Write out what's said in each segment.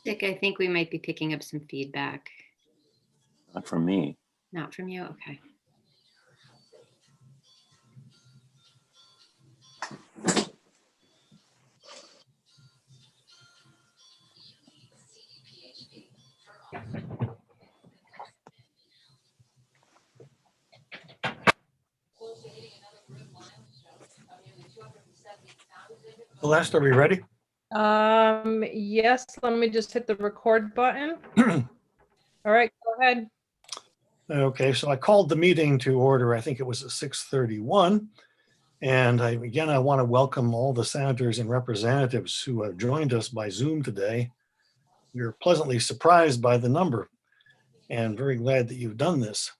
Dick, I think we might be picking up some feedback. Not from me. Not from you? Okay. Celeste, are we ready? Yes, let me just hit the record button. All right, go ahead. Okay, so I called the meeting to order. I think it was at 6:31. And I want to welcome all the senators and representatives who have joined us by Zoom today. We're pleasantly surprised by the number and very glad that you've done this.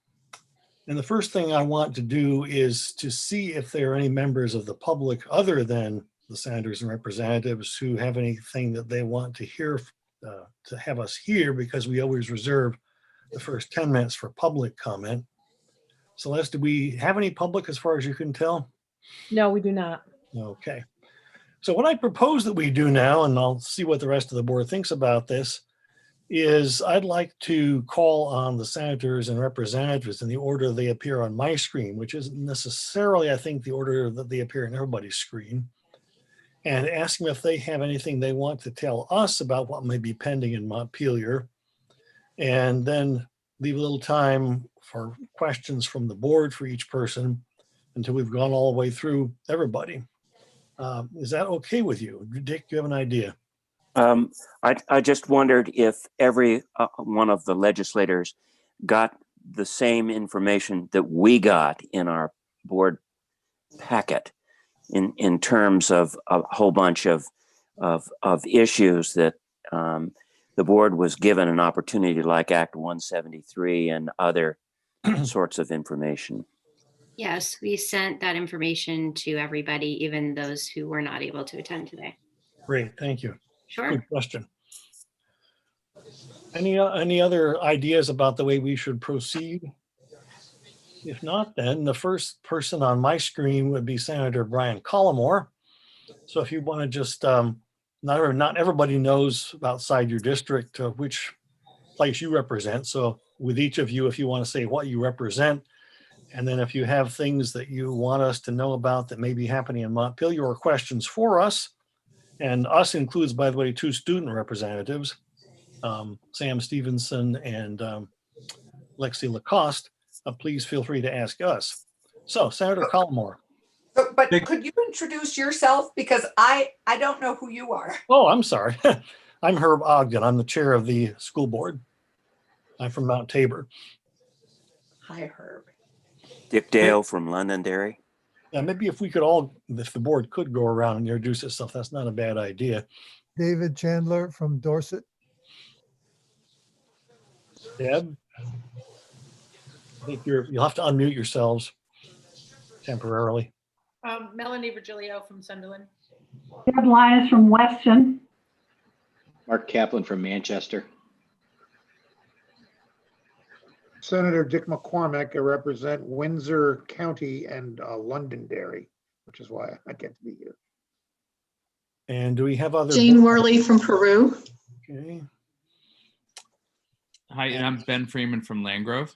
And the first thing I want to do is to see if there are any members of the public other than the senators and representatives who have anything that they want to hear, to have us hear, because we always reserve the first 10 minutes for public comment. Celeste, do we have any public as far as you can tell? No, we do not. Okay. So what I propose that we do now, and I'll see what the rest of the board thinks about this, is I'd like to call on the senators and representatives in the order they appear on my screen, which isn't necessarily, I think, the order that they appear on everybody's screen, and ask them if they have anything they want to tell us about what may be pending in Montpelier, and then leave a little time for questions from the board for each person until we've gone all the way through everybody. Is that okay with you? Dick, do you have an idea? I just wondered if every one of the legislators got the same information that we got in our board packet in terms of a whole bunch of issues that the board was given an opportunity, like Act 173 and other sorts of information. Yes, we sent that information to everybody, even those who were not able to attend today. Great, thank you. Sure. Good question. Any other ideas about the way we should proceed? If not, then the first person on my screen would be Senator Brian Collmore. So if you want to just, not everybody knows outside your district which place you represent. So with each of you, if you want to say what you represent, and then if you have things that you want us to know about that may be happening in Montpelier or questions for us, and us includes, by the way, 2 student representatives, Sam Stevenson and Lexi Lacoste, please feel free to ask us. So Senator Collmore. But could you introduce yourself? Because I don't know who you are. Oh, I'm sorry. I'm Herb Ogden. I'm the chair of the school board. I'm from Mount Tabor. Hi, Herb. Dick Dale from Londonderry. Yeah, maybe if we could all, if the board could go around and introduce itself, that's not a bad idea. David Chandler from Dorset. Deb, I think you'll have to unmute yourselves temporarily. Melanie Virgilio from Sunderland. Deb Linus from Weston. Mark Kaplan from Manchester. Senator Dick McCormick. I represent Windsor County and Londonderry, which is why I get to be here. And do we have other? Jane Worley from Peru. Okay. Hi, and I'm Ben Freeman from Landgrove.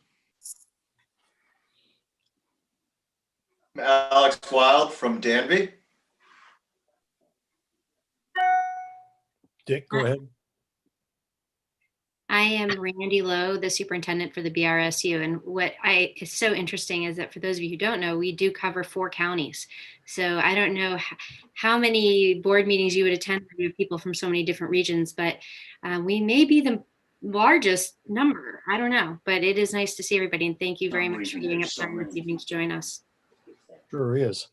I'm Alex Wild from Danby. Dick, go ahead. I am Randy Lowe, the superintendent for the BRSU. And what is so interesting is that for those of you who don't know, we do cover 4 counties. So I don't know how many board meetings you would attend with people from so many different regions, but we may be the largest number. I don't know, but it is nice to see everybody. And thank you very much for giving up time this evening to join us. Sure is.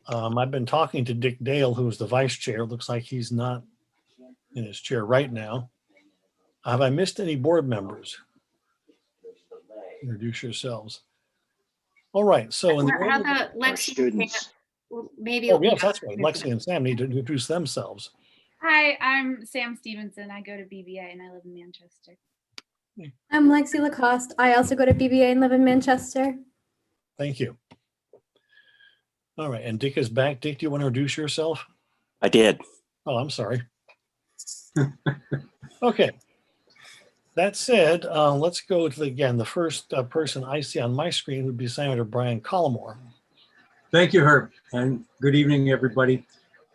I've been talking to Dick Dale, who's the vice chair. Looks like he's not in his chair right now. Have I missed any board members? Introduce yourselves. All right. So in the How about Lexi? Maybe. Oh, yes, that's right. Lexi and Sam need to introduce themselves. Hi, I'm Sam Stevenson. I go to BBA and I live in Manchester. I'm Lexi Lacoste. I also go to BBA and live in Manchester. Thank you. All right. And Dick is back. Dick, do you want to introduce yourself? I did. Oh, I'm sorry. Okay. That said, let's go to, again, the first person I see on my screen would be Senator Brian Collmore. Thank you, Herb, and good evening, everybody.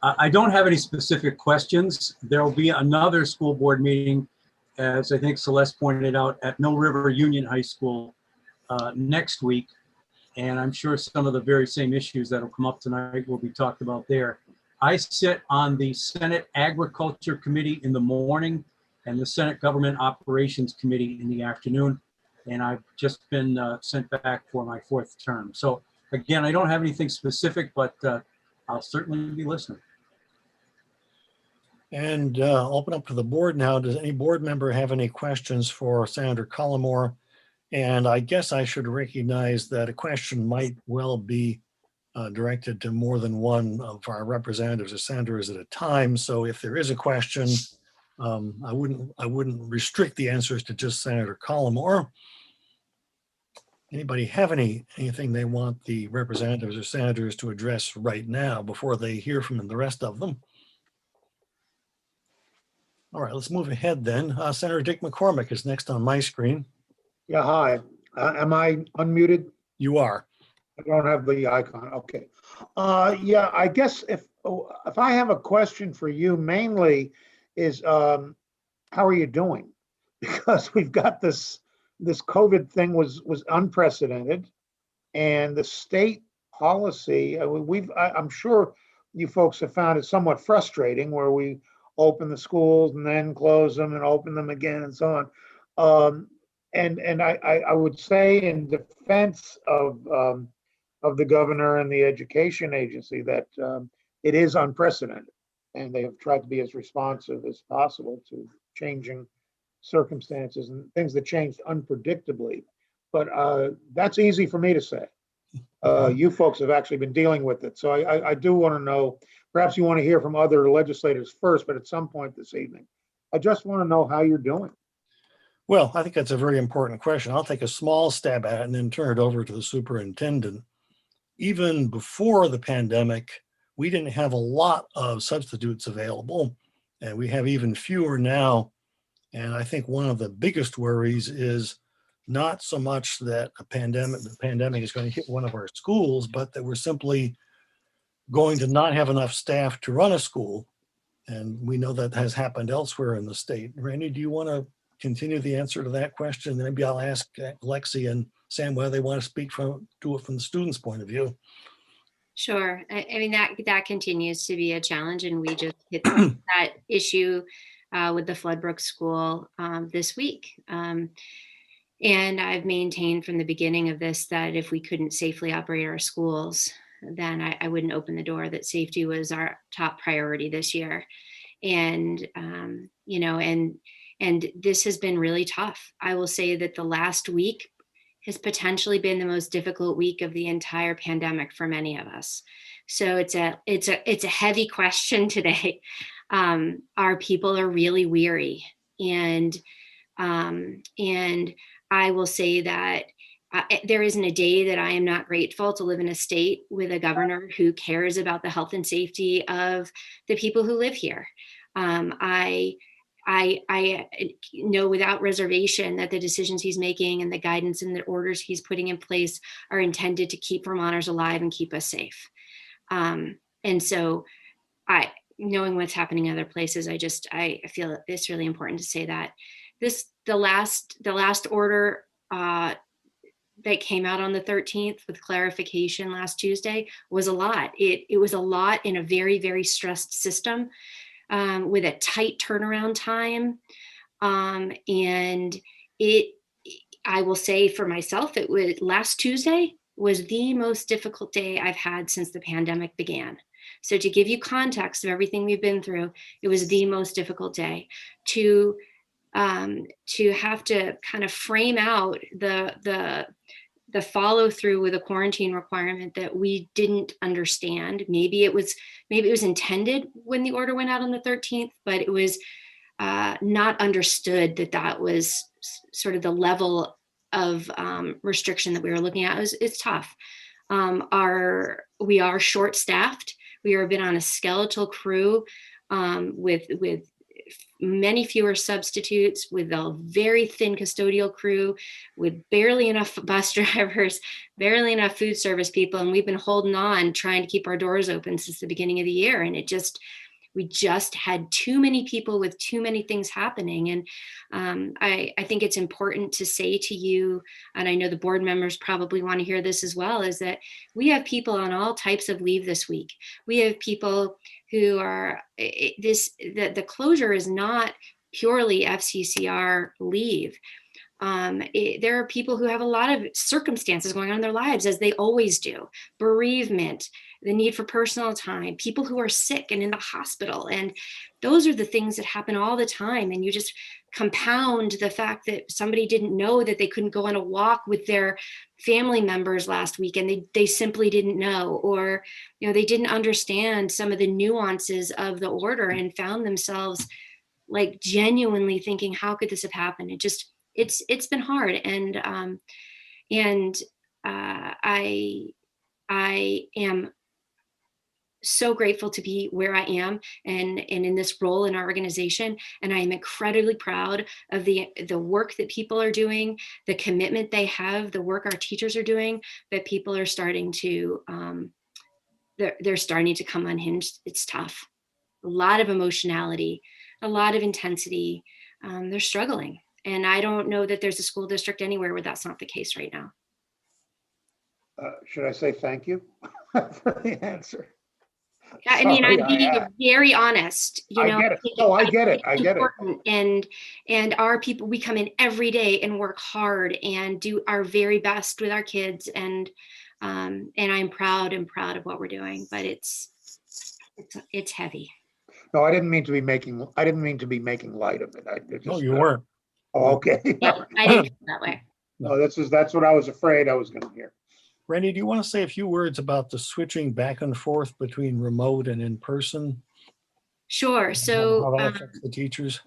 I don't have any specific questions. There will be another school board meeting, as I think Celeste pointed out, at Mill River Union High School next week. And I'm sure some of the very same issues that will come up tonight will be talked about there. I sit on the Senate Agriculture Committee in the morning and the Senate Government Operations Committee in the afternoon. And I've just been sent back for my 4th term. So again, I don't have anything specific, but I'll certainly be listening. And open up to the board now. Does any board member have any questions for Senator Collmore? And I guess I should recognize that a question might well be directed to more than one of our representatives or senators at a time. So if there is a question, I wouldn't restrict the answers to just Senator Collmore. Anybody have anything they want the representatives or senators to address right now before they hear from the rest of them? All right, let's move ahead then. Senator Dick McCormick is next on my screen. Yeah, hi. Am I unmuted? You are. I don't have the icon. Okay. Yeah, I guess if I have a question for you mainly is how are you doing? Because we've got this COVID thing was unprecedented, and the state policy, I'm sure you folks have found it somewhat frustrating where we open the schools and then close them and open them again and so on. And I would say in defense of the governor and the education agency that it is unprecedented, and they have tried to be as responsive as possible to changing circumstances and things that changed unpredictably. But that's easy for me to say. You folks have actually been dealing with it. So I do want to know, perhaps you want to hear from other legislators first, but at some point this evening, I just want to know how you're doing. Well, I think that's a very important question. I'll take a small stab at it and then turn it over to the superintendent. Even before the pandemic, we didn't have a lot of substitutes available, and we have even fewer now. And I think one of the biggest worries is not so much that the pandemic is going to hit one of our schools, but that we're simply going to not have enough staff to run a school. And we know that has happened elsewhere in the state. Randy, do you want to continue the answer to that question? Maybe I'll ask Lexi and Sam whether they want to speak to it from the student's point of view. Sure. I mean, that continues to be a challenge, and we just hit that issue with the Floodbrook School this week. And I've maintained from the beginning of this that if we couldn't safely operate our schools, then I wouldn't open the door, that safety was our top priority this year. And, and this has been really tough. I will say that the last week has potentially been the most difficult week of the entire pandemic for many of us. So it's a heavy question today. Our people are really weary, and I will say that there isn't a day that I am not grateful to live in a state with a governor who cares about the health and safety of the people who live here. I know without reservation that the decisions he's making and the guidance and the orders he's putting in place are intended to keep Vermonters alive and keep us safe. And so knowing what's happening in other places, I feel it's really important to say that the last order that came out on the 13th with clarification last Tuesday was a lot. It was a lot in a very, very stressed system with a tight turnaround time. And I will say for myself, last Tuesday was the most difficult day I've had since the pandemic began. So to give you context of everything we've been through, it was the most difficult day to have to kind of frame out the follow through with a quarantine requirement that we didn't understand. Maybe it was intended when the order went out on the 13th, but it was not understood that was sort of the level of restriction that we were looking at. It's tough. We are short staffed. We are a bit on a skeletal crew with many fewer substitutes, with a very thin custodial crew, with barely enough bus drivers, barely enough food service people. And we've been holding on, trying to keep our doors open since the beginning of the year. And we just had too many people with too many things happening. And I think it's important to say to you, and I know the board members probably want to hear this as well, is that we have people on all types of leave this week. We have people who are the closure is not purely FCCR leave. There are people who have a lot of circumstances going on in their lives, as they always do. Bereavement, the need for personal time, people who are sick and in the hospital. And those are the things that happen all the time. And you just compound the fact that somebody didn't know that they couldn't go on a walk with their family members last week, and they simply didn't know, or they didn't understand some of the nuances of the order and found themselves like genuinely thinking, how could this have happened? It's been hard. And I am so grateful to be where I am and in this role in our organization. And I am incredibly proud of the work that people are doing, the commitment they have, the work our teachers are doing, that people are starting to, they're starting to come unhinged. It's tough. A lot of emotionality, a lot of intensity. They're struggling. And I don't know that there's a school district anywhere where that's not the case right now. Should I say thank you for the answer? I mean, Sorry, I'm being very honest. I get it. No, I get it. I get it. And our people, we come in every day and work hard and do our very best with our kids. And I'm proud of what we're doing, but it's heavy. No, I didn't mean to be making light of it. No, you weren't. Oh, okay. Yeah, I didn't feel that way. No, that's what I was afraid I was going to hear. Randy, do you want to say a few words about the switching back and forth between remote and in person? Sure. So how that affects the teachers.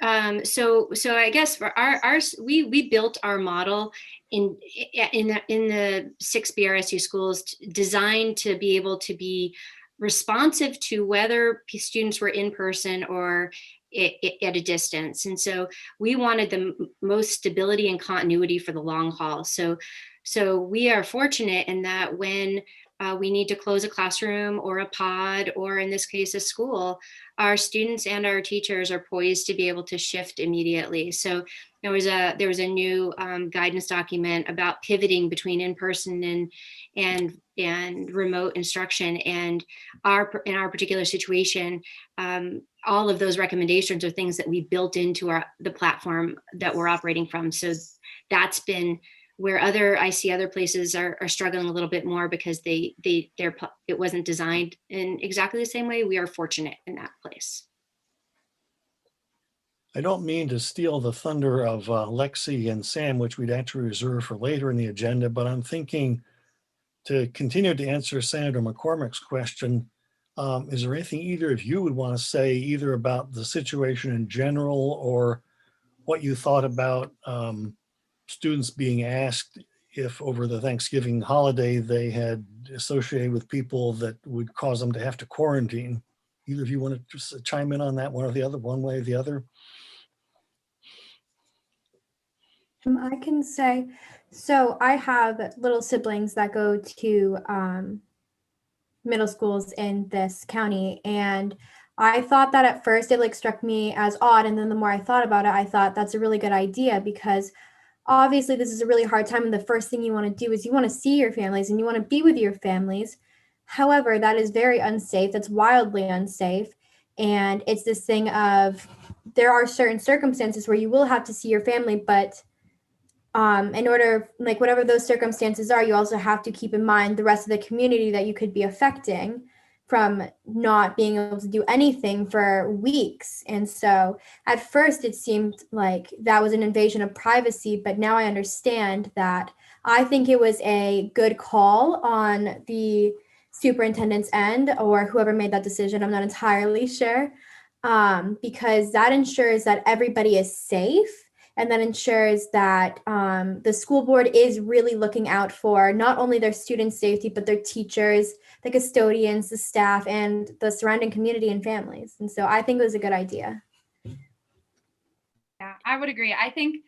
So I guess for we built our model in the 6 BRSU schools designed to be able to be responsive to whether students were in person or at a distance. And so we wanted the most stability and continuity for the long haul. So we are fortunate in that when we need to close a classroom or a pod, or in this case, a school, our students and our teachers are poised to be able to shift immediately. So there was a new guidance document about pivoting between in-person and remote instruction. And in our particular situation, all of those recommendations are things that we built into the platform that we're operating from. So that's been where I see other places are struggling a little bit more because it wasn't designed in exactly the same way. We are fortunate in that place. I don't mean to steal the thunder of Lexi and Sam, which we'd actually reserve for later in the agenda, but I'm thinking to continue to answer Senator McCormick's question, is there anything either of you would want to say either about the situation in general or what you thought about students being asked if over the Thanksgiving holiday they had associated with people that would cause them to have to quarantine? Either of you want to just chime in on that one way or the other? I can say, so I have little siblings that go to middle schools in this county, and I thought that at first it struck me as odd, and then the more I thought about it, I thought that's a really good idea, because obviously this is a really hard time, and the first thing you want to do is you want to see your families and you want to be with your families. However, that is very unsafe. That's wildly unsafe. And it's this thing of there are certain circumstances where you will have to see your family, but in order, whatever those circumstances are, you also have to keep in mind the rest of the community that you could be affecting from not being able to do anything for weeks. And so at first it seemed like that was an invasion of privacy, but now I understand that I think it was a good call on the superintendent's end, or whoever made that decision. I'm not entirely sure, because that ensures that everybody is safe. And that ensures that the school board is really looking out for not only their students' safety, but their teachers, the custodians, the staff, and the surrounding community and families. And so I think it was a good idea. Yeah, I would agree. I think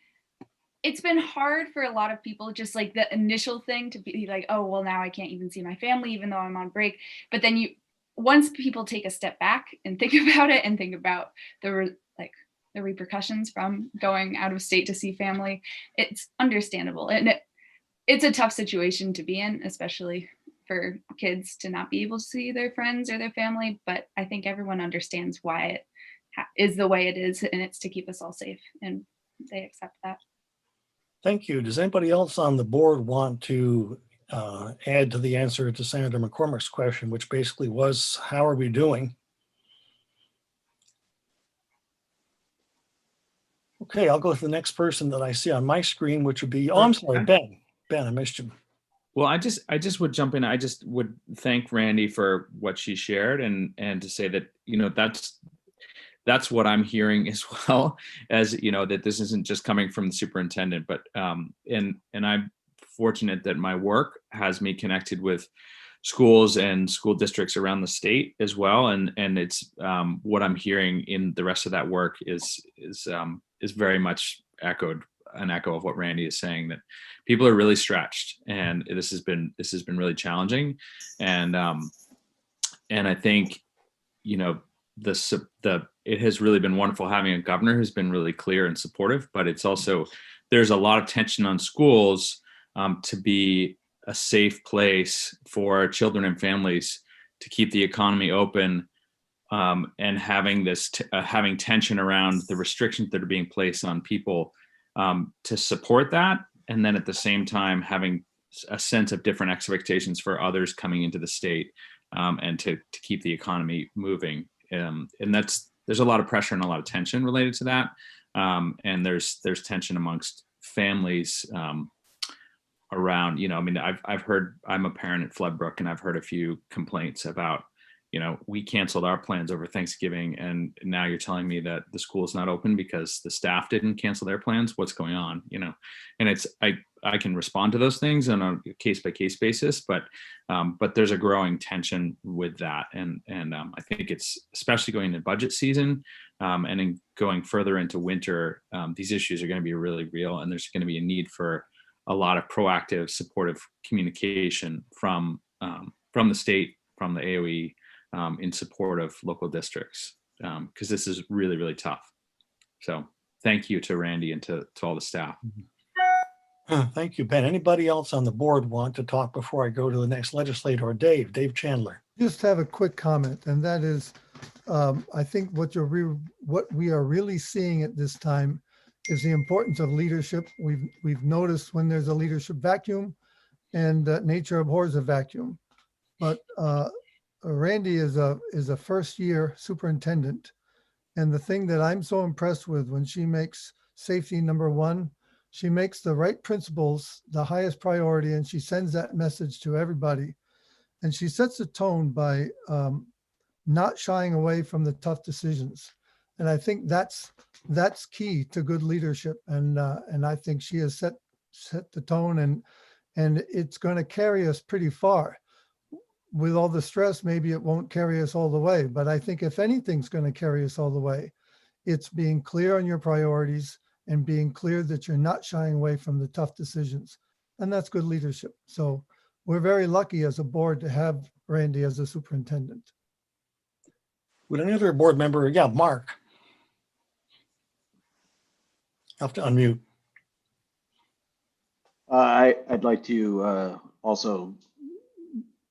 it's been hard for a lot of people, just like the initial thing to be like, oh, well, now I can't even see my family, even though I'm on break. But then once people take a step back and think about it and think about the repercussions from going out of state to see family, it's understandable. And it's a tough situation to be in, especially for kids to not be able to see their friends or their family. But I think everyone understands why it is the way it is, and it's to keep us all safe, and they accept that. Thank you. Does anybody else on the board want to add to the answer to Senator McCormick's question, which basically was, how are we doing? Okay, I'll go to the next person that I see on my screen, which would be, oh, I'm sorry, Ben. Ben, I missed you. Well, I just would jump in. I just would thank Randy for what she shared, and to say that, that's what I'm hearing as well, as that this isn't just coming from the superintendent, but and I'm fortunate that my work has me connected with schools and school districts around the state as well, and it's what I'm hearing in the rest of that work is very much an echo of what Randy is saying, that people are really stretched, and this has been really challenging, and I think it has really been wonderful having a governor who's been really clear and supportive, but it's also, there's a lot of tension on schools to be a safe place for children and families to keep the economy open, and having having tension around the restrictions that are being placed on people to support that, and then at the same time having a sense of different expectations for others coming into the state, and to keep the economy moving. And there's a lot of pressure and a lot of tension related to that. And there's tension amongst families around, I've heard, I'm a parent at Floodbrook, and I've heard a few complaints about, we canceled our plans over Thanksgiving, and now you're telling me that the school is not open because the staff didn't cancel their plans. What's going on? And it's, I can respond to those things on a case by case basis, but there's a growing tension with that. And I think it's, especially going into budget season, and in going further into winter, these issues are going to be really real, and there's going to be a need for a lot of proactive, supportive communication from the state, from the AOE, in support of local districts, because this is really, really tough. So thank you to Randy and to all the staff. Thank you, Ben. Anybody else on the board want to talk before I go to the next legislator? Dave Chandler. Just have a quick comment, and that is, I think what we are really seeing at this time is the importance of leadership. We've noticed when there's a leadership vacuum, and nature abhors a vacuum. But Randy is a first-year superintendent, and the thing that I'm so impressed with, when she makes safety number one, she makes the right principles the highest priority, and she sends that message to everybody. And she sets a tone by not shying away from the tough decisions. And I think that's key to good leadership. And I think she has set the tone, and it's going to carry us pretty far. With all the stress, maybe it won't carry us all the way. But I think if anything's going to carry us all the way, it's being clear on your priorities and being clear that you're not shying away from the tough decisions. And that's good leadership. So we're very lucky as a board to have Randy as a superintendent. Would any other board member? Yeah, Mark. I'll have to unmute. I'd like to also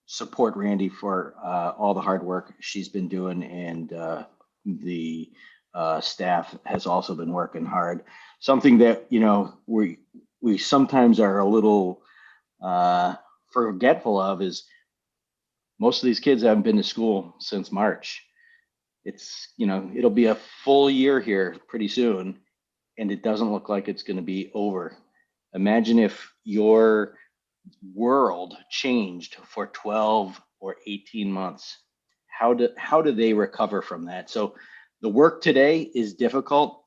support Randy for all the hard work she's been doing, and the staff has also been working hard. Something that we sometimes are a little forgetful of is most of these kids haven't been to school since March. It's, it'll be a full year here pretty soon, and it doesn't look like it's going to be over. Imagine if your world changed for 12 or 18 months. How do they recover from that? So the work today is difficult.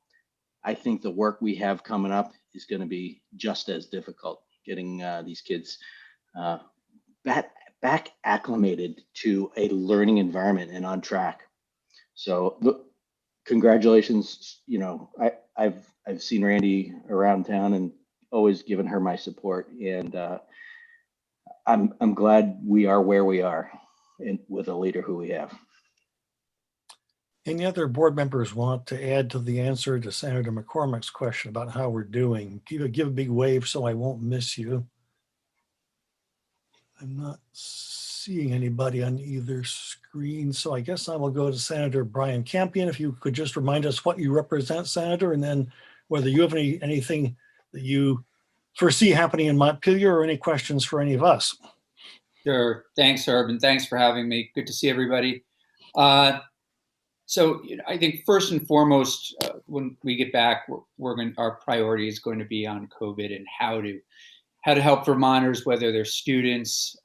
I think the work we have coming up is going to be just as difficult, getting these kids back acclimated to a learning environment and on track. So look, congratulations. I've I've seen Randy around town and always given her my support. And I'm glad we are where we are and with a leader who we have. Any other board members want to add to the answer to Senator McCormick's question about how we're doing? Give a big wave so I won't miss you. I'm not seeing anybody on either screen, so I guess I will go to Senator Brian Campion. If you could just remind us what you represent, Senator, and then whether you have anything that you foresee happening in Montpelier or any questions for any of us. Sure. Thanks, Herb, and thanks for having me. Good to see everybody. So I think first and foremost, when we get back, our priority is going to be on COVID and how to help Vermonters, whether they're students,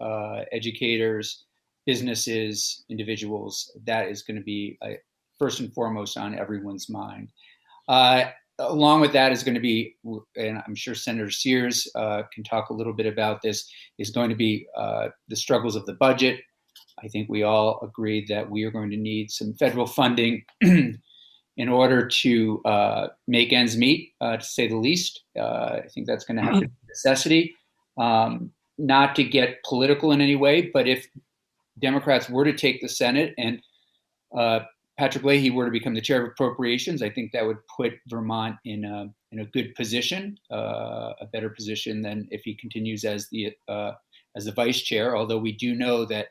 educators, businesses, individuals. That is going to be first and foremost on everyone's mind. Along with that is going to be, and I'm sure Senator Sears can talk a little bit about this, is going to be the struggles of the budget. I think we all agreed that we are going to need some federal funding in order to make ends meet, to say the least. I think that's going to have to be a necessity. Not to get political in any way, but if Democrats were to take the Senate and Patrick Leahy were to become the chair of appropriations, I think that would put Vermont in a good position, a better position than if he continues as the vice chair. Although we do know that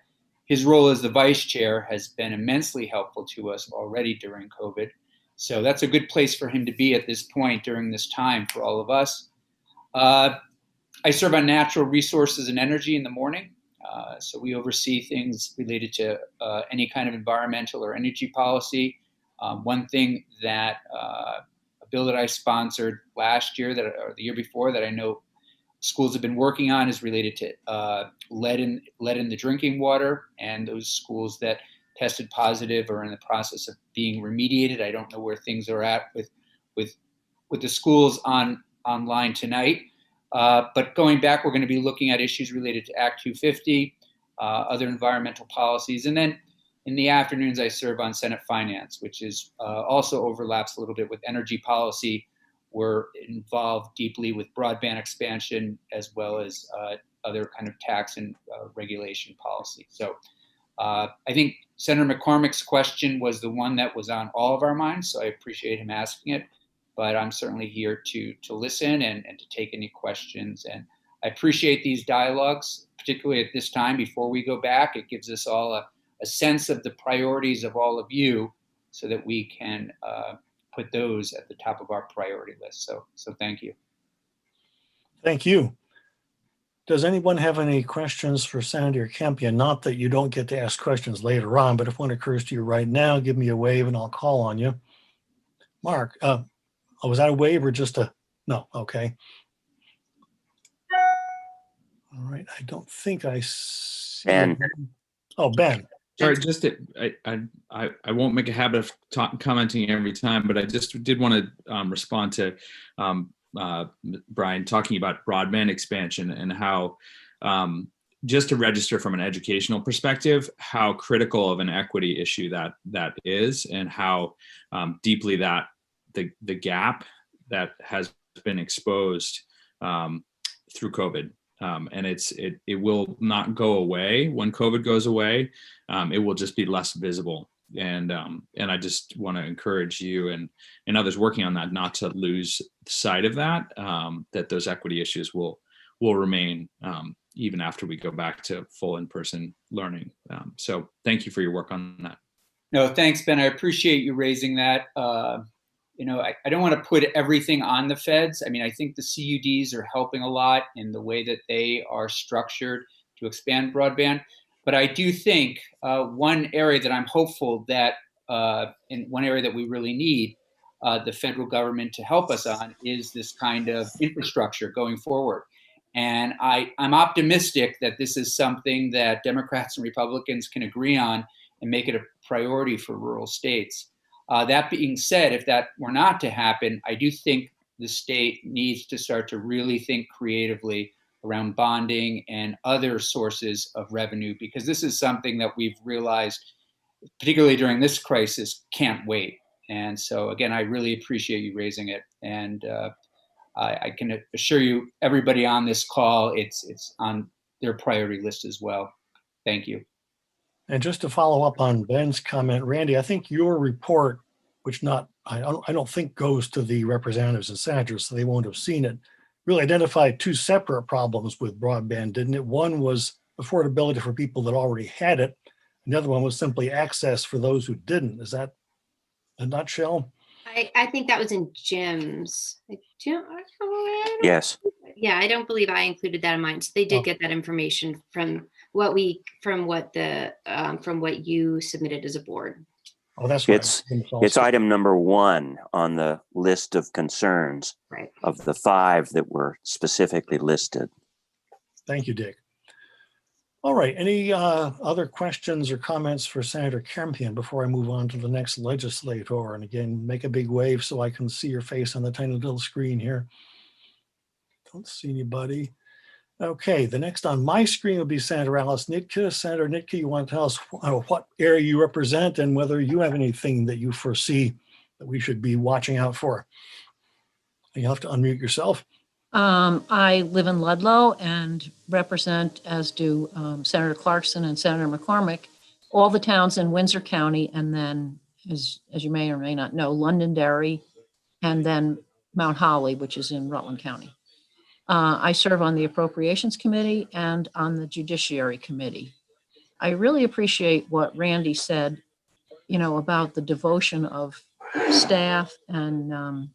his role as the vice chair has been immensely helpful to us already during COVID. So that's a good place for him to be at this point during this time for all of us. I serve on natural resources and energy in the morning. So we oversee things related to any kind of environmental or energy policy. One thing that a bill that I sponsored last year or the year before that I know schools have been working on is related to lead in the drinking water, and those schools that tested positive are in the process of being remediated. I don't know where things are at with the schools online tonight. But going back, we're going to be looking at issues related to Act 250, other environmental policies. And then in the afternoons, I serve on Senate Finance, which is also overlaps a little bit with energy policy. We're involved deeply with broadband expansion as well as other kind of tax and regulation policy. So I think Senator McCormick's question was the one that was on all of our minds, so I appreciate him asking it. But I'm certainly here to listen and to take any questions. And I appreciate these dialogues, particularly at this time before we go back. It gives us all a sense of the priorities of all of you so that we can put those at the top of our priority list. So thank you. Thank you. Does anyone have any questions for Senator Campion? Not that you don't get to ask questions later on, but if one occurs to you right now, give me a wave and I'll call on you. Mark, was that a wave or just a, no, okay. All right, I don't think I see. Ben. Oh, Ben. Sorry, I won't make a habit of commenting every time, but I just did want to respond to Brian talking about broadband expansion and how, just to register from an educational perspective, how critical of an equity issue that is, and how deeply that the gap that has been exposed through COVID. And it will not go away when COVID goes away. It will just be less visible. And I just want to encourage you and others working on that not to lose sight of that, that those equity issues will remain even after we go back to full in-person learning. So thank you for your work on that. No, thanks, Ben. I appreciate you raising that. I don't want to put everything on the feds. I mean, I think the CUDs are helping a lot in the way that they are structured to expand broadband. But I do think one area that I'm hopeful that, and one area that we really need the federal government to help us on is this kind of infrastructure going forward. And I'm optimistic that this is something that Democrats and Republicans can agree on and make it a priority for rural states. That being said, if that were not to happen, I do think the state needs to start to really think creatively around bonding and other sources of revenue, because this is something that we've realized, particularly during this crisis, can't wait. And so again, I really appreciate you raising it. And I can assure you, everybody on this call, it's on their priority list as well. Thank you. And just to follow up on Ben's comment, Randy, I think your report, which I don't think goes to the representatives and senators, so they won't have seen it, really identified two separate problems with broadband, didn't it? One was affordability for people that already had it. And the other one was simply access for those who didn't. Is that a nutshell? I think that was in Jim's. Yes. Yeah, I don't believe I included that in mine. So they did get that information from what you submitted as a board. Oh, that's right. It's item number 1 on the list of concerns of the 5 that were specifically listed. Thank you, Dick. All right. Any other questions or comments for Senator Campion before I move on to the next legislator? And again, make a big wave so I can see your face on the tiny little screen here. Don't see anybody. Okay, the next on my screen will be Senator Alice Nitka. Senator Nitka, you want to tell us what area you represent and whether you have anything that you foresee that we should be watching out for. You'll have to unmute yourself. I live in Ludlow and represent, as do Senator Clarkson and Senator McCormick, all the towns in Windsor County, and then, as you may or may not know, Londonderry, and then Mount Holly, which is in Rutland County. I serve on the Appropriations Committee and on the Judiciary Committee. I really appreciate what Randy said, about the devotion of staff and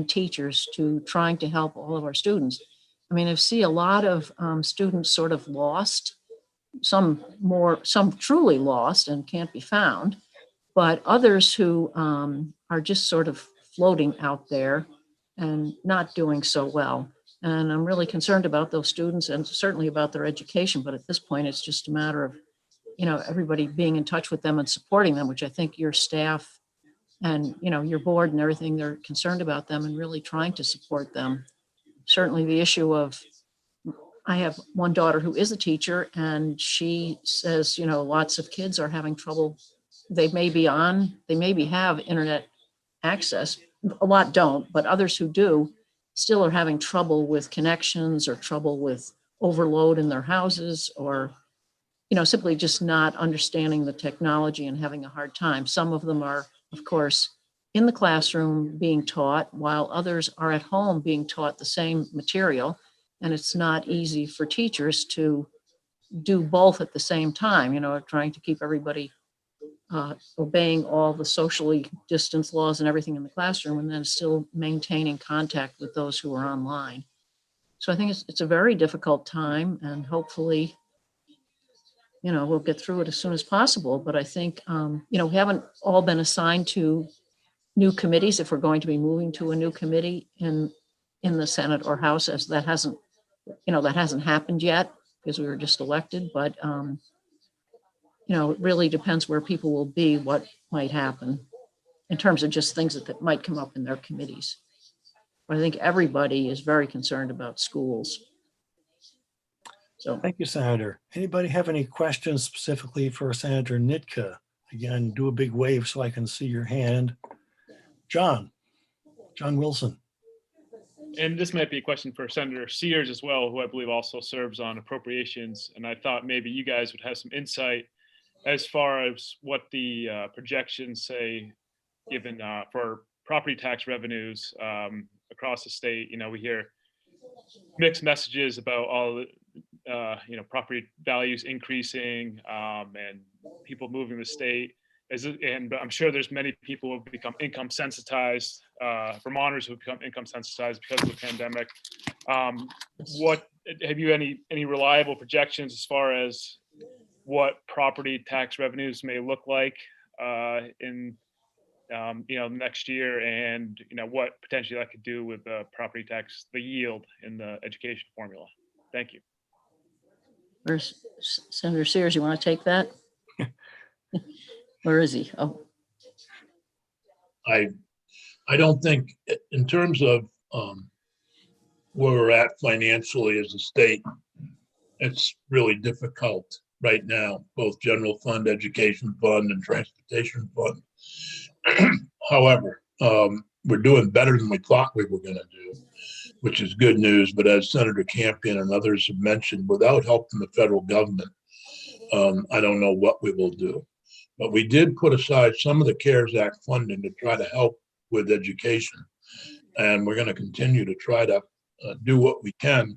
teachers to trying to help all of our students. I mean, I see a lot of students sort of lost, some truly lost and can't be found, but others who are just sort of floating out there and not doing so well. And I'm really concerned about those students and certainly about their education. But at this point, it's just a matter of, everybody being in touch with them and supporting them, which I think your staff and, your board and everything, they're concerned about them and really trying to support them. Certainly the issue of, I have one daughter who is a teacher and she says, lots of kids are having trouble. They maybe have internet access. A lot don't, but others who do still are having trouble with connections or trouble with overload in their houses or, simply just not understanding the technology and having a hard time. Some of them are, of course, in the classroom being taught, while others are at home being taught the same material. And it's not easy for teachers to do both at the same time, trying to keep everybody obeying all the socially distanced laws and everything in the classroom, and then still maintaining contact with those who are online. So I think it's a very difficult time, and hopefully, we'll get through it as soon as possible. But I think, we haven't all been assigned to new committees if we're going to be moving to a new committee in the Senate or House, as that hasn't happened yet because we were just elected. But it really depends where people will be, what might happen in terms of just things that might come up in their committees. But I think everybody is very concerned about schools. So thank you, Senator. Anybody have any questions specifically for Senator Nitka? Again, do a big wave so I can see your hand. John Wilson. And this might be a question for Senator Sears as well, who I believe also serves on appropriations. And I thought maybe you guys would have some insight as far as what the projections say, given for property tax revenues across the state. We hear mixed messages about all the, property values increasing and people moving the state. And I'm sure there's many people who have become income sensitized, Vermonters who have become income sensitized because of the pandemic. What have you any reliable projections as far as what property tax revenues may look like in next year, and what potentially that could do with the property tax, the yield in the education formula? Thank you. Where's Senator Sears? You want to take that? Where is he? Oh, I don't think, in terms of where we're at financially as a state, it's really difficult right now, both general fund, education fund, and transportation fund. However, we're doing better than we thought we were going to do, which is good news. But as Senator Campion and others have mentioned, without help from the federal government, I don't know what we will do. But we did put aside some of the CARES Act funding to try to help with education. And we're going to continue to try to do what we can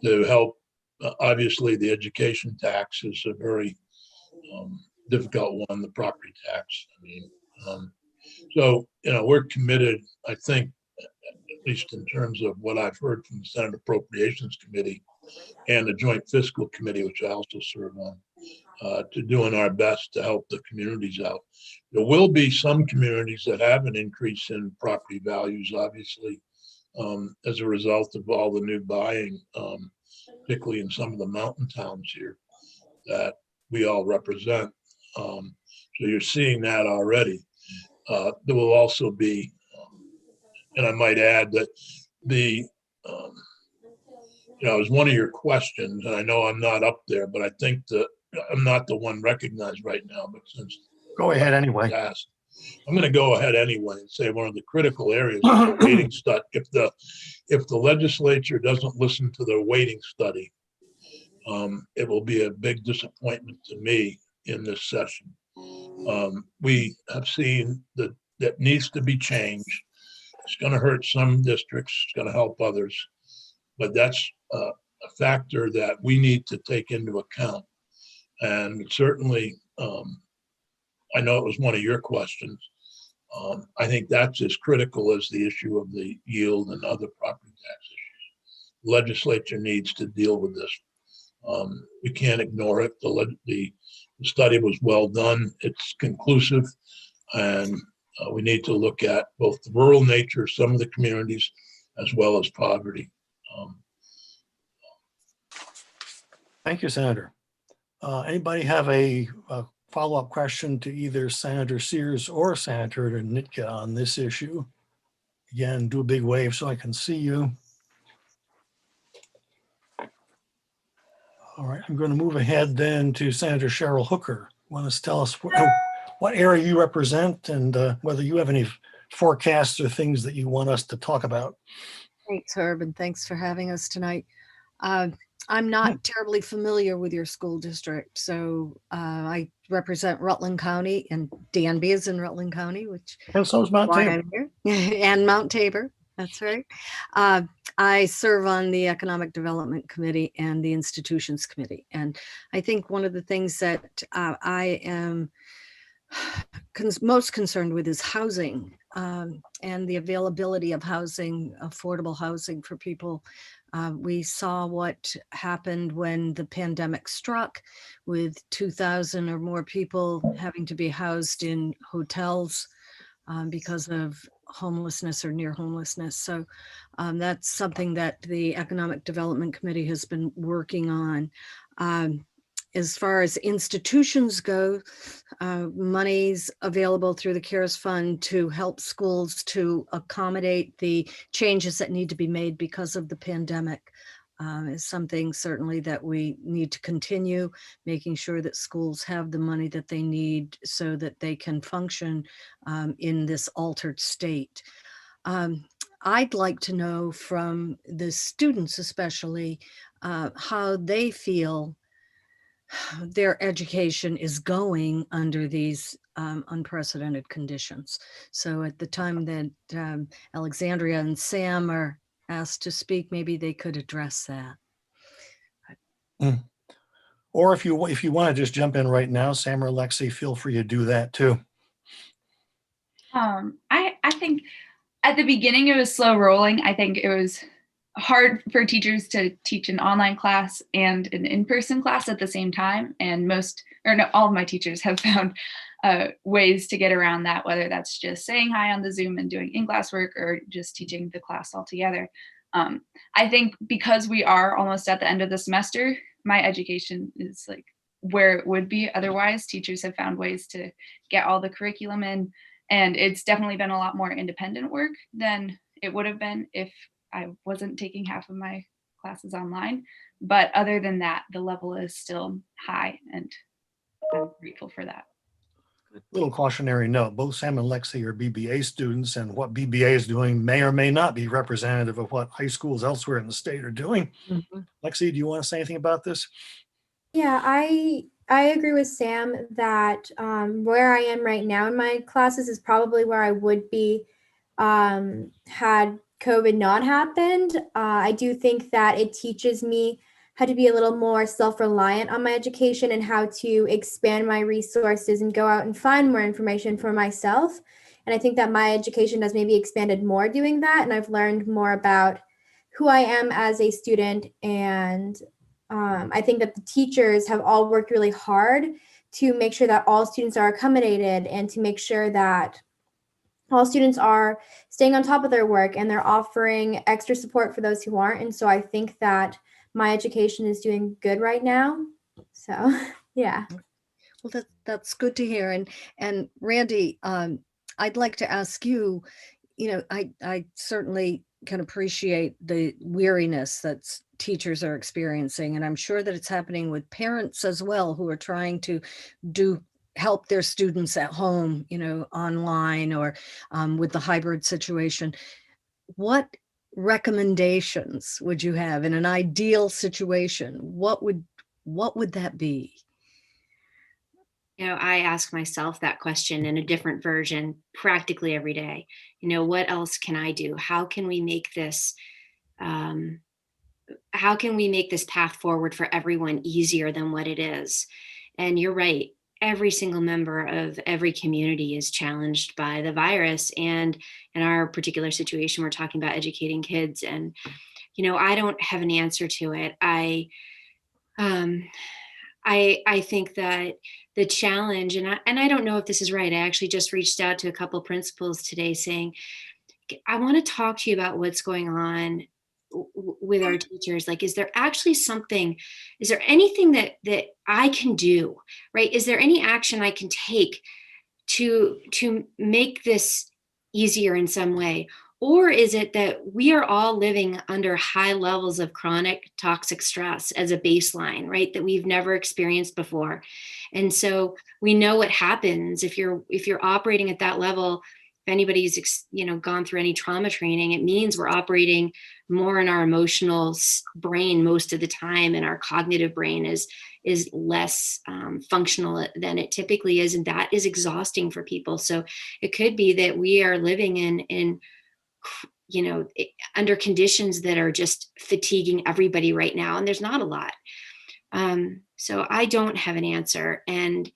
to help. Obviously, the education tax is a very difficult one, the property tax. I mean, so, we're committed, I think, at least in terms of what I've heard from the Senate Appropriations Committee and the Joint Fiscal Committee, which I also serve on, to doing our best to help the communities out. There will be some communities that have an increase in property values, obviously, as a result of all the new buying, particularly in some of the mountain towns here that we all represent. So you're seeing that already. There will also be, and I might add that it was one of your questions, and I know I'm not up there, but I think that I'm not the one recognized right now, but since Go ahead anyway. asked, I'm going to go ahead anyway and say one of the critical areas is the waiting study. If the legislature doesn't listen to their waiting study, it will be a big disappointment to me in this session. We have seen that needs to be changed. It's going to hurt some districts. It's going to help others, but that's a factor that we need to take into account. And certainly, I know it was one of your questions. I think that's as critical as the issue of the yield and other property tax issues. The legislature needs to deal with this. We can't ignore it. The study was well done. It's conclusive, and we need to look at both the rural nature of some of the communities as well as poverty. Thank you, Senator. Anybody have a follow-up question to either Senator Sears or Senator Nitka on this issue? Again, do a big wave so I can see you. All right, I'm going to move ahead then to Senator Cheryl Hooker. Want to tell us what area you represent and whether you have any forecasts or things that you want us to talk about. Thanks, Herb, and thanks for having us tonight. I'm not terribly familiar with your school district, so I represent Rutland County, and Danby is in Rutland County, which and so is Mount why Tabor. I'm here. And Mount Tabor, that's right. I serve on the Economic Development Committee and the Institutions Committee, and I think one of the things that I am most concerned with is housing and the availability of housing, affordable housing for people. We saw what happened when the pandemic struck, with 2,000 or more people having to be housed in hotels because of homelessness or near homelessness. So that's something that the Economic Development Committee has been working on. As far as institutions go, monies available through the CARES Fund to help schools to accommodate the changes that need to be made because of the pandemic is something certainly that we need to continue, making sure that schools have the money that they need so that they can function in this altered state. I'd like to know from the students especially how they feel their education is going under these unprecedented conditions. So at the time that Alexandria and Sam are asked to speak, maybe they could address that. Or if you want to just jump in right now, Sam or Lexi, feel free to do that too. I think at the beginning it was slow rolling. I think it was hard for teachers to teach an online class and an in-person class at the same time. And all of my teachers have found ways to get around that, whether that's just saying hi on the Zoom and doing in-class work or just teaching the class altogether. I think because we are almost at the end of the semester, my education is like where it would be otherwise. Teachers have found ways to get all the curriculum in, and it's definitely been a lot more independent work than it would have been if I wasn't taking half of my classes online. But other than that, the level is still high, and I'm grateful for that. Little cautionary note, both Sam and Lexi are BBA students, and what BBA is doing may or may not be representative of what high schools elsewhere in the state are doing. Lexi, do you want to say anything about this? Yeah, I agree with Sam that where I am right now in my classes is probably where I would be had COVID not happened. I do think that it teaches me how to be a little more self-reliant on my education and how to expand my resources and go out and find more information for myself. And I think that my education has maybe expanded more doing that. And I've learned more about who I am as a student. And I think that the teachers have all worked really hard to make sure that all students are accommodated and to make sure that all students are staying on top of their work and they're offering extra support for those who aren't. And so I think that my education is doing good right now. So, yeah. Well, that's good to hear. And Randy, I'd like to ask you, I certainly can appreciate the weariness that teachers are experiencing. And I'm sure that it's happening with parents as well, who are trying to help their students at home, online or with the hybrid situation. What recommendations would you have in an ideal situation? What would that be? I ask myself that question in a different version practically every day. What else can I do? How can we make this path forward for everyone easier than what it is? And you're right. Every single member of every community is challenged by the virus. And in our particular situation, we're talking about educating kids. And, I don't have an answer to it. I think that the challenge, and I don't know if this is right. I actually just reached out to a couple principals today saying, I want to talk to you about what's going on with our teachers. Like, is there anything that I can do, right? Is there any action I can take to make this easier in some way? Or is it that we are all living under high levels of chronic toxic stress as a baseline, right? That we've never experienced before. And so we know what happens if you're operating at that level. If anybody's gone through any trauma training, it means we're operating more in our emotional brain most of the time, and our cognitive brain is less functional than it typically is, and that is exhausting for people. So it could be that we are living in under conditions that are just fatiguing everybody right now, and there's not a lot. So I don't have an answer, and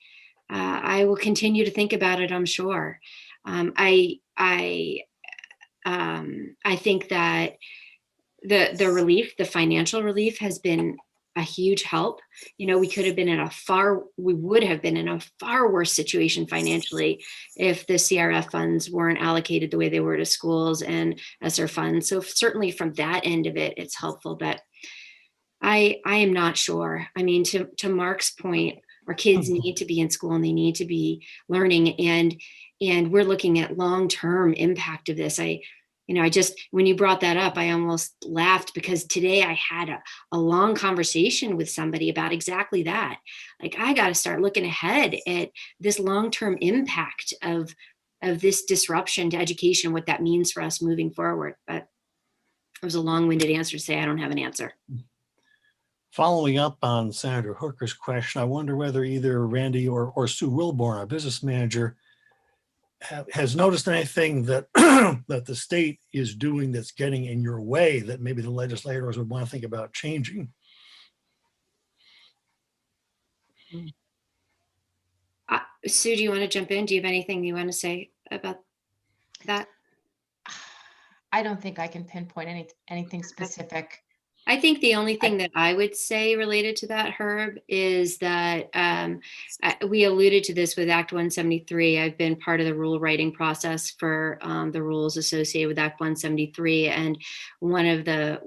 I will continue to think about it, I'm sure. I think that the financial relief has been a huge help. We would have been in a far worse situation financially if the CRF funds weren't allocated the way they were to schools and ESSER funds. So certainly from that end of it, it's helpful, but I am not sure. I mean, to Mark's point, our kids need to be in school and they need to be learning, and we're looking at long-term impact of this. When you brought that up, I almost laughed because today I had a long conversation with somebody about exactly that. Like, I got to start looking ahead at this long-term impact of this disruption to education, what that means for us moving forward. But it was a long-winded answer to say I don't have an answer. Following up on Senator Hooker's question, I wonder whether either Randy or Sue Wilborn, our business manager, has noticed anything that that the state is doing that's getting in your way that maybe the legislators would want to think about changing. Sue, do you want to jump in? Do you have anything you want to say about that? I don't think I can pinpoint anything specific. I think the only thing that I would say related to that, Herb, is that we alluded to this with Act 173. I've been part of the rule writing process for the rules associated with Act 173, and one of the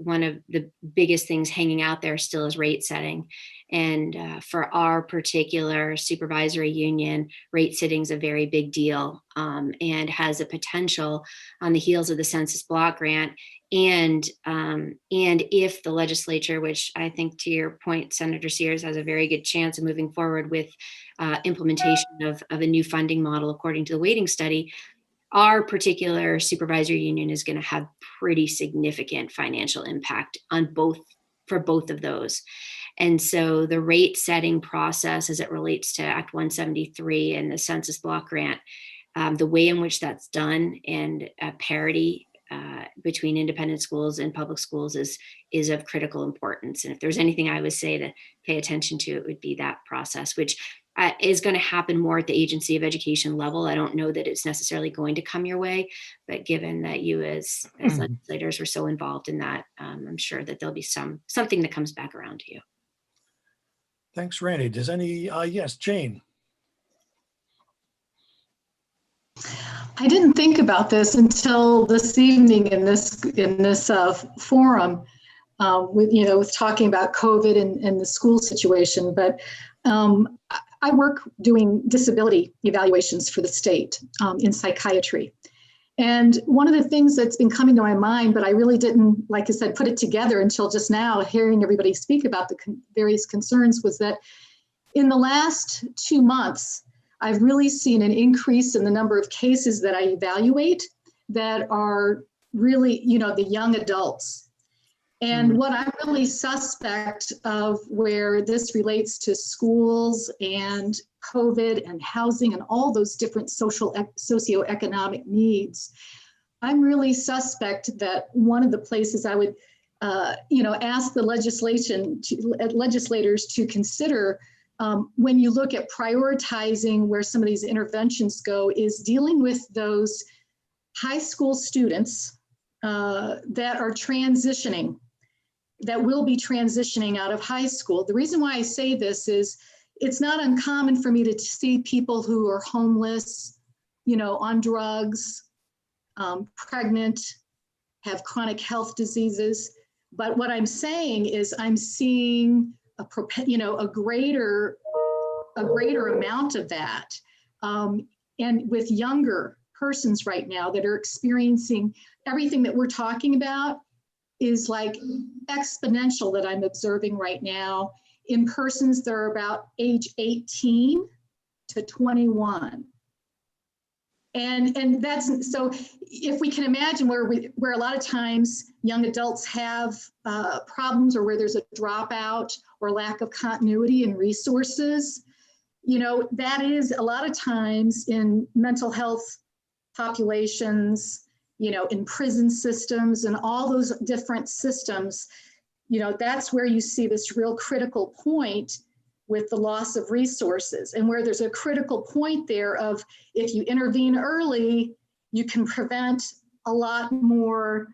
biggest things hanging out there still is rate setting. And for our particular supervisory union, rate setting is a very big deal, and has a potential on the heels of the census block grant. And if the legislature, which I think to your point, Senator Sears, has a very good chance of moving forward with implementation of a new funding model according to the weighting study, our particular supervisory union is going to have pretty significant financial impact on for both of those. And so the rate setting process as it relates to Act 173 and the census block grant, the way in which that's done and parity between independent schools and public schools is of critical importance. And if there's anything I would say to pay attention to, it would be that process, which is going to happen more at the agency of education level. I don't know that it's necessarily going to come your way, but given that you as legislators were so involved in that, I'm sure that there'll be something that comes back around to you. Thanks, Randy. Does any, yes, Jane. I didn't think about this until this evening in this forum, with talking about COVID and the school situation. But I work doing disability evaluations for the state in psychiatry. And one of the things that's been coming to my mind, but I really didn't, like I said, put it together until just now, hearing everybody speak about the various concerns, was that in the last 2 months, I've really seen an increase in the number of cases that I evaluate that are really, the young adults. And what I really suspect of where this relates to schools and COVID and housing and all those different socioeconomic needs, I'm really suspect that one of the places I would, ask the legislators to consider when you look at prioritizing where some of these interventions go is dealing with those high school students that are transitioning, that will be transitioning out of high school. The reason why I say this is it's not uncommon for me to see people who are homeless, on drugs, pregnant, have chronic health diseases. But what I'm saying is I'm seeing a greater amount of that. And with younger persons right now that are experiencing everything that we're talking about is like exponential that I'm observing right now in persons that are about age 18 to 21. And that's, so if we can imagine where a lot of times young adults have problems, or where there's a dropout or lack of continuity and resources, that is a lot of times in mental health populations, in prison systems and all those different systems, that's where you see this real critical point with the loss of resources, and where there's a critical point there of if you intervene early, you can prevent a lot more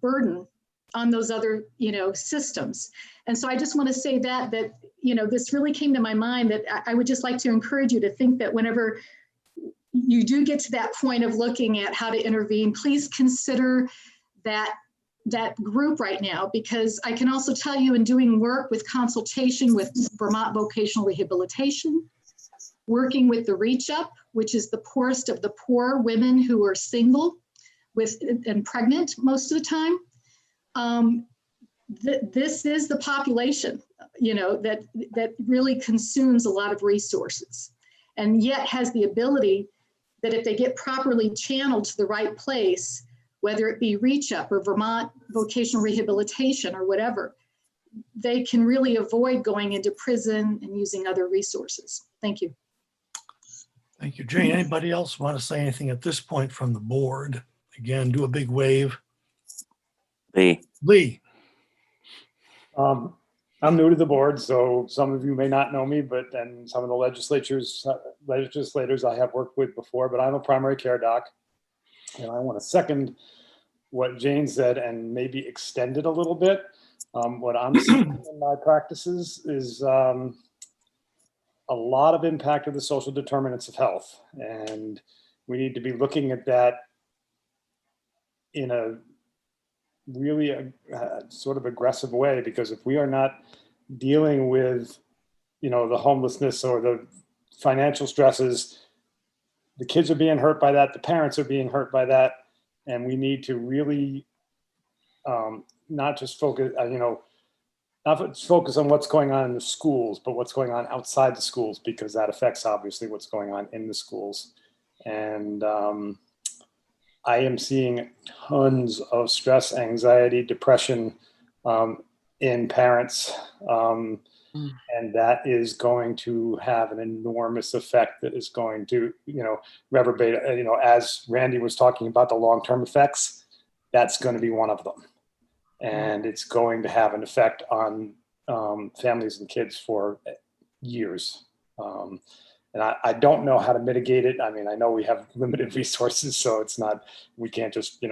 burden on those other, systems. And so I just want to say that this really came to my mind, that I would just like to encourage you to think that whenever you do get to that point of looking at how to intervene, please consider that group right now, because I can also tell you in doing work with consultation with Vermont Vocational Rehabilitation, working with the Reach Up, which is the poorest of the poor women who are single and pregnant most of the time. This is the population, that really consumes a lot of resources, and yet has the ability that if they get properly channeled to the right place, whether it be Reach Up or Vermont Vocational Rehabilitation or whatever, they can really avoid going into prison and using other resources. Thank you. Thank you, Jane. Anybody else want to say anything at this point from the board? Again, do a big wave. Lee. I'm new to the board, so some of you may not know me, but then some of the legislators I have worked with before, but I'm a primary care doc. And I want to second what Jane said and maybe extend it a little bit. What I'm seeing in my practices is a lot of impact of the social determinants of health. And we need to be looking at that in a really sort of aggressive way, because if we are not dealing with, the homelessness or the financial stresses. The kids are being hurt by that. The parents are being hurt by that. And we need to really not just focus, not focus on what's going on in the schools, but what's going on outside the schools, because that affects obviously what's going on in the schools. And I am seeing tons of stress, anxiety, depression in parents. And that is going to have an enormous effect that is going to, reverberate, as Randy was talking about the long-term effects, that's going to be one of them. And it's going to have an effect on families and kids for years. And I don't know how to mitigate it. I mean, I know we have limited resources, so it's not, we can't just,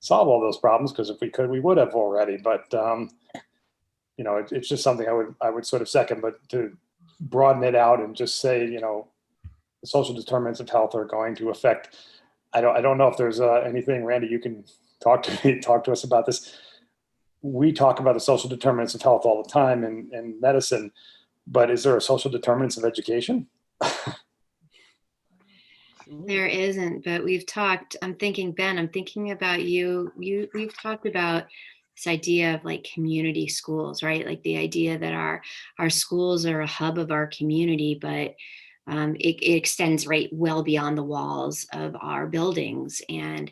solve all those problems, because if we could, we would have already. But, it's just something I would sort of second, but to broaden it out and just say, the social determinants of health are going to affect, I don't know if there's anything, Randy, you can talk to us about this. We talk about the social determinants of health all the time in medicine, but is there a social determinants of education? There isn't, but we've talked, I'm thinking about you. We've talked about this idea of like community schools, right? Like the idea that our schools are a hub of our community, but it extends right well beyond the walls of our buildings. And,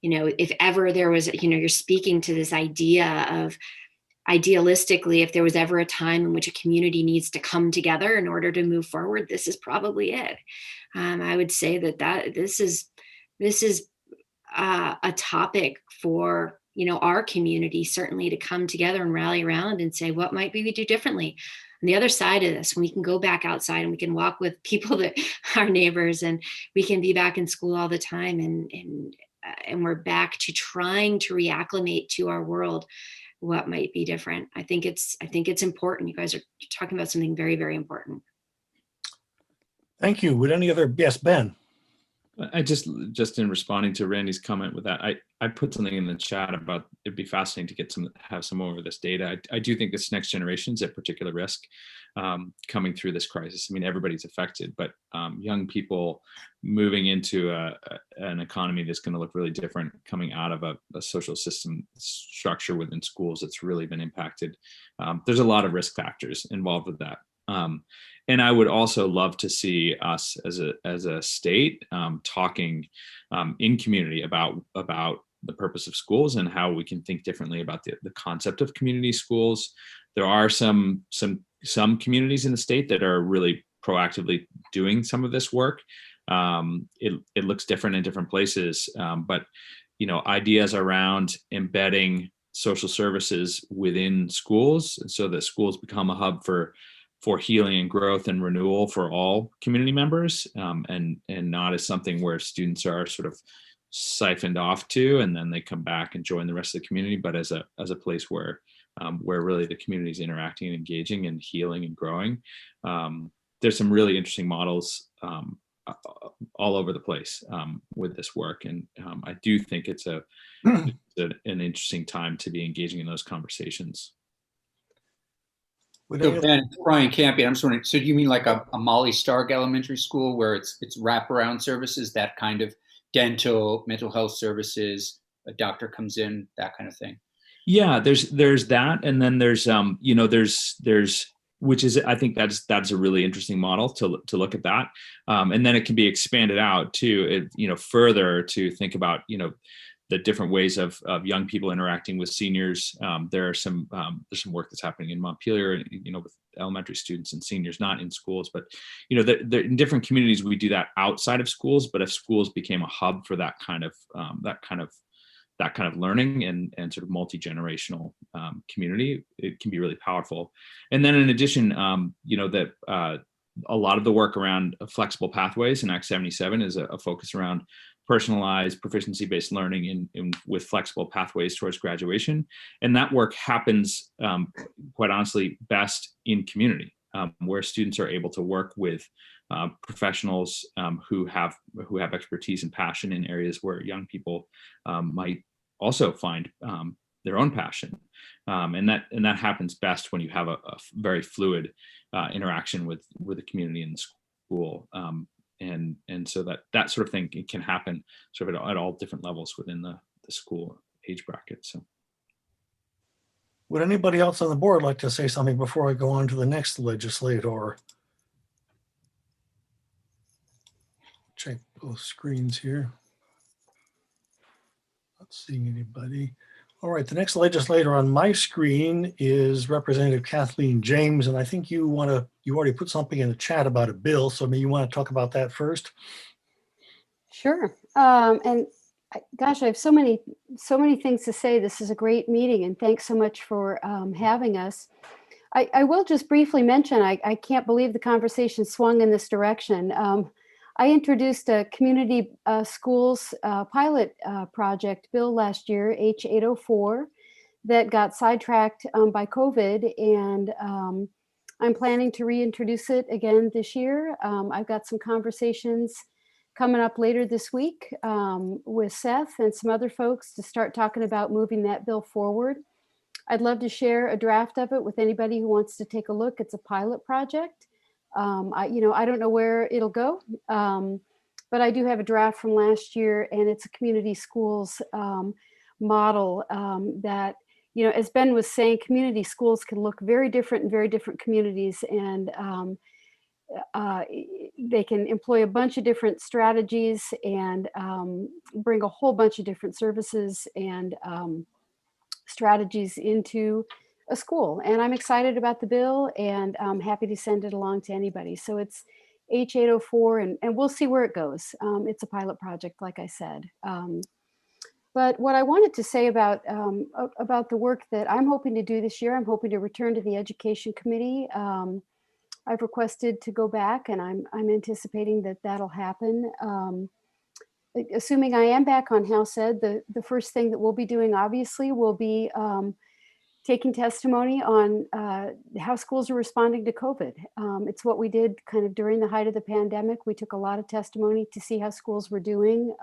if ever there was, you're speaking to this idea of, idealistically, if there was ever a time in which a community needs to come together in order to move forward, this is probably it. I would say that this is a topic for our community certainly to come together and rally around and say, what might we do differently? On the other side of this, when we can go back outside and we can walk with people that our neighbors, and we can be back in school all the time, and we're back to trying to reacclimate to our world, what might be different. I think it's important. You guys are talking about something very, very important. Thank you. Would any other, yes, Ben? I just in responding to Randy's comment with that, I put something in the chat about it'd be fascinating to have some more of this data. I do think this next generation is at particular risk coming through this crisis. I mean, everybody's affected, but young people moving into an economy that's going to look really different, coming out of a social system structure within schools that's really been impacted. There's a lot of risk factors involved with that. And I would also love to see us as a state talking in community about the purpose of schools and how we can think differently about the concept of community schools. There are some communities in the state that are really proactively doing some of this work. It looks different in different places, but ideas around embedding social services within schools so that schools become a hub for healing and growth and renewal for all community members, and not as something where students are sort of siphoned off to and then they come back and join the rest of the community, but as a place where really the community is interacting and engaging and healing and growing. There's some really interesting models all over the place with this work, and I do think it's an interesting time to be engaging in those conversations. So Ben, Brian Campion, I'm just wondering, so do you mean like a Molly Stark Elementary School where it's wraparound services, that kind of dental, mental health services, a doctor comes in, that kind of thing? Yeah, there's that, and then there's there's which is, I think that's a really interesting model to look at that, and then it can be expanded out to further to think about the different ways of young people interacting with seniors. There's some work that's happening in Montpelier, with elementary students and seniors, not in schools, but in different communities we do that outside of schools. But if schools became a hub for that kind of learning and sort of multi-generational community, it can be really powerful. And then in addition, that a lot of the work around flexible pathways in Act 77 is a focus around personalized proficiency-based learning with flexible pathways towards graduation. And that work happens, quite honestly, best in community, where students are able to work with professionals who have expertise and passion in areas where young people might also find their own passion. And that happens best when you have a very fluid interaction with the community and the school. And so that sort of thing can happen sort of at all different levels within the school age bracket. So. Would anybody else on the board like to say something before I go on to the next legislator? Check both screens here. Not seeing anybody. All right, the next legislator on my screen is Representative Kathleen James, and I think you already put something in the chat about a bill, so maybe you want to talk about that first. Sure. Gosh, I have so many things to say. This is a great meeting, and thanks so much for having us. I will just briefly mention, I can't believe the conversation swung in this direction. I introduced a community schools pilot project bill last year, H804, that got sidetracked by COVID, and I'm planning to reintroduce it again this year. I've got some conversations coming up later this week with Seth and some other folks to start talking about moving that bill forward. I'd love to share a draft of it with anybody who wants to take a look. It's a pilot project. I don't know where it'll go, but I do have a draft from last year, and it's a community schools model that, as Ben was saying, community schools can look very different in very different communities, and they can employ a bunch of different strategies and bring a whole bunch of different services and strategies into a school. And I'm excited about the bill, and I'm happy to send it along to anybody. So it's H804, and we'll see where it goes. It's a pilot project, like I said. But what I wanted to say about the work that I'm hoping to do this year, I'm hoping to return to the Education Committee. I've requested to go back, and I'm anticipating that that'll happen. Assuming I am back on House Ed, the first thing that we'll be doing, obviously, will be taking testimony on how schools are responding to COVID. It's what we did kind of during the height of the pandemic. We took a lot of testimony to see how schools were doing.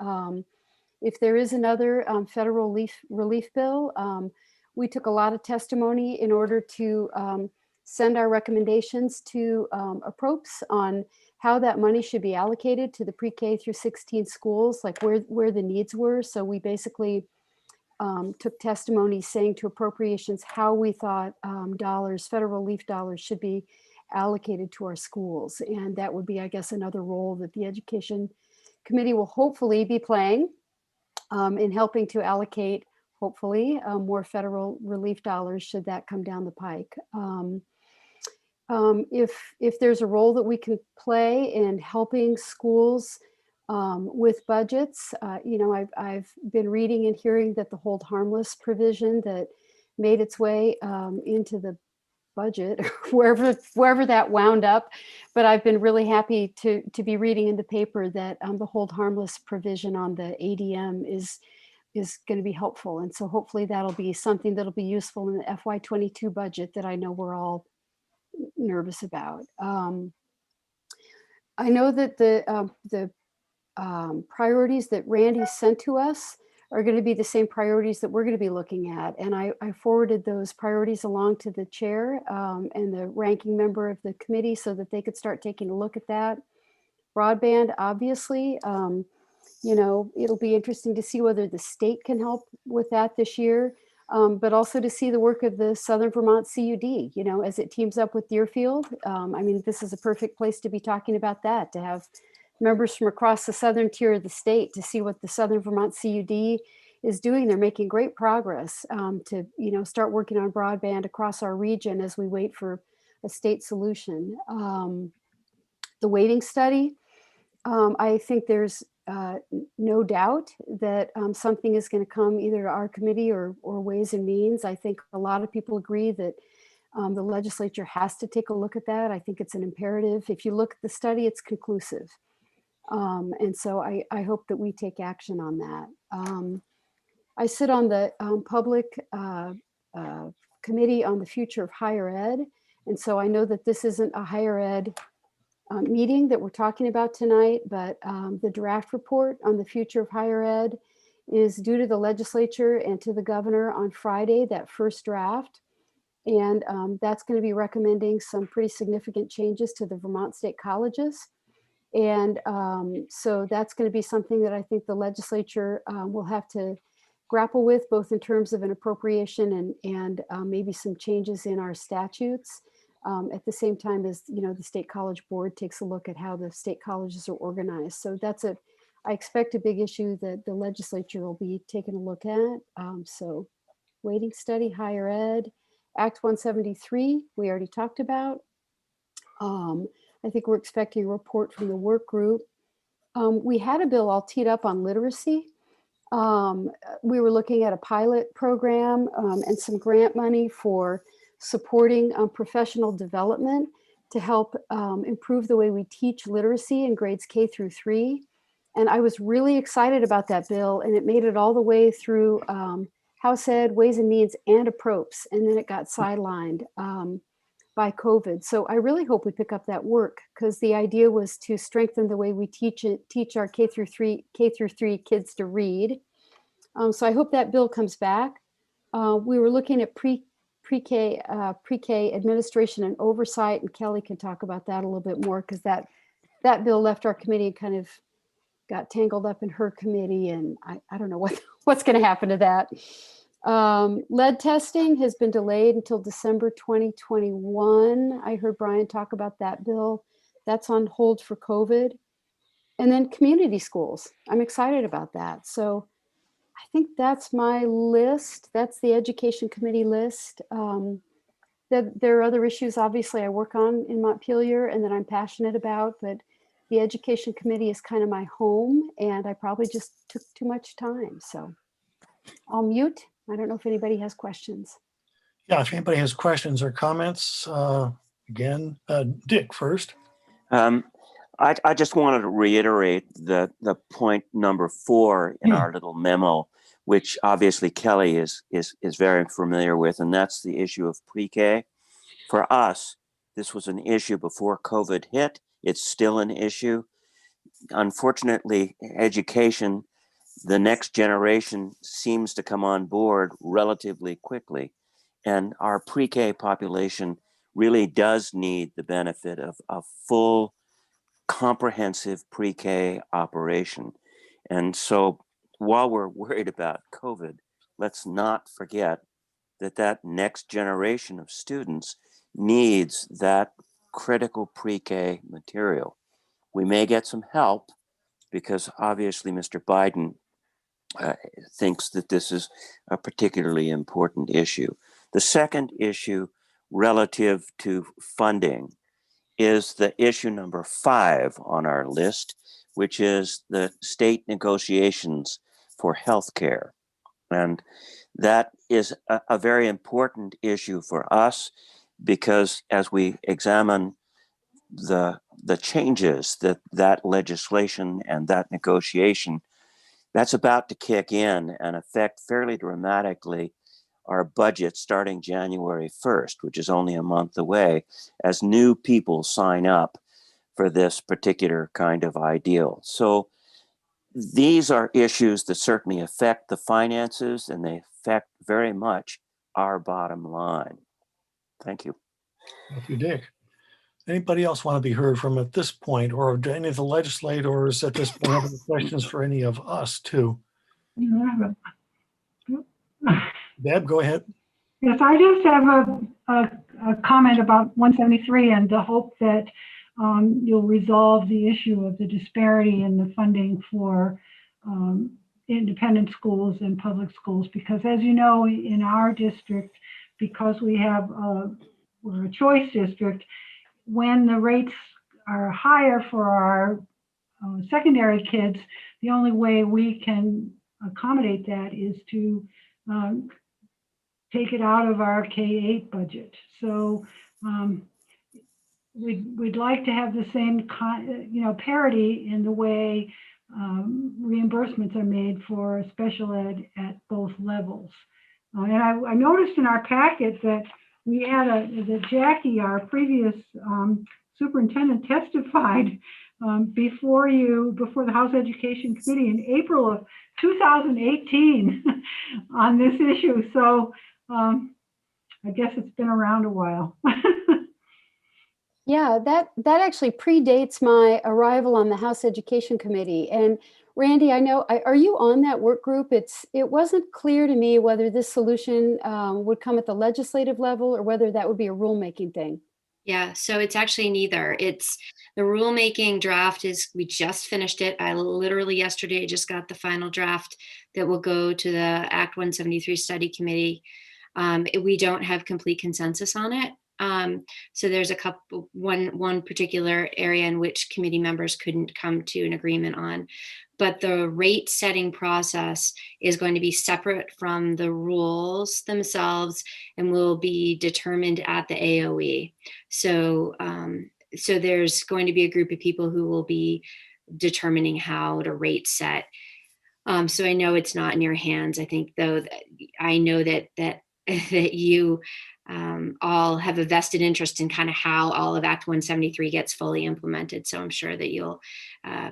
If there is another federal relief bill, we took a lot of testimony in order to send our recommendations to APROPS on how that money should be allocated to the pre-K through 16 schools, like where the needs were. So we basically took testimony saying to appropriations how we thought federal relief dollars should be allocated to our schools. And that would be, I guess, another role that the Education Committee will hopefully be playing in helping to allocate, hopefully, more federal relief dollars should that come down the pike. If there's a role that we can play in helping schools with budgets, I've been reading and hearing that the hold harmless provision that made its way into the budget, wherever that wound up, but I've been really happy to be reading in the paper that the hold harmless provision on the ADM is going to be helpful, and so hopefully that'll be something that'll be useful in the FY22 budget that I know we're all nervous about. I know that the priorities that Randy sent to us are going to be the same priorities that we're going to be looking at. And I forwarded those priorities along to the chair and the ranking member of the committee so that they could start taking a look at that. Broadband, obviously, it'll be interesting to see whether the state can help with that this year, but also to see the work of the Southern Vermont CUD, as it teams up with Deerfield. This is a perfect place to be talking about that, to have members from across the southern tier of the state to see what the Southern Vermont CUD is doing. They're making great progress to start working on broadband across our region as we wait for a state solution. The waiting study, I think there's no doubt that something is going to come either to our committee or Ways and Means. I think a lot of people agree that the legislature has to take a look at that. I think it's an imperative. If you look at the study, it's conclusive. And so I hope that we take action on that. I sit on the public committee on the future of higher ed. And so I know that this isn't a higher ed meeting that we're talking about tonight, but the draft report on the future of higher ed is due to the legislature and to the governor on Friday, that first draft. And that's going to be recommending some pretty significant changes to the Vermont State Colleges. And so that's going to be something that I think the legislature will have to grapple with, both in terms of an appropriation and maybe some changes in our statutes. At the same time as, you know, the State College Board takes a look at how the state colleges are organized. So I expect a big issue that the legislature will be taking a look at. So waiting study, higher ed, Act 173, we already talked about. I think we're expecting a report from the work group. We had a bill all teed up on literacy. We were looking at a pilot program and some grant money for supporting professional development to help improve the way we teach literacy in grades K through 3. And I was really excited about that bill, and it made it all the way through House Ed, Ways and Means, and Approps, and then it got sidelined by COVID. So I really hope we pick up that work, because the idea was to strengthen the way we teach our K through 3 kids to read. So I hope that bill comes back. We were looking at pre-K administration and oversight, and Kelly can talk about that a little bit more, because that bill left our committee and kind of got tangled up in her committee, and I don't know what's going to happen to that. Lead testing has been delayed until December 2021. I heard Brian talk about that bill. That's on hold for COVID. And then community schools. I'm excited about that. So I think that's my list. That's the Education Committee list. There are other issues, obviously, I work on in Montpelier and that I'm passionate about, but the Education Committee is kind of my home, and I probably just took too much time. So I'll mute. I don't know if anybody has questions. Yeah, if anybody has questions or comments, again, Dick first. I just wanted to reiterate the point number 4 in our little memo, which obviously Kelly is very familiar with, and that's the issue of pre-K. For us, this was an issue before COVID hit. It's still an issue. Unfortunately, education, the next generation seems to come on board relatively quickly. And our pre-K population really does need the benefit of a full, comprehensive pre-K operation. And so while we're worried about COVID, let's not forget that next generation of students needs that critical pre-K material. We may get some help because obviously Mr. Biden thinks that this is a particularly important issue. The second issue relative to funding is the issue number 5 on our list, which is the state negotiations for healthcare. And that is a very important issue for us, because as we examine the changes that legislation and that negotiation, that's about to kick in and affect fairly dramatically our budget starting January 1st, which is only a month away, as new people sign up for this particular kind of ideal. So these are issues that certainly affect the finances, and they affect very much our bottom line. Thank you. Thank you, Dick. Anybody else want to be heard from at this point, or do any of the legislators at this point have any questions for any of us too? Deb, go ahead. Yes, I just have a comment about 173 and the hope that you'll resolve the issue of the disparity in the funding for independent schools and public schools, because as you know, in our district, because we're a choice district, when the rates are higher for our secondary kids, the only way we can accommodate that is to take it out of our K-8 budget. So we'd like to have the same parity in the way reimbursements are made for special ed at both levels. And I noticed in our packet that we had that Jackie, our previous superintendent, testified before the House Education Committee in April of 2018 on this issue. So I guess it's been around a while. Yeah, that actually predates my arrival on the House Education Committee. And Randy, I know, are you on that work group? It wasn't clear to me whether this solution would come at the legislative level or whether that would be a rulemaking thing. Yeah, so it's actually neither. It's the rulemaking draft we just finished it. I literally yesterday just got the final draft that will go to the Act 173 Study Committee. We don't have complete consensus on it. So there's one particular area in which committee members couldn't come to an agreement on, but the rate setting process is going to be separate from the rules themselves and will be determined at the AOE. So, so there's going to be a group of people who will be determining how to rate set. So I know it's not in your hands. I think though, I know that that you all have a vested interest in kind of how all of Act 173 gets fully implemented. So I'm sure that you'll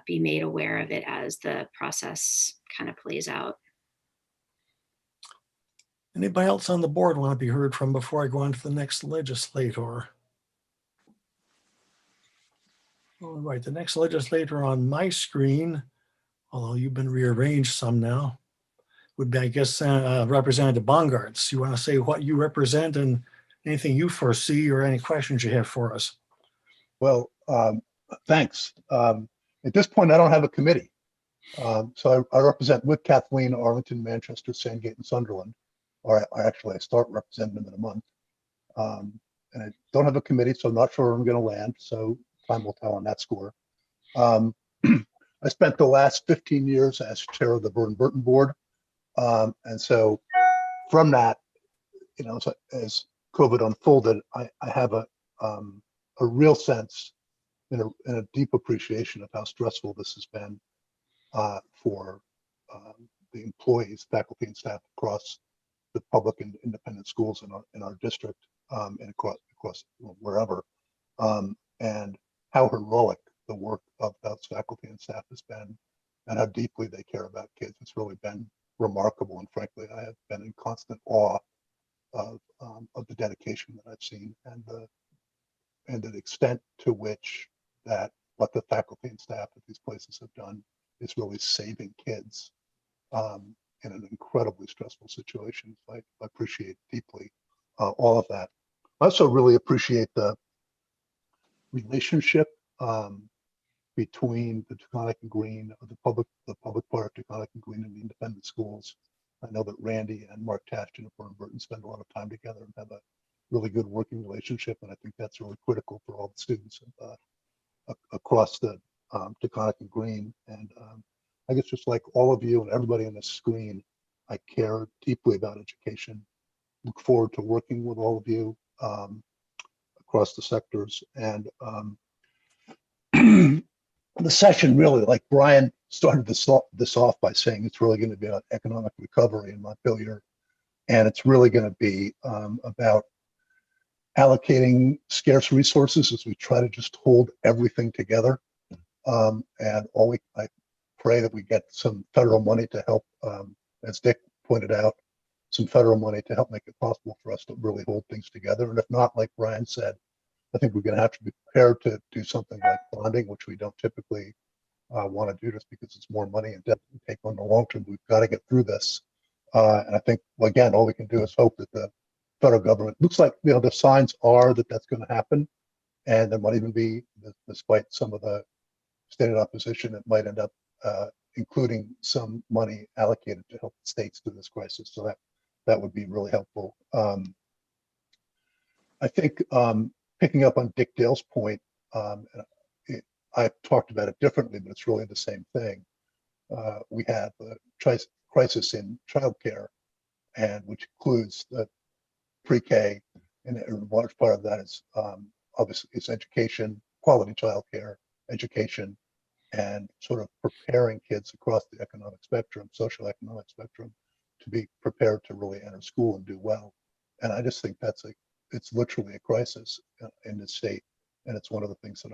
be made aware of it as the process kind of plays out. Anybody else on the board want to be heard from before I go on to the next legislator? All right, the next legislator on my screen, although you've been rearranged some now, would be, I guess, Representative Bongartz. You want to say what you represent and anything you foresee or any questions you have for us? Well, thanks. At this point, I don't have a committee. So I represent with Kathleen, Arlington, Manchester, Sandgate, and Sunderland. Or I start representing them in a month. And I don't have a committee, so I'm not sure where I'm going to land. So time will tell on that score. I spent the last 15 years as chair of the Burton Board. And so from that, so as COVID unfolded, I have a real sense and a deep appreciation of how stressful this has been for the employees, faculty, and staff across the public and independent schools in our district and across wherever, and how heroic the work of those faculty and staff has been, and how deeply they care about kids. It's really been remarkable, and frankly, I have been in constant awe of the dedication that I've seen and the extent to which that what the faculty and staff at these places have done is really saving kids in an incredibly stressful situation. I appreciate deeply all of that. I also really appreciate the relationship between the Taconic and Green, the public part of Taconic and Green, and the independent schools. I know that Randy and Mark Tashton and Burton spend a lot of time together and have a really good working relationship, and I think that's really critical for all the students across the Taconic and Green. And I guess just like all of you and everybody on the screen, I care deeply about education. Look forward to working with all of you across the sectors. And the session really, like Brian started this off by saying it's really going to be about economic recovery in Montpelier. And it's really going to be about allocating scarce resources as we try to just hold everything together. And I pray that we get some federal money to help, as Dick pointed out, some federal money to help make it possible for us to really hold things together. And if not, like Brian said, I think we're going to have to be prepared to do something like bonding, which we don't typically want to do just because it's more money and debt we take on the long term. We've got to get through this. And I think, again, all we can do is hope that the federal government, looks like, the signs are that that's going to happen. And there might even be, despite some of the stated opposition, it might end up including some money allocated to help the states through this crisis. So that would be really helpful. I think picking up on Dick Dale's point, I talked about it differently, but it's really the same thing. We have a crisis in childcare, and which includes the pre-K, and a large part of that is obviously is education, quality childcare, education, and sort of preparing kids across the economic spectrum, social economic spectrum, to be prepared to really enter school and do well. And I just think it's literally a crisis in this state, and it's one of the things that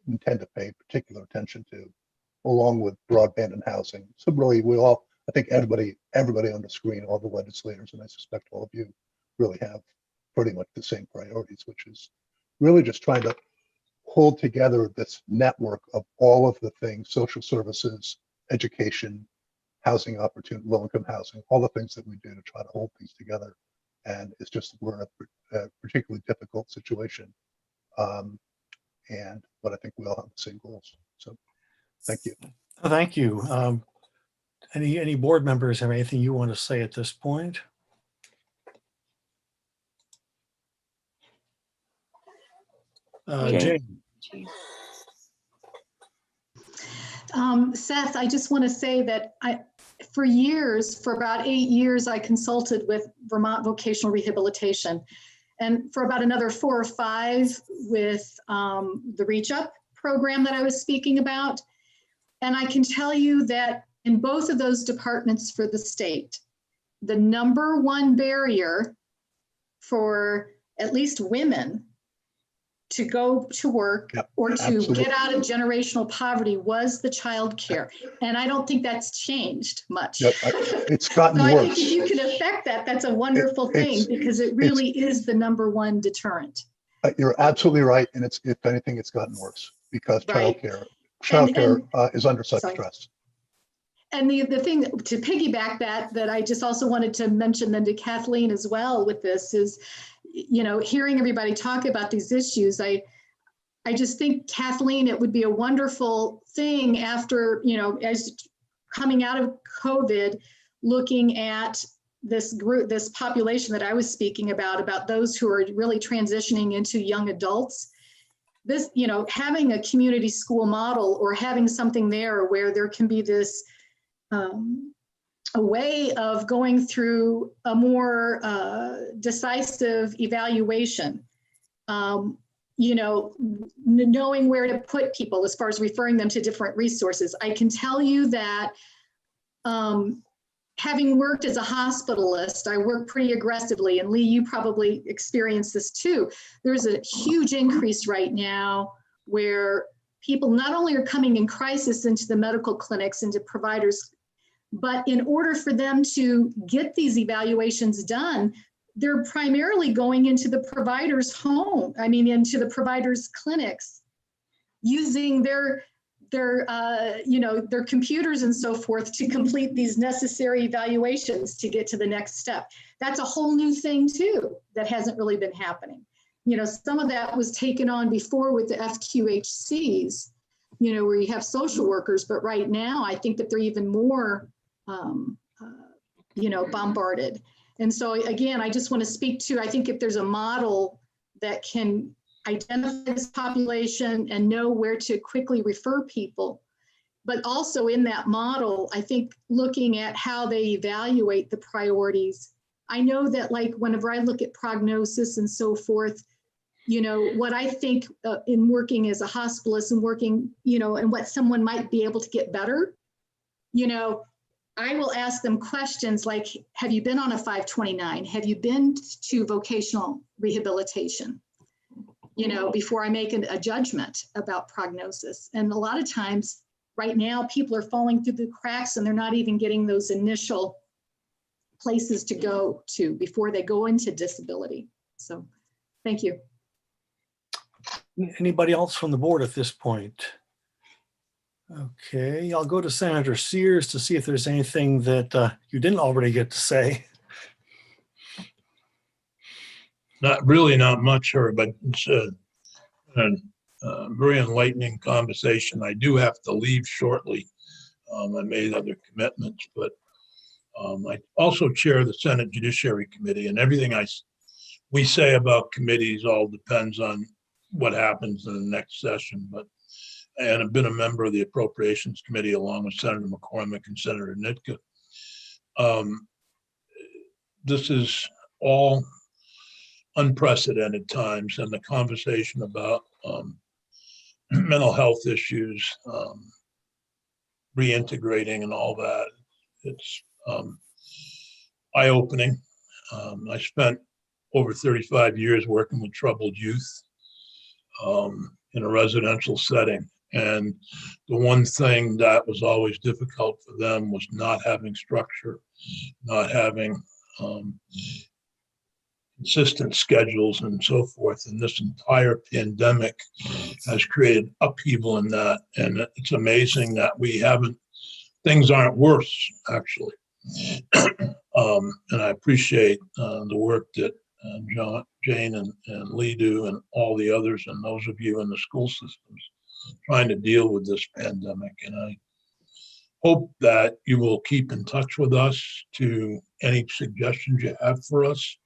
intend to pay particular attention to, along with broadband and housing. So really, I think everybody on the screen, all the legislators, and I suspect all of you really have pretty much the same priorities, which is really just trying to hold together this network of all of the things, social services, education, housing opportunity, low-income housing, all the things that we do to try to hold things together. And it's just, we're in a particularly difficult situation. But I think we all have the same goals. So thank you. Thank you. Any board members have anything you want to say at this point? Jane. Seth, I just want to say that for about 8 years, I consulted with Vermont Vocational Rehabilitation, and for about another 4 or 5 with the Reach Up program that I was speaking about. And I can tell you that in both of those departments for the state, the #1 barrier for at least women to go to work or to absolutely. get out of generational poverty was the childcare. And I don't think that's changed much. Yep, it's gotten so worse. I think if you can affect that, that's a wonderful thing, because it really is the #1 deterrent. You're absolutely right. And if anything, it's gotten worse because childcare is under such stress. And the thing to piggyback that I just also wanted to mention then to Kathleen as well with this is, hearing everybody talk about these issues, I just think, Kathleen, it would be a wonderful thing after, as coming out of COVID, looking at this group, this population that I was speaking about those who are really transitioning into young adults. This, having a community school model or having something there where there can be this a way of going through a more decisive evaluation, knowing where to put people as far as referring them to different resources. I can tell you that having worked as a hospitalist, I work pretty aggressively, and Lee, you probably experienced this too. There's a huge increase right now where people not only are coming in crisis into the medical clinics, into providers, but in order for them to get these evaluations done, they're primarily going into the provider's home, into the provider's clinics, using their computers and so forth to complete these necessary evaluations to get to the next step. That's a whole new thing too, that hasn't really been happening. Some of that was taken on before with the FQHCs, where you have social workers, but right now I think that they're even more bombarded. And so again, I just want to speak to, I think if there's a model that can identify this population and know where to quickly refer people, but also in that model, I think looking at how they evaluate the priorities. I know that whenever I look at prognosis and so forth, what I think in working as a hospitalist and working, and what someone might be able to get better, I will ask them questions like, have you been on a 529? Have you been to vocational rehabilitation? Before I make a judgment about prognosis. And a lot of times right now, people are falling through the cracks and they're not even getting those initial places to go to before they go into disability. So thank you. Anybody else from the board at this point? Okay, I'll go to Senator Sears to see if there's anything that you didn't already get to say. Not much, but it's a very enlightening conversation. I do have to leave shortly. I made other commitments, but I also chair the Senate Judiciary Committee, and everything we say about committees all depends on what happens in the next session. And I've been a member of the Appropriations Committee along with Senator McCormick and Senator Nitka. This is all unprecedented times, and the conversation about mental health issues, reintegrating and all that, it's eye-opening. I spent over 35 years working with troubled youth. in a residential setting. And the one thing that was always difficult for them was not having structure, not having consistent schedules and so forth. And this entire pandemic has created upheaval in that. And it's amazing that things aren't worse, actually. And I appreciate the work that Jane and Lee do, and all the others, and those of you in the school systems trying to deal with this pandemic. And I hope that you will keep in touch with us to any suggestions you have for us,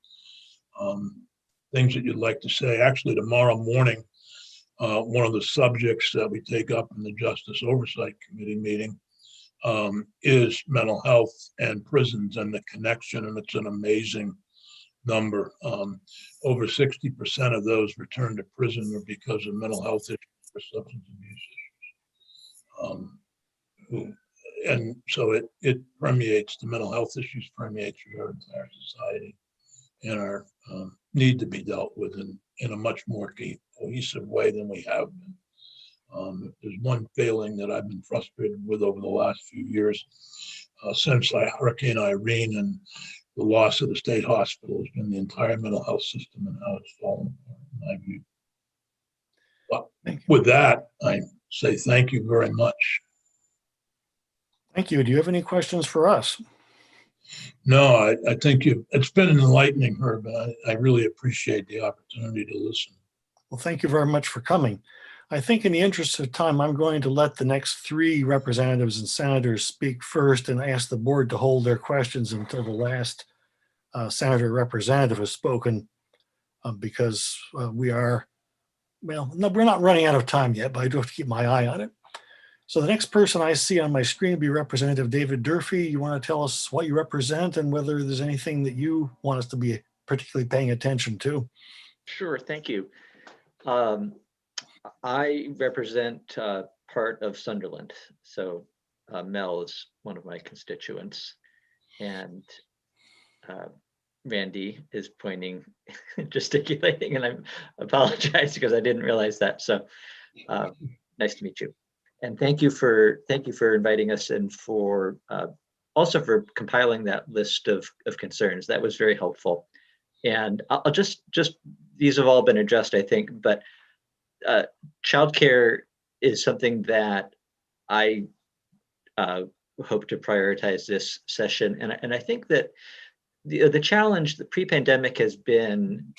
things that you'd like to say. Actually, tomorrow morning, one of the subjects that we take up in the Justice Oversight Committee meeting is mental health and prisons and the connection, and it's an amazing number. Over 60% of those returned to prison were because of mental health issues or substance abuse issues. And so it permeates, the mental health issues permeate through our entire society and are need to be dealt with in a much more cohesive way than we have been. If there's one failing that I've been frustrated with over the last few years, since Hurricane Irene and the loss of the state hospital, has been the entire mental health system and how it's fallen apart, in my view. But with that, I say thank you very much. Thank you. Do you have any questions for us? No, I think it's been enlightening, Herb. I really appreciate the opportunity to listen. Well, thank you very much for coming. I think in the interest of time, I'm going to let the next three representatives and senators speak first and ask the board to hold their questions until the last senator representative has spoken, because we are, well, no, we're not running out of time yet, but I do have to keep my eye on it. So the next person I see on my screen will be Representative David Durfee. You want to tell us what you represent and whether there's anything that you want us to be particularly paying attention to? Sure, thank you. I represent part of Sunderland. So Mel is one of my constituents, and Randy is pointing, gesticulating, and I apologize because I didn't realize that. So nice to meet you. And thank you for inviting us, and for also for compiling that list of concerns. That was very helpful. And I'll just these have all been addressed, I think, but childcare is something that I hope to prioritize this session. And I think that the challenge, the pre-pandemic, has been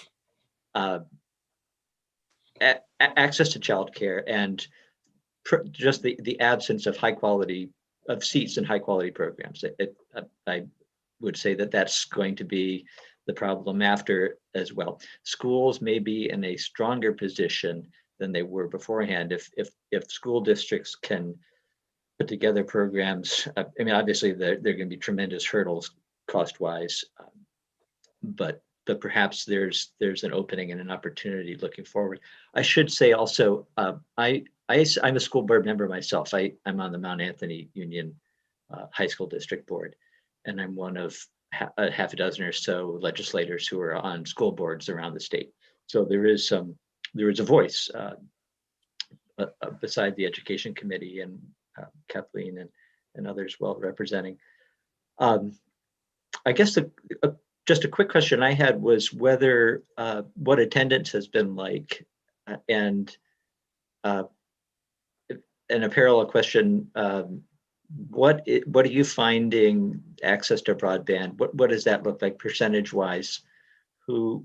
access to childcare and just the absence of high quality of seats and high quality programs. I would say that that's going to be the problem after as well. Schools may be in a stronger position than they were beforehand if school districts can put together programs. I mean, obviously there are going to be tremendous hurdles cost-wise, but perhaps there's an opening and an opportunity looking forward. I should say also, I'm a school board member myself. I'm on the Mount Anthony Union High School District Board, and I'm one of half a dozen or so legislators who are on school boards around the state. So there is a voice beside the Education Committee and Kathleen and others well representing. I guess just a quick question I had was whether what attendance has been like, and a parallel question, what are you finding access to broadband? What does that look like percentage wise? Who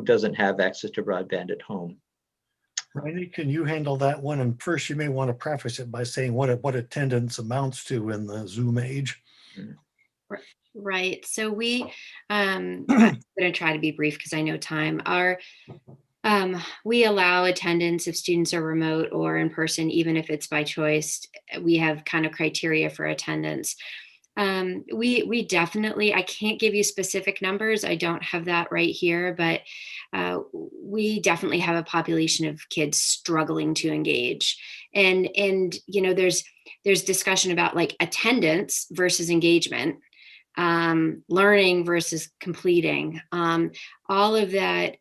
doesn't have access to broadband at home? Randy, can you handle that one? And first, you may want to preface it by saying what attendance amounts to in the Zoom age. Right. So I'm going to try to be brief because I know time. We allow attendance if students are remote or in person, even if it's by choice. We have kind of criteria for attendance. We definitely, I can't give you specific numbers. I don't have that right here, but we definitely have a population of kids struggling to engage. And you know, there's discussion about like attendance versus engagement, learning versus completing, all of that.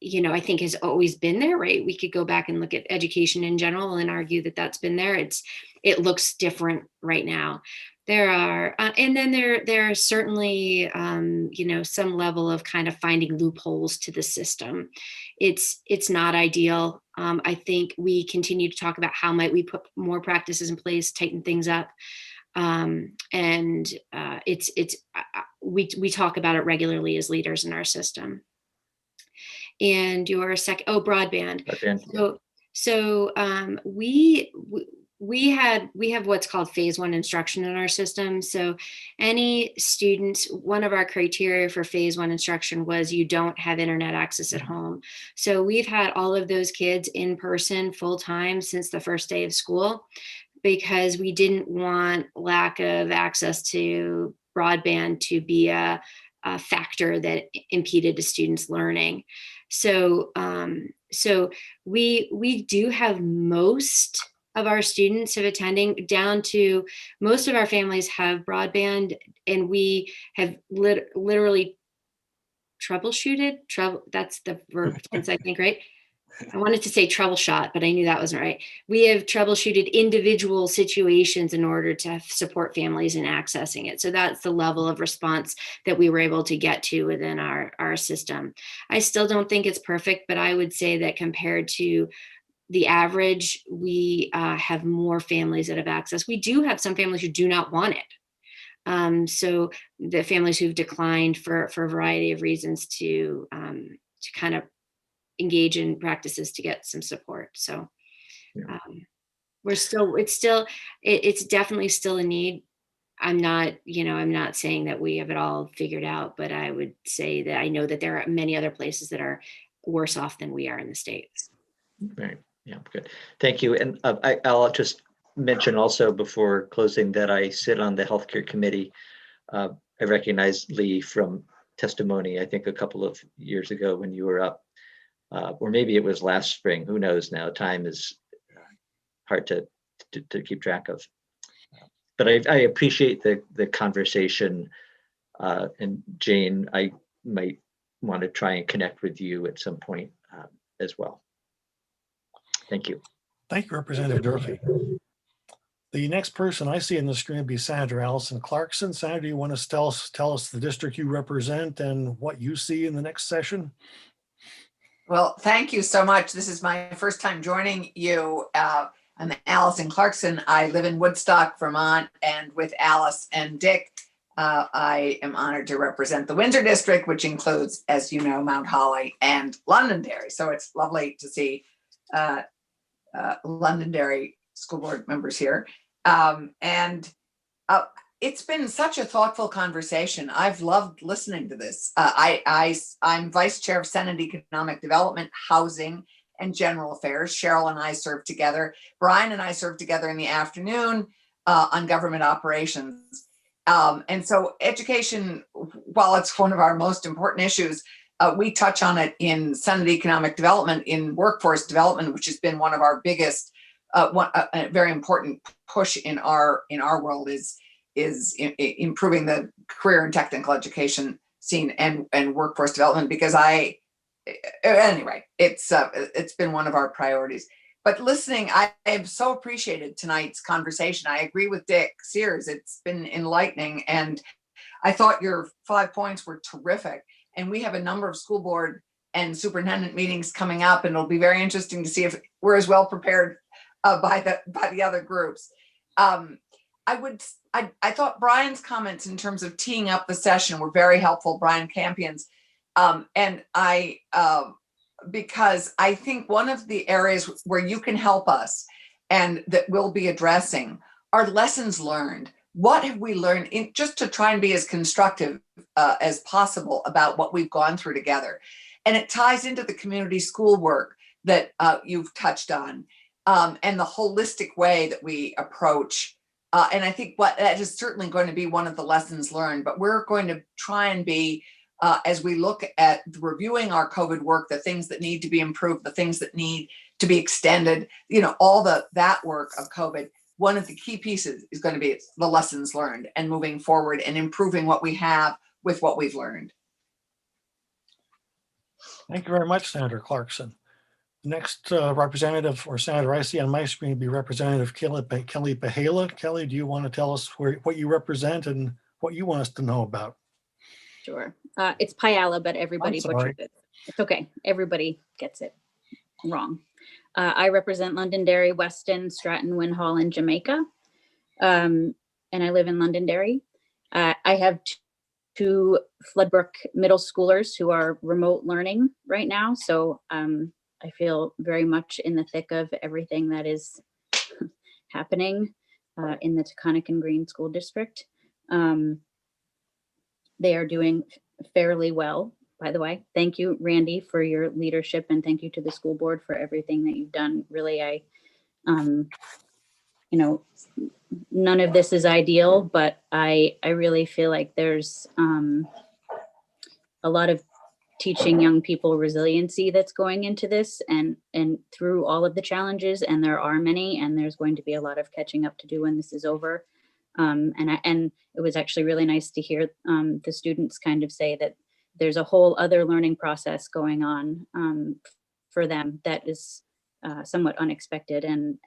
I think has always been there, right? We could go back and look at education in general and argue that that's been there. It looks different right now. There are, and then there are certainly, some level of kind of finding loopholes to the system. It's not ideal. I think we continue to talk about how might we put more practices in place, tighten things up. We talk about it regularly as leaders in our system. And your broadband. We have what's called phase 1 instruction in our system. So any students, one of our criteria for phase 1 instruction was you don't have internet access at home. So we've had all of those kids in person full time since the first day of school, because we didn't want lack of access to broadband to be a factor that impeded a student's learning. So we do have most of our students have attending, down to most of our families have broadband, and we have literally troubleshooted. That's the verb tense, I think, right? I wanted to say troubleshot, but I knew that wasn't right. We have troubleshooted individual situations in order to support families in accessing it. So that's the level of response that we were able to get to within our system. I still don't think it's perfect, but I would say that compared to the average, we have more families that have access. We do have some families who do not want it. So the families who've declined for a variety of reasons to kind of engage in practices to get some support. So it's definitely still a need. I'm not saying that we have it all figured out, but I would say that I know that there are many other places that are worse off than we are in the States. Right. Yeah, good. Thank you. And I'll just mention also before closing that I sit on the healthcare committee. I recognize Lee from testimony, I think a couple of years ago when you were up. Or maybe it was last spring, who knows now, time is hard to keep track of. But I appreciate the conversation, and Jane, I might want to try and connect with you at some point as well. Thank you. Thank you, Representative Durfee. The next person I see in the screen would be Senator Allison Clarkson. Senator, do you want to tell us the district you represent and what you see in the next session? Well, thank you so much. This is my first time joining you. I'm Allison Clarkson. I live in Woodstock, Vermont, and with Alice and Dick, I am honored to represent the Windsor District, which includes, as you know, Mount Holly and Londonderry. So it's lovely to see Londonderry school board members here. It's been such a thoughtful conversation. I've loved listening to this. I'm vice chair of Senate Economic Development, Housing, and General Affairs. Cheryl and I serve together. Brian and I serve together in the afternoon on government operations. And so education, while it's one of our most important issues, we touch on it in Senate Economic Development, in workforce development, which has been one of our biggest, a very important push in our world is improving the career and technical education scene and workforce development, because anyway, it's been one of our priorities. But listening, I have so appreciated tonight's conversation. I agree with Dick Sears. It's been enlightening, and I thought your 5 points were terrific. And we have a number of school board and superintendent meetings coming up, and it'll be very interesting to see if we're as well prepared by the other groups. I thought Brian's comments in terms of teeing up the session were very helpful, Brian Campion's. Because I think one of the areas where you can help us and that we'll be addressing are lessons learned. What have we learned just to try and be as constructive as possible about what we've gone through together? And it ties into the community school work that you've touched on, and the holistic way that we approach. And I think that is certainly going to be one of the lessons learned, but we're going to try and be, as we look at reviewing our COVID work, the things that need to be improved, the things that need to be extended, all that work of COVID, one of the key pieces is going to be the lessons learned and moving forward and improving what we have with what we've learned. Thank you very much, Senator Clarkson. Next representative or senator I see on my screen would be Representative Kelly Pahala. Kelly, do you want to tell us what you represent and what you want us to know about? Sure. It's Pyala, but everybody butchers it. It's okay. Everybody gets it wrong. I represent Londonderry, Weston, Stratton, Winhall, and Jamaica. And I live in Londonderry. I have two Floodbrook middle schoolers who are remote learning right now. So I feel very much in the thick of everything that is happening in the Taconic and Green School District. They are doing fairly well, by the way. Thank you, Randy, for your leadership, and thank you to the school board for everything that you've done. Really, you know, none of this is ideal, but I really feel like there's a lot of teaching young people resiliency that's going into this and through all of the challenges, and there are many, and there's going to be a lot of catching up to do when this is over. And it was actually really nice to hear the students kind of say that there's a whole other learning process going on for them that is somewhat unexpected, and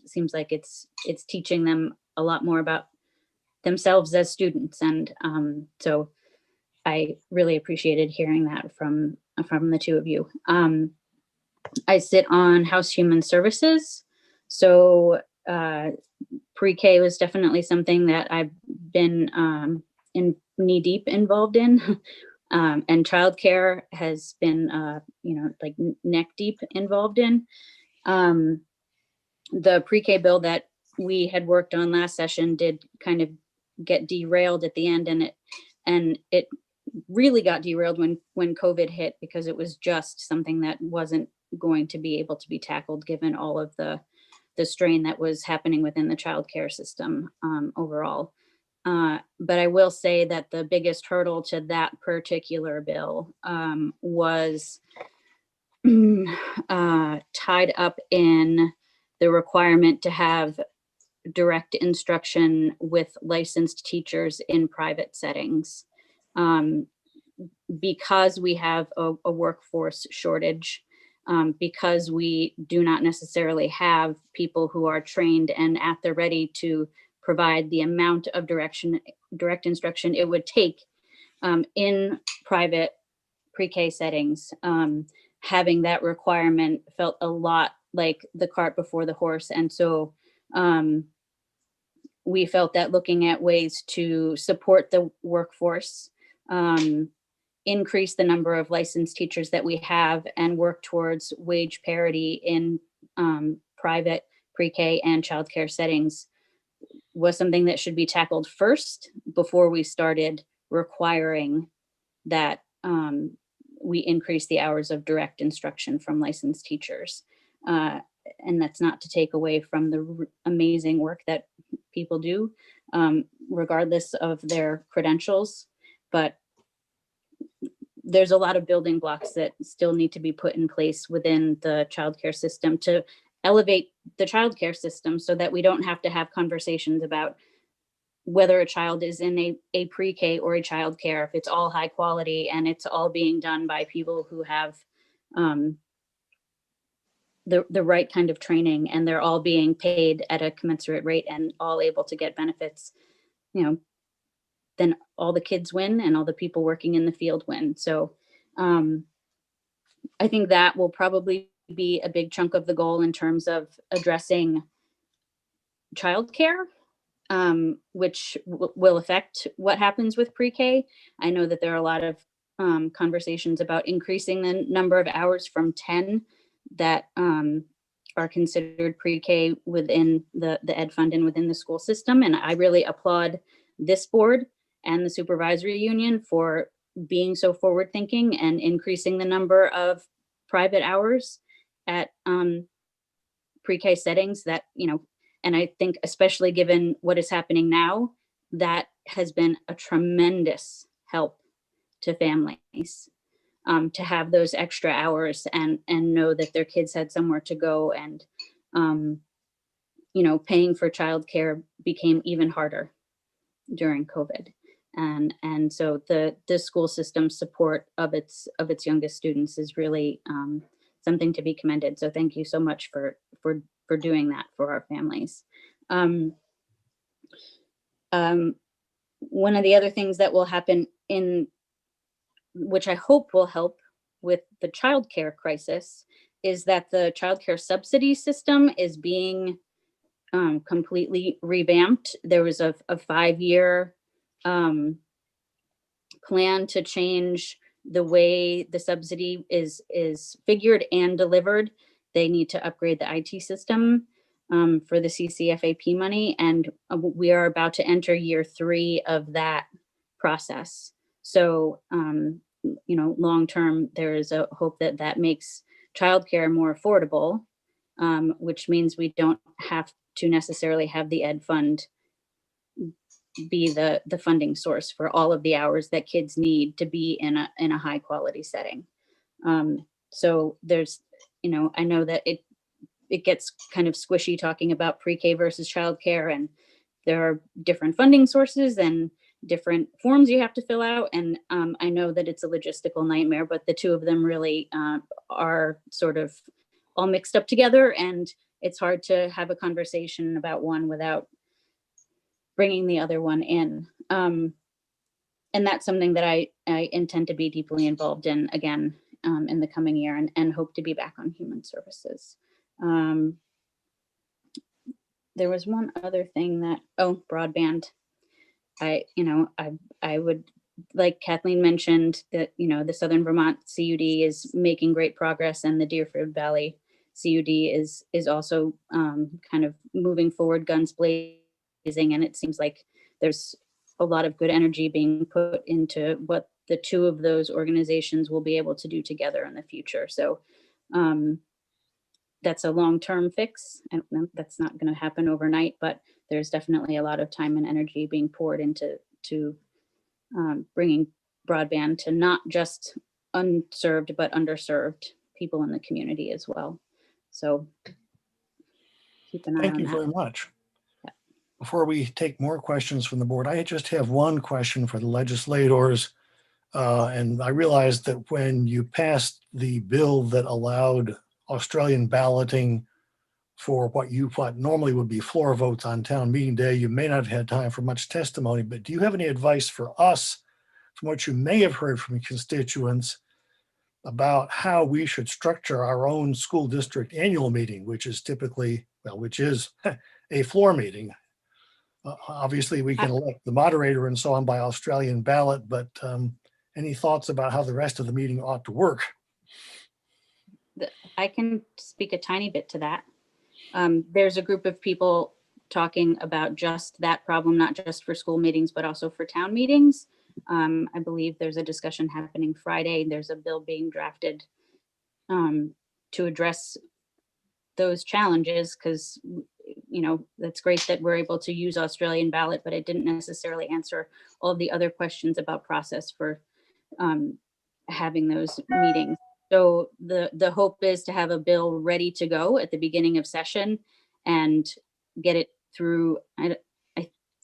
seems like it's teaching them a lot more about themselves as students. And so I really appreciated hearing that from the two of you. I sit on House Human Services, so pre-K was definitely something that I've been in knee deep involved in, and childcare has been like neck deep involved in. The pre-K bill that we had worked on last session did kind of get derailed at the end, and it really got derailed when COVID hit, because it was just something that wasn't going to be able to be tackled given all of the strain that was happening within the childcare system overall. But I will say that the biggest hurdle to that particular bill was tied up in the requirement to have direct instruction with licensed teachers in private settings. Because we have a workforce shortage, because we do not necessarily have people who are trained and at the ready to provide the amount of direct instruction it would take in private pre-K settings, having that requirement felt a lot like the cart before the horse. And so we felt that looking at ways to support the workforce, increase the number of licensed teachers that we have, and work towards wage parity in private pre-K and childcare settings was something that should be tackled first before we started requiring that we increase the hours of direct instruction from licensed teachers. And that's not to take away from the amazing work that people do, regardless of their credentials, but there's a lot of building blocks that still need to be put in place within the childcare system to elevate the childcare system, so that we don't have to have conversations about whether a child is in a pre-K or a childcare, if it's all high quality and it's all being done by people who have the right kind of training, and they're all being paid at a commensurate rate and all able to get benefits, then all the kids win and all the people working in the field win. So I think that will probably be a big chunk of the goal in terms of addressing childcare, which will affect what happens with pre-K. I know that there are a lot of conversations about increasing the number of hours from 10 that are considered pre-K within the ed fund and within the school system. And I really applaud this board and the supervisory union for being so forward thinking and increasing the number of private hours at pre-K settings that, and I think especially given what is happening now, that has been a tremendous help to families to have those extra hours and know that their kids had somewhere to go. And, paying for childcare became even harder during COVID. And so the school system support of its youngest students is really something to be commended. So thank you so much for doing that for our families. One of the other things that will happen, which I hope will help with the childcare crisis, is that the childcare subsidy system is being completely revamped. There was a 5-year plan to change the way the subsidy is figured and delivered. They need to upgrade the IT system for the CCFAP money, and we are about to enter year 3 of that process. So, long term, there is a hope that that makes childcare more affordable, which means we don't have to necessarily have the ed fund be the funding source for all of the hours that kids need to be in a high quality setting. So there's, I know that it gets kind of squishy talking about pre-K versus childcare, and there are different funding sources and different forms you have to fill out. And I know that it's a logistical nightmare, but the two of them really are sort of all mixed up together, and it's hard to have a conversation about one without bringing the other one in. And that's something that I intend to be deeply involved in again in the coming year, and hope to be back on human services. There was one other thing that, broadband. I would, like Kathleen mentioned, that, the Southern Vermont CUD is making great progress, and the Deerfield Valley CUD is also kind of moving forward, guns blazing. And it seems like there's a lot of good energy being put into what the two of those organizations will be able to do together in the future. So that's a long-term fix, and that's not going to happen overnight, but there's definitely a lot of time and energy being poured into bringing broadband to not just unserved but underserved people in the community as well. So keep an eye on that. Thank you very much. Before we take more questions from the board, I just have one question for the legislators. And I realized that when you passed the bill that allowed Australian balloting for what normally would be floor votes on town meeting day, you may not have had time for much testimony, but do you have any advice for us from what you may have heard from constituents about how we should structure our own school district annual meeting, which is typically, which is a floor meeting? Obviously, we can elect the moderator and so on by Australian ballot, but any thoughts about how the rest of the meeting ought to work? I can speak a tiny bit to that. There's a group of people talking about just that problem, not just for school meetings, but also for town meetings. I believe there's a discussion happening Friday. There's a bill being drafted to address those challenges, because that's great that we're able to use Australian ballot, but it didn't necessarily answer all the other questions about process for having those meetings. So the hope is to have a bill ready to go at the beginning of session and get it through. I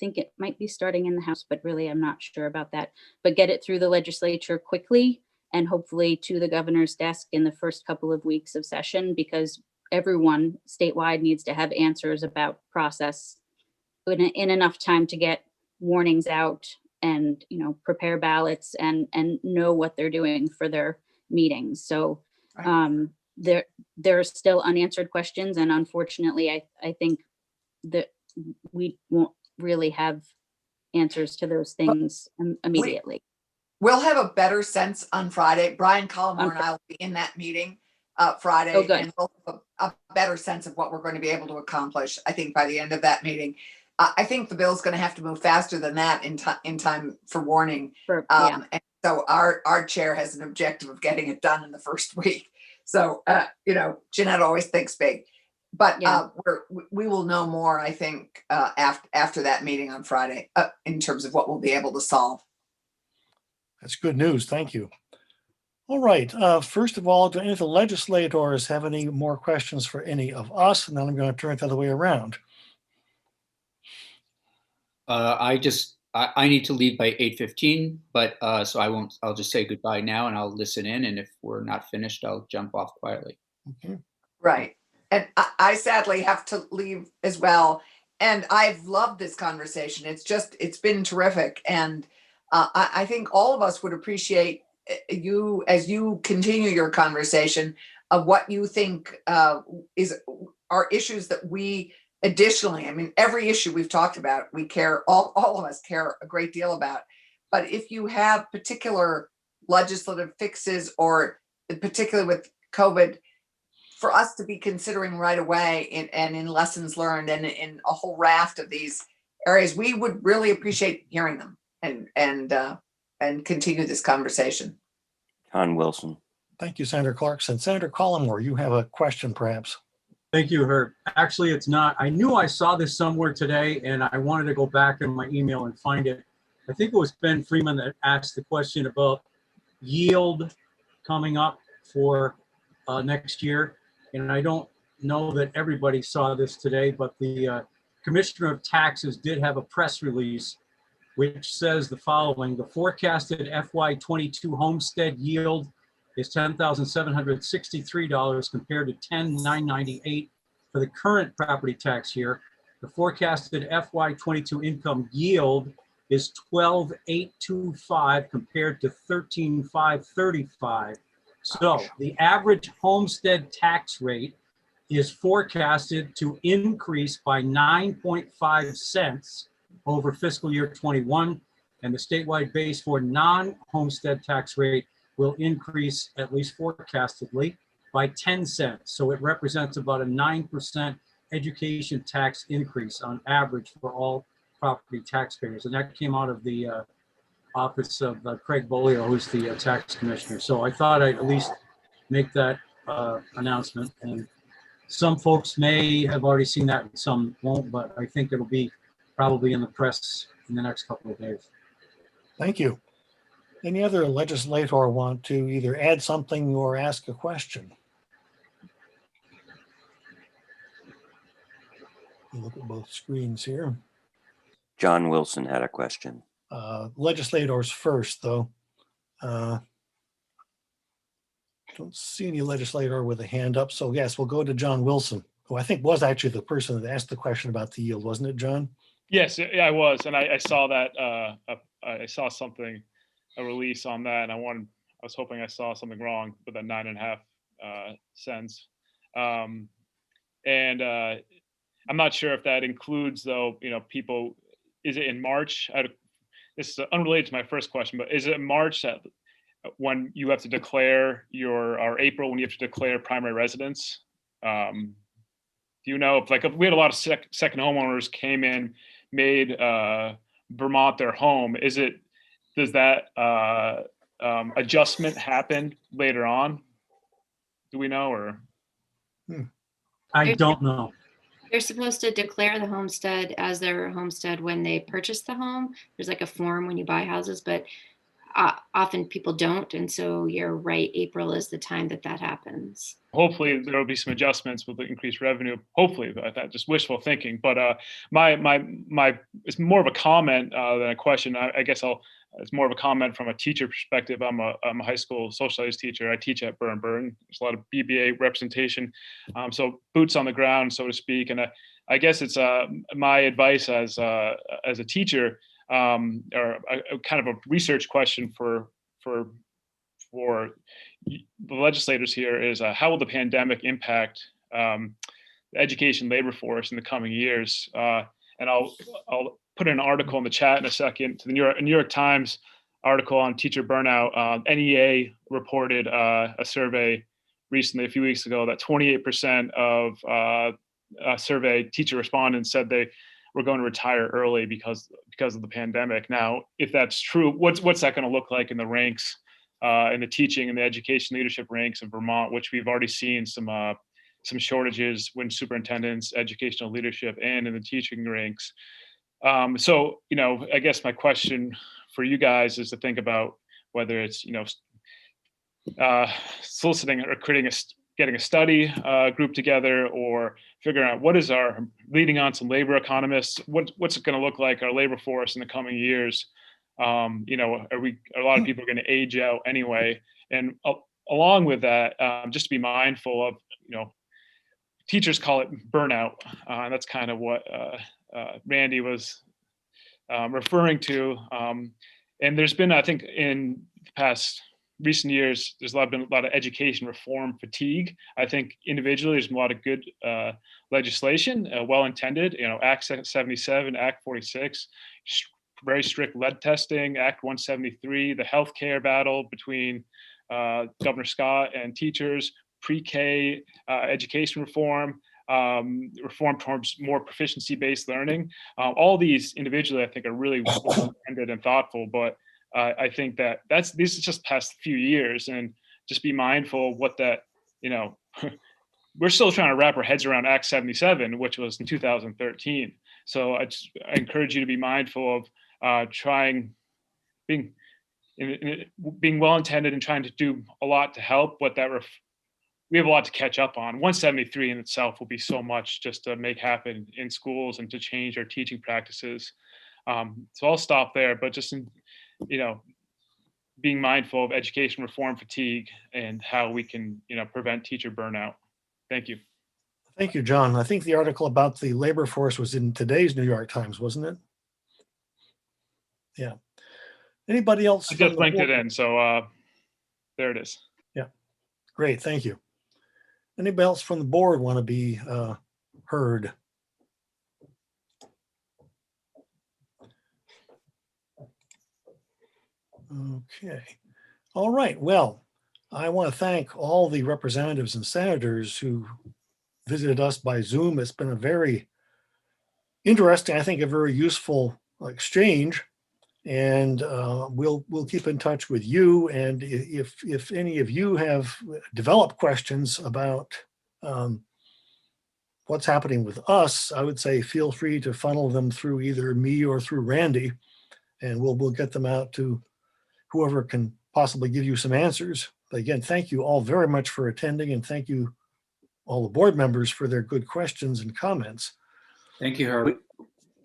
think it might be starting in the House, but really I'm not sure about that. But get it through the legislature quickly and hopefully to the governor's desk in the first couple of weeks of session, because everyone statewide needs to have answers about process in enough time to get warnings out and prepare ballots and know what they're doing for their meetings. So there are still unanswered questions, and unfortunately I think that we won't really have answers to those things immediately. We'll have a better sense on Friday. Brian Collmore and I will be in that meeting Friday, and we'll have a better sense of what we're going to be able to accomplish, I think, by the end of that meeting. I think the bill's going to have to move faster than that in time for warning. And so our chair has an objective of getting it done in the first week. So, Jeanette always thinks big. But we will know more, I think, after that meeting on Friday in terms of what we'll be able to solve. That's good news. Thank you. All right. First of all, do any of the legislators have any more questions for any of us? And then I'm going to turn it the other way around. I just I need to leave by 8:15, but so I'll just say goodbye now and I'll listen in. And if we're not finished, I'll jump off quietly. Okay. Right. And I sadly have to leave as well. And I've loved this conversation. It's been terrific. And I think all of us would appreciate you as you continue your conversation of what you think are issues that we additionally, I mean, every issue we've talked about, we care, all of us care a great deal about. But if you have particular legislative fixes or particularly with COVID, for us to be considering right away and in lessons learned and in a whole raft of these areas, we would really appreciate hearing them and continue this conversation. John Wilson. Thank you, Senator Clarkson. Senator Collmore, you have a question perhaps. Thank you, Herb. Actually, it's not. I knew I saw this somewhere today and I wanted to go back in my email and find it. I think it was Ben Freeman that asked the question about yield coming up for next year. And I don't know that everybody saw this today, but the Commissioner of Taxes did have a press release which says the following: the forecasted FY22 homestead yield is $10,763 compared to $10,998 for the current property tax year. The forecasted FY22 income yield is $12,825 compared to $13,535. So the average homestead tax rate is forecasted to increase by 9.5 cents over fiscal year 21, and the statewide base for non-homestead tax rate will increase, at least forecastedly, by 10 cents. So it represents about a 9% education tax increase on average for all property taxpayers. And that came out of the office of Craig Bolio, who's the tax commissioner. So I thought I'd at least make that announcement. And some folks may have already seen that, and some won't, but I think it'll be probably in the press in the next couple of days. Thank you. Any other legislator want to either add something or ask a question? You look at both screens here. John Wilson had a question. Legislators first, though. Don't see any legislator with a hand up. So yes, we'll go to John Wilson, who I think was actually the person that asked the question about the yield, wasn't it, John? Yes, yeah, I was, and I saw that. I saw something, a release on that, and I was hoping I saw something wrong with that 9.5 cents. And I'm not sure if that includes, though, people. Is it in March? This is unrelated to my first question, but is it in March that when you have to declare or April when you have to declare primary residence? Do you know if we had a lot of second homeowners came in, made Vermont their home? Does that adjustment happen later on? Do we know, or? I don't know. They're supposed to declare the homestead as their homestead when they purchase the home. There's like a form when you buy houses, but often people don't. And so you're right, April is the time that happens. Hopefully there will be some adjustments with the increased revenue. Hopefully, that's just wishful thinking. But it's more of a comment than a question. I guess it's more of a comment from a teacher perspective. I'm a high school social studies teacher. I teach at Burn. There's a lot of BBA representation, so boots on the ground, so to speak. And I guess it's my advice as a teacher, or a kind of a research question for the legislators here is how will the pandemic impact the education labor force in the coming years? And I'll put an article in the chat in a second to the New York Times article on teacher burnout. NEA reported a survey recently, a few weeks ago, that 28% of survey teacher respondents said they were going to retire early because of the pandemic. Now, if that's true, what's that going to look like in the ranks, in the teaching and the education leadership ranks of Vermont, which we've already seen some shortages when superintendents, educational leadership, and in the teaching ranks. So, I guess my question for you guys is to think about whether it's, soliciting or creating getting a study group together, or figuring out what is our, leading on some labor economists, what's it going to look like, our labor force in the coming years. You know, a lot of people are going to age out anyway. And along with that, just to be mindful of, you know, teachers call it burnout. That's kind of what Randy was referring to. And there's been, I think, in the past recent years, there's been a lot of education reform fatigue. I think individually, there's a lot of good legislation, well-intended, you know, Act 77, Act 46, very strict lead testing, Act 173, the healthcare battle between Governor Scott and teachers, pre-K education reform, reform towards more proficiency-based learning. All these individually, I think, are really well-intended and thoughtful, but I think that this is just past few years, and just be mindful of what that, you know, we're still trying to wrap our heads around Act 77, which was in 2013. So I encourage you to be mindful of being well-intended and trying to do a lot to help, but that we have a lot to catch up on. 173 in itself will be so much just to make happen in schools and to change our teaching practices. So I'll stop there, but just, you know, being mindful of education reform fatigue and how we can, you know, prevent teacher burnout. Thank you. Thank you, John. I think the article about the labor force was in today's New York Times, wasn't it? Yeah. Anybody else? I just linked it in, so there it is. Yeah, great, thank you. Anybody else from the board want to be heard? Okay, all right. Well, I want to thank all the representatives and senators who visited us by Zoom. It's been a very interesting, I think, a very useful exchange. And we'll keep in touch with you. And if any of you have developed questions about what's happening with us, I would say feel free to funnel them through either me or through Randy, and we'll get them out to whoever can possibly give you some answers. But again, thank you all very much for attending, and thank you all the board members for their good questions and comments. Thank you, Herb.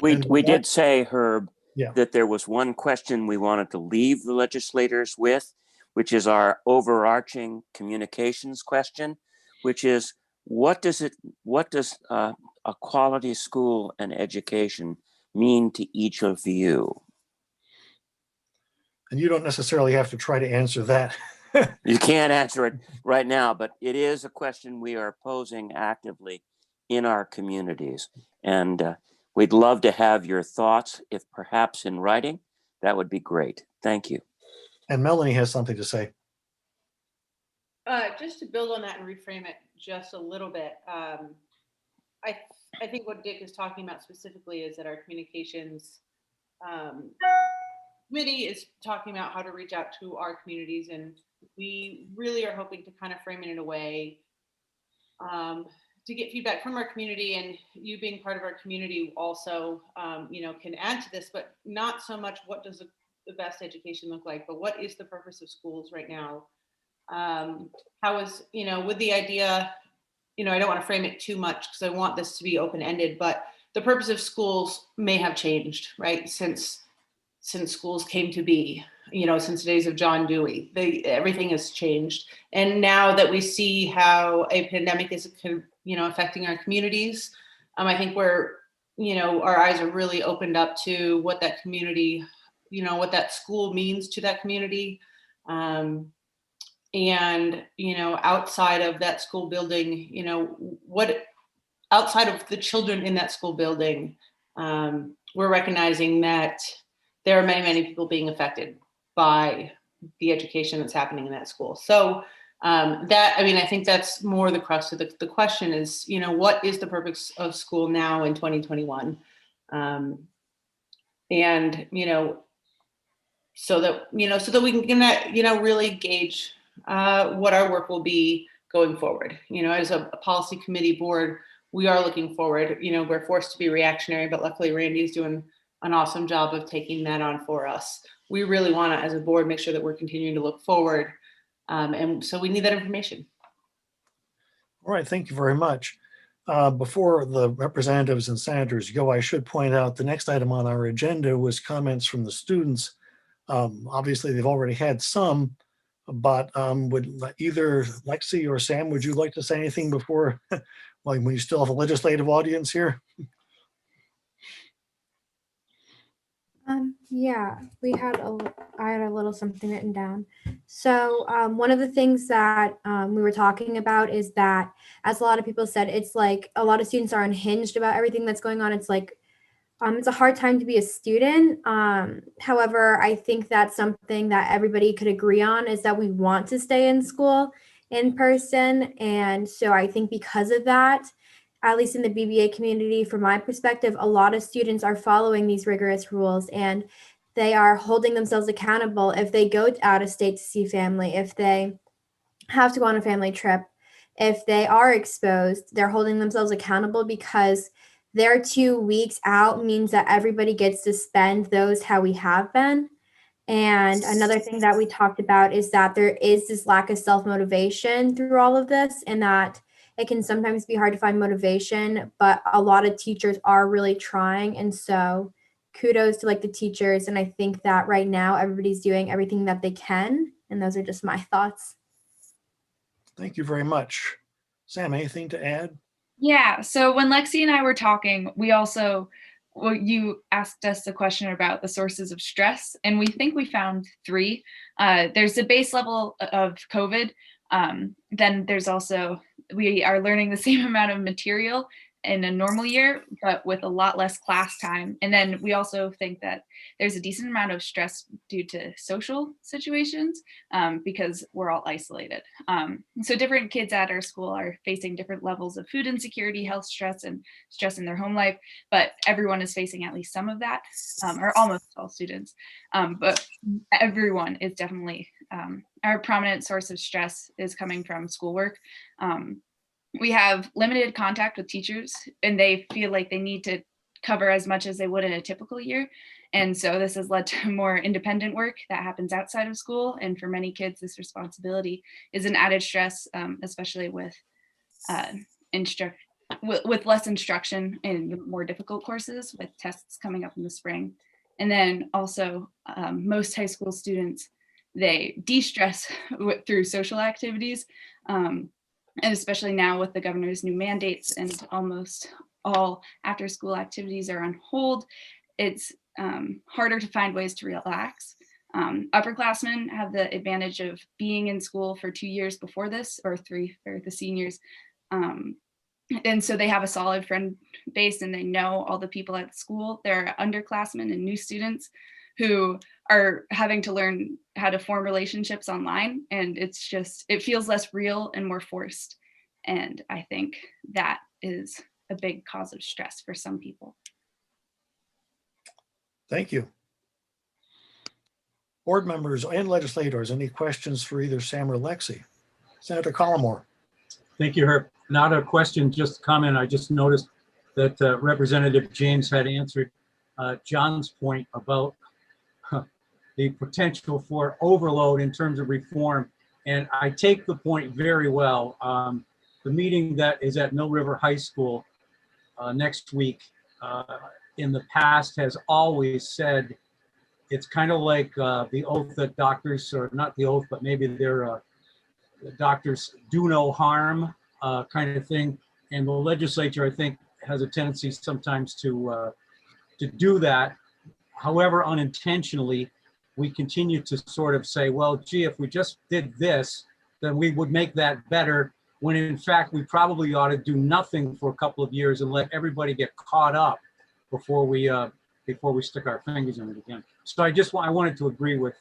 We did say, Herb, yeah, that there was one question we wanted to leave the legislators with, which is our overarching communications question, which is what does a quality school and education mean to each of you? And you don't necessarily have to try to answer that. You can't answer it right now, but it is a question we are posing actively in our communities. And we'd love to have your thoughts, if perhaps in writing. That would be great. Thank you. And Melanie has something to say. Just to build on that and reframe it just a little bit. I think what Dick is talking about specifically is that our communications committee is talking about how to reach out to our communities, and we really are hoping to kind of frame it in a way to get feedback from our community, and you being part of our community also, you know, can add to this, but not so much what does the best education look like, but what is the purpose of schools right now? How is, you know, with the idea, you know, I don't want to frame it too much because I want this to be open-ended, but the purpose of schools may have changed, right? Since schools came to be, you know, since the days of John Dewey, everything has changed. And now that we see how a pandemic is, you know, affecting our communities, I think we're, you know, our eyes are really opened up to what that community, you know, what that school means to that community. And, you know, outside of that school building, you know, what, outside of the children in that school building, we're recognizing that there are many, many people being affected by the education that's happening in that school. So that, I mean, I think that's more the crux of the question is, you know, what is the purpose of school now in 2021? And, you know, so that we can, you know, really gauge what our work will be going forward. You know, as a policy committee board, we are looking forward. You know, we're forced to be reactionary, but luckily Randy's doing an awesome job of taking that on for us. We really want to, as a board, make sure that we're continuing to look forward. And so we need that information. All right, thank you very much. Before the representatives and senators go, I should point out the next item on our agenda was comments from the students. Obviously, they've already had some, but would either Lexi or Sam, would you like to say anything before, like when you still have a legislative audience here? Yeah, I had a little something written down. So one of the things that we were talking about is that, as a lot of people said, it's like a lot of students are unhinged about everything that's going on. It's like, it's a hard time to be a student. However, I think that's something that everybody could agree on, is that we want to stay in school in person. And so I think because of that, at least in the BBA community, from my perspective, a lot of students are following these rigorous rules, and they are holding themselves accountable if they go out of state to see family, if they have to go on a family trip, if they are exposed, they're holding themselves accountable, because their 2 weeks out means that everybody gets to spend those how we have been. And another thing that we talked about is that there is this lack of self-motivation through all of this, and that it can sometimes be hard to find motivation, but a lot of teachers are really trying. And so kudos to like the teachers. And I think that right now everybody's doing everything that they can. And those are just my thoughts. Thank you very much. Sam, anything to add? Yeah, so when Lexi and I were talking, you asked us a question about the sources of stress, and we think we found 3. There's the base level of COVID. Then there's also, we are learning the same amount of material in a normal year, but with a lot less class time. And then we also think that there's a decent amount of stress due to social situations, because we're all isolated. So different kids at our school are facing different levels of food insecurity, health stress, and stress in their home life, but everyone is facing at least some of that, or almost all students. But everyone is definitely, our prominent source of stress is coming from schoolwork. We have limited contact with teachers, and they feel like they need to cover as much as they would in a typical year. And so this has led to more independent work that happens outside of school. And for many kids, this responsibility is an added stress, especially with less instruction in the more difficult courses, with tests coming up in the spring. And then also most high school students, they de-stress through social activities. And especially now with the governor's new mandates and almost all after school activities are on hold, it's harder to find ways to relax. Upperclassmen have the advantage of being in school for 2 years before this, or 3 for the seniors. And so they have a solid friend base, and they know all the people at school. There are underclassmen and new students who are having to learn how to form relationships online. And it feels less real and more forced. And I think that is a big cause of stress for some people. Thank you. Board members and legislators, any questions for either Sam or Lexi? Senator Collmore. Thank you, Herb. Not a question, just a comment. I just noticed that Representative James had answered John's point about the potential for overload in terms of reform. And I take the point very well. The meeting that is at Mill River High School next week in the past has always said, it's kind of like the oath that doctors, or not the oath, but maybe they're doctors do no harm kind of thing. And the legislature, I think, has a tendency sometimes to do that. However, unintentionally, we continue to sort of say, well, gee, if we just did this, then we would make that better, when in fact, we probably ought to do nothing for a couple of years and let everybody get caught up before we stick our fingers in it again. So I wanted to agree with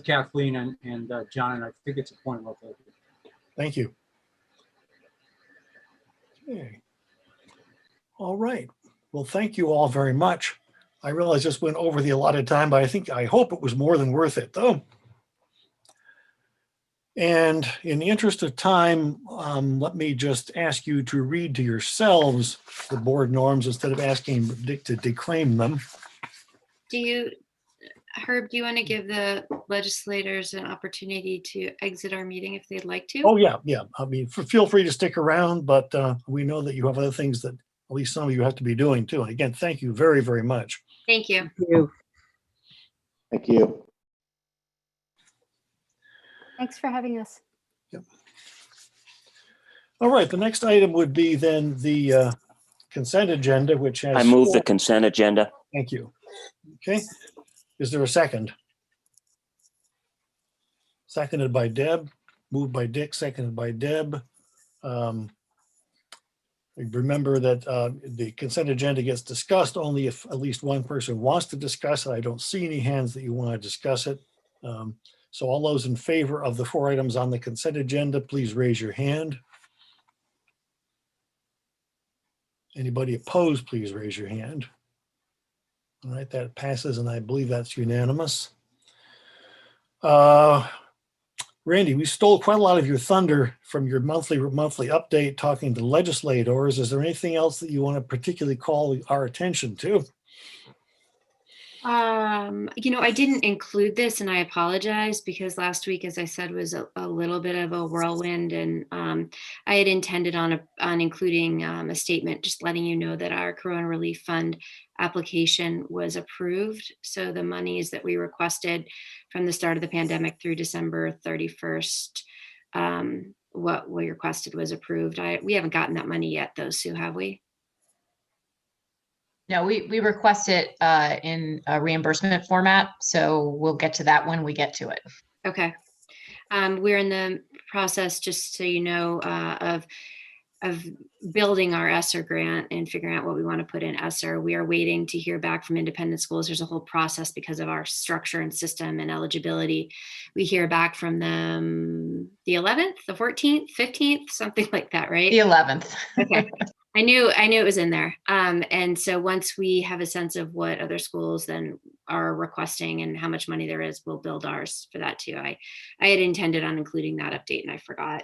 Kathleen and John, and I think it's a point well taken. Thank you. Okay. All right. Well, thank you all very much. I realize this went over the allotted time, but I hope it was more than worth it, though. And in the interest of time, let me just ask you to read to yourselves the board norms instead of asking Dick to declaim them. Herb, do you want to give the legislators an opportunity to exit our meeting if they'd like to? Oh, yeah, yeah. I mean, feel free to stick around, but we know that you have other things that at least some of you have to be doing too. And again, thank you very, very much. Thank you. Thank you. Thanks for having us. Yep. All right, the next item would be then the consent agenda, which has. I move the consent agenda. Thank you. Okay. Is there a second? Seconded by Deb, moved by Dick, seconded by Deb. Remember that the consent agenda gets discussed only if at least one person wants to discuss it. I don't see any hands that you want to discuss it. So all those in favor of the 4 items on the consent agenda, please raise your hand. Anybody opposed, please raise your hand. All right, that passes, and I believe that's unanimous. Randy, we stole quite a lot of your thunder from your monthly update talking to legislators. Is there anything else that you want to particularly call our attention to? I didn't include this, and I apologize because last week, as I said, was a little bit of a whirlwind, and I had intended on including a statement just letting you know that our Corona Relief Fund application was approved. So the monies that we requested from the start of the pandemic through December 31st, what we requested was approved. We haven't gotten that money yet, though, Sue, have we? No, we request it in a reimbursement format, so we'll get to that when we get to it. Okay. We're in the process, just so you know, of building our ESSER grant and figuring out what we want to put in ESSER. We are waiting to hear back from independent schools. There's a whole process because of our structure and system and eligibility. We hear back from them the 11th, the 14th, 15th, something like that, right? The 11th. Okay. I knew it was in there. And so once we have a sense of what other schools then are requesting and how much money there is, we'll build ours for that too. I had intended on including that update and I forgot.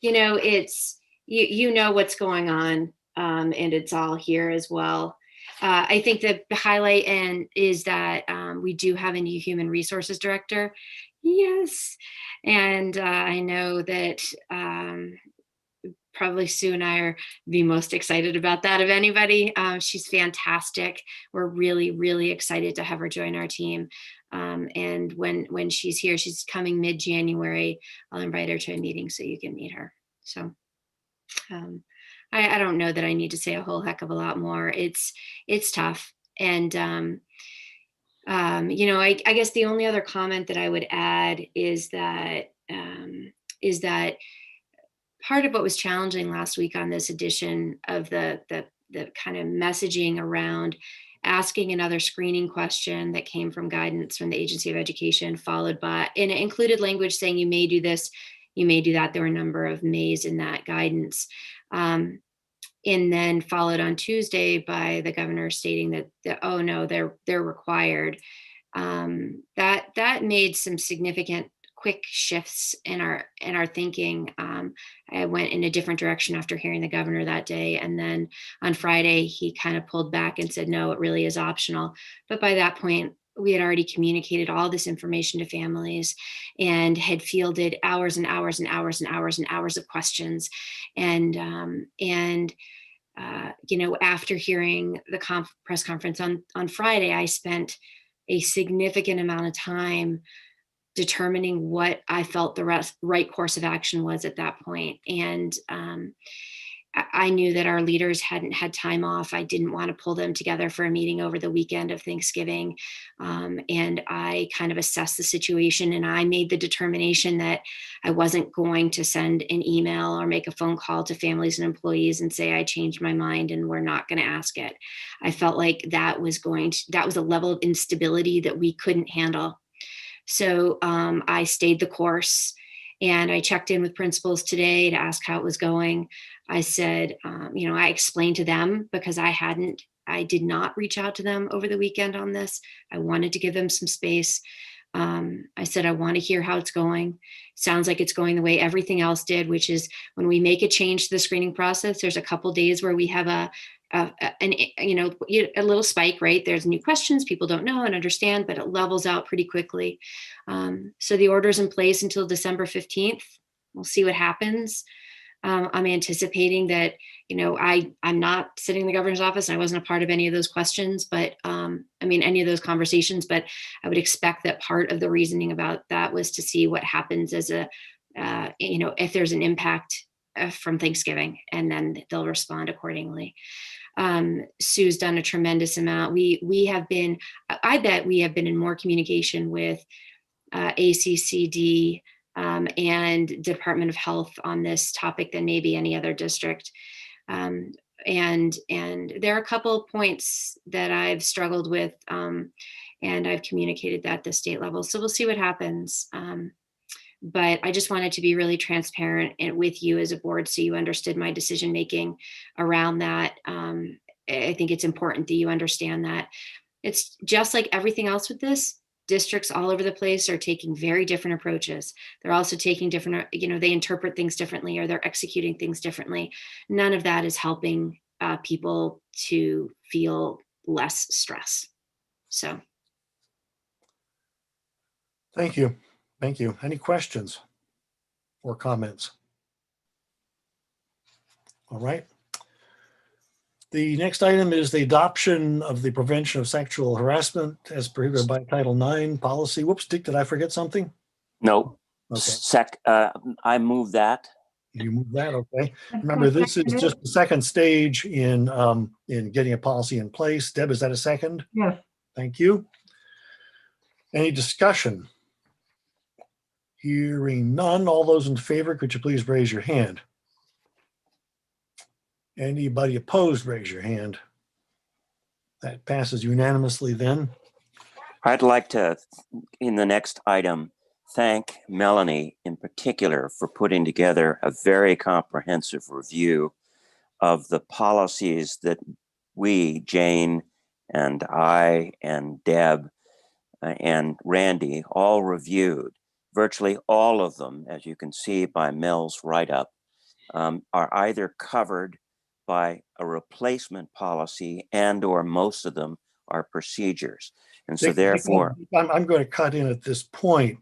It's, you know what's going on, and it's all here as well. I think that the highlight is that we do have a new human resources director. Yes. And I know that probably Sue and I are the most excited about that of anybody. She's fantastic. We're really, really excited to have her join our team. And when she's here, she's coming mid-January. I'll invite her to a meeting so you can meet her. So I don't know that I need to say a whole heck of a lot more. It's tough. And, I guess the only other comment that I would add is that part of what was challenging last week on this edition of the kind of messaging around asking another screening question that came from guidance from the Agency of Education, followed by, and it included language saying you may do this, you may do that. There were a number of mays in that guidance. And then followed on Tuesday by the governor stating that oh no, they're required. That made some significant quick shifts in our thinking. I went in a different direction after hearing the governor that day. And then on Friday, he kind of pulled back and said, no, it really is optional. But by that point, we had already communicated all this information to families and had fielded hours and hours and hours and hours and hours of questions. And after hearing the press conference on Friday, I spent a significant amount of time determining what I felt the right course of action was at that point. And I knew that our leaders hadn't had time off. I didn't want to pull them together for a meeting over the weekend of Thanksgiving. And I kind of assessed the situation and I made the determination that I wasn't going to send an email or make a phone call to families and employees and say, I changed my mind and we're not going to ask it. I felt like that was a level of instability that we couldn't handle. So I stayed the course and I checked in with principals today to ask how it was going. I said, I explained to them because I did not reach out to them over the weekend on this. I wanted to give them some space. I said, I want to hear how it's going. Sounds like it's going the way everything else did, which is when we make a change to the screening process, there's a couple days where we have a a little spike, right? There's new questions people don't know and understand, but it levels out pretty quickly. So the order's in place until December 15th. We'll see what happens. I'm anticipating that, I'm not sitting in the governor's office. And I wasn't a part of any of those questions, but any of those conversations, but I would expect that part of the reasoning about that was to see what happens as if there's an impact from Thanksgiving, and then they'll respond accordingly. Sue's done a tremendous amount. I bet we have been in more communication with ACCD and Department of Health on this topic than maybe any other district. And there are a couple of points that I've struggled with, and I've communicated that at the state level. So we'll see what happens. But I just wanted to be really transparent with you as a board, so you understood my decision making around that. I think it's important that you understand that. It's just like everything else with this. Districts all over the place are taking very different approaches. They're also taking different, they interpret things differently, or they're executing things differently. None of that is helping people to feel less stress. So. Thank you. Thank you. Any questions or comments? All right. The next item is the adoption of the prevention of sexual harassment as prohibited by Title IX policy. Whoops, Dick, did I forget something? No. Okay. I move that. You move that, okay. Remember, this is just the second stage in getting a policy in place. Deb, is that a second? Yes. Thank you. Any discussion? Hearing none, all those in favor, could you please raise your hand? Anybody opposed, raise your hand. That passes unanimously then. I'd like to, in the next item, thank Melanie in particular for putting together a very comprehensive review of the policies that we, Jane and I and Deb and Randy, all reviewed. Virtually all of them, as you can see by Mel's write-up, are either covered by a replacement policy and or most of them are procedures. And so therefore, I'm going to cut in at this point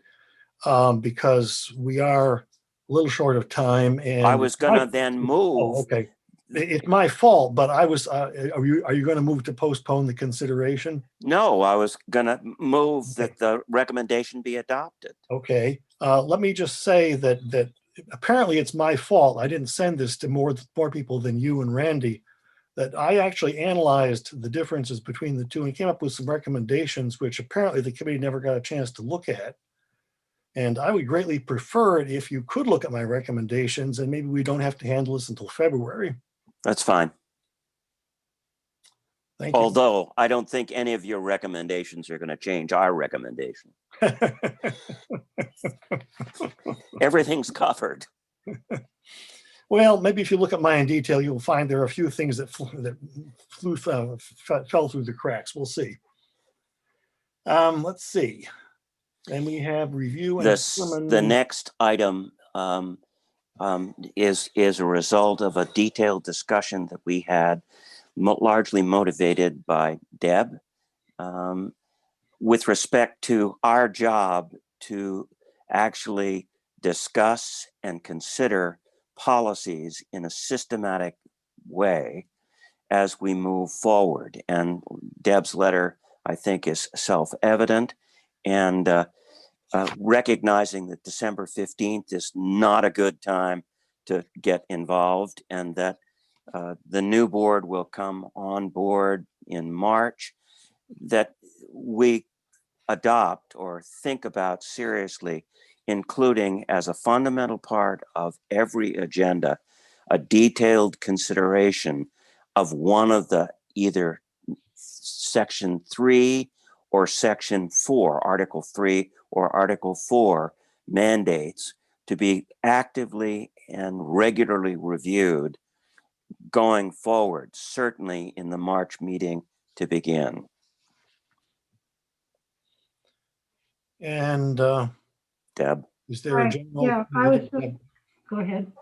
because we are a little short of time. And I was going to then move. Oh, okay. It's my fault, but I was, are you going to move to postpone the consideration? No, I was going to move that the recommendation be adopted. Okay. Let me just say that apparently it's my fault. I didn't send this to more people than you and Randy, that I actually analyzed the differences between the two and came up with some recommendations, which apparently the committee never got a chance to look at. And I would greatly prefer it if you could look at my recommendations, and maybe we don't have to handle this until February. That's fine. Thank you. Although I don't think any of your recommendations are going to change our recommendation. Everything's covered. Well, maybe if you look at mine in detail, you'll find there are a few things that fell through the cracks. We'll see. Let's see. And we have review and the next item is a result of a detailed discussion that we had, largely motivated by Deb, with respect to our job to actually discuss and consider policies in a systematic way as we move forward. And Deb's letter, I think, is self-evident, and recognizing that December 15th is not a good time to get involved, and that the new board will come on board in March, that we adopt or think about seriously, including as a fundamental part of every agenda, a detailed consideration of one of the either Section 3 or Section 4, Article 3 or Article 4 mandates to be actively and regularly reviewed going forward, certainly in the March meeting to begin. And Deb, is there a general? Yeah, I was just, go ahead.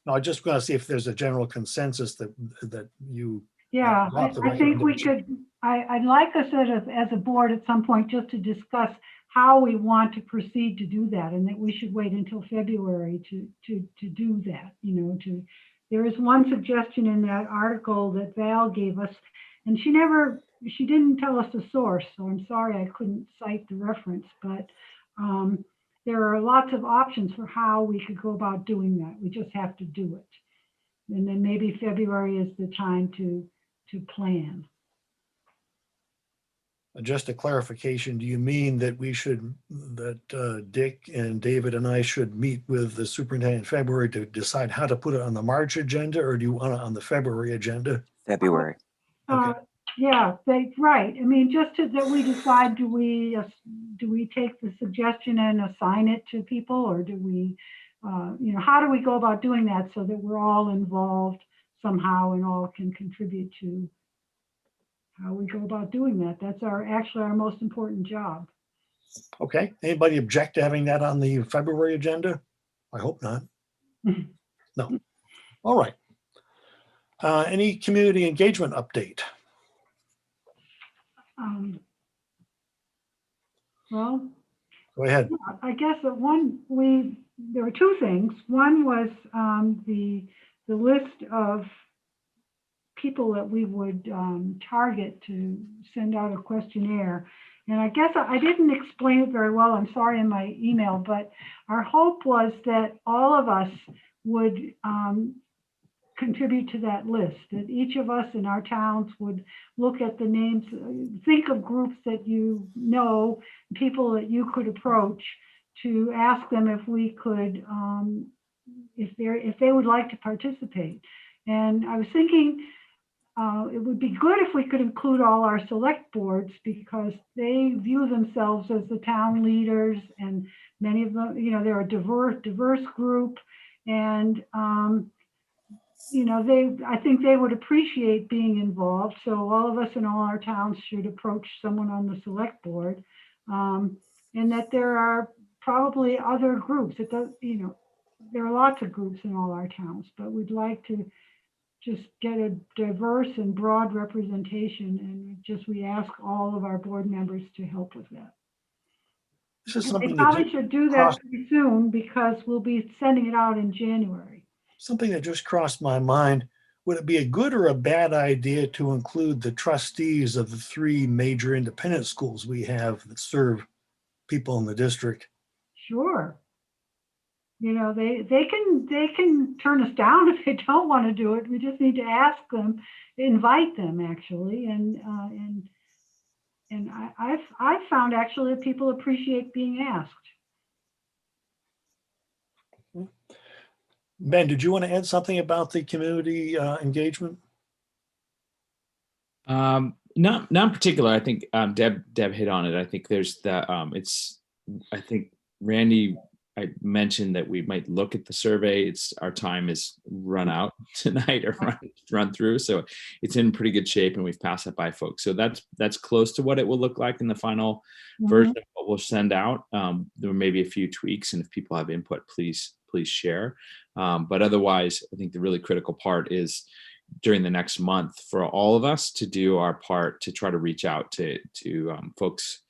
No, I just going to see if there's a general consensus that you. Yeah, Adopt the I think we recommendation. could, I'd like us as a board at some point just to discuss how we want to proceed to do that, and that we should wait until February to do that, there is one suggestion in that article that Val gave us, and she didn't tell us the source, so I'm sorry I couldn't cite the reference, but there are lots of options for how we could go about doing that. We just have to do it. And then maybe February is the time to plan. Just a clarification, do you mean that Dick and David and I should meet with the superintendent in February to decide how to put it on the March agenda, or do you want it on the February agenda? February. Yeah, right. I mean, that we decide, do we take the suggestion and assign it to people, or do we, how do we go about doing that so that we're all involved somehow and all can contribute to how we go about doing that? That's actually our most important job. Okay. Anybody object to having that on the February agenda? I hope not. No. All right. Any community engagement update? Well, go ahead. I guess that there were two things. One was the list of people that we would target to send out a questionnaire. And I guess I didn't explain it very well, I'm sorry, in my email, but our hope was that all of us would contribute to that list, that each of us in our towns would look at the names, think of groups that you know, people that you could approach to ask them if we could, if they would like to participate. And I was thinking it would be good if we could include all our select boards, because they view themselves as the town leaders, and many of them, they're a diverse group, and I think they would appreciate being involved. So all of us in all our towns should approach someone on the select board, and that there are probably other groups. It does, there are lots of groups in all our towns, but we'd like to just get a diverse and broad representation, and we ask all of our board members to help with that. This is something they probably should do that pretty soon, because we'll be sending it out in January. Something that just crossed my mind. Would it be a good or a bad idea to include the trustees of the 3 major independent schools we have that serve people in the district? Sure. They can turn us down if they don't want to do it. We just need to ask them, invite them actually, and I've found actually that people appreciate being asked. Ben, did you want to add something about the community engagement? Not in particular. I think Deb hit on it. I think there's that. I think Randy, I mentioned that we might look at the survey. Our time is run out tonight, or run through, so it's in pretty good shape, and we've passed it by folks. So that's close to what it will look like in the final version of what we'll send out. There may be a few tweaks, and if people have input, please share. But otherwise, I think the really critical part is during the next month for all of us to do our part to try to reach out to folks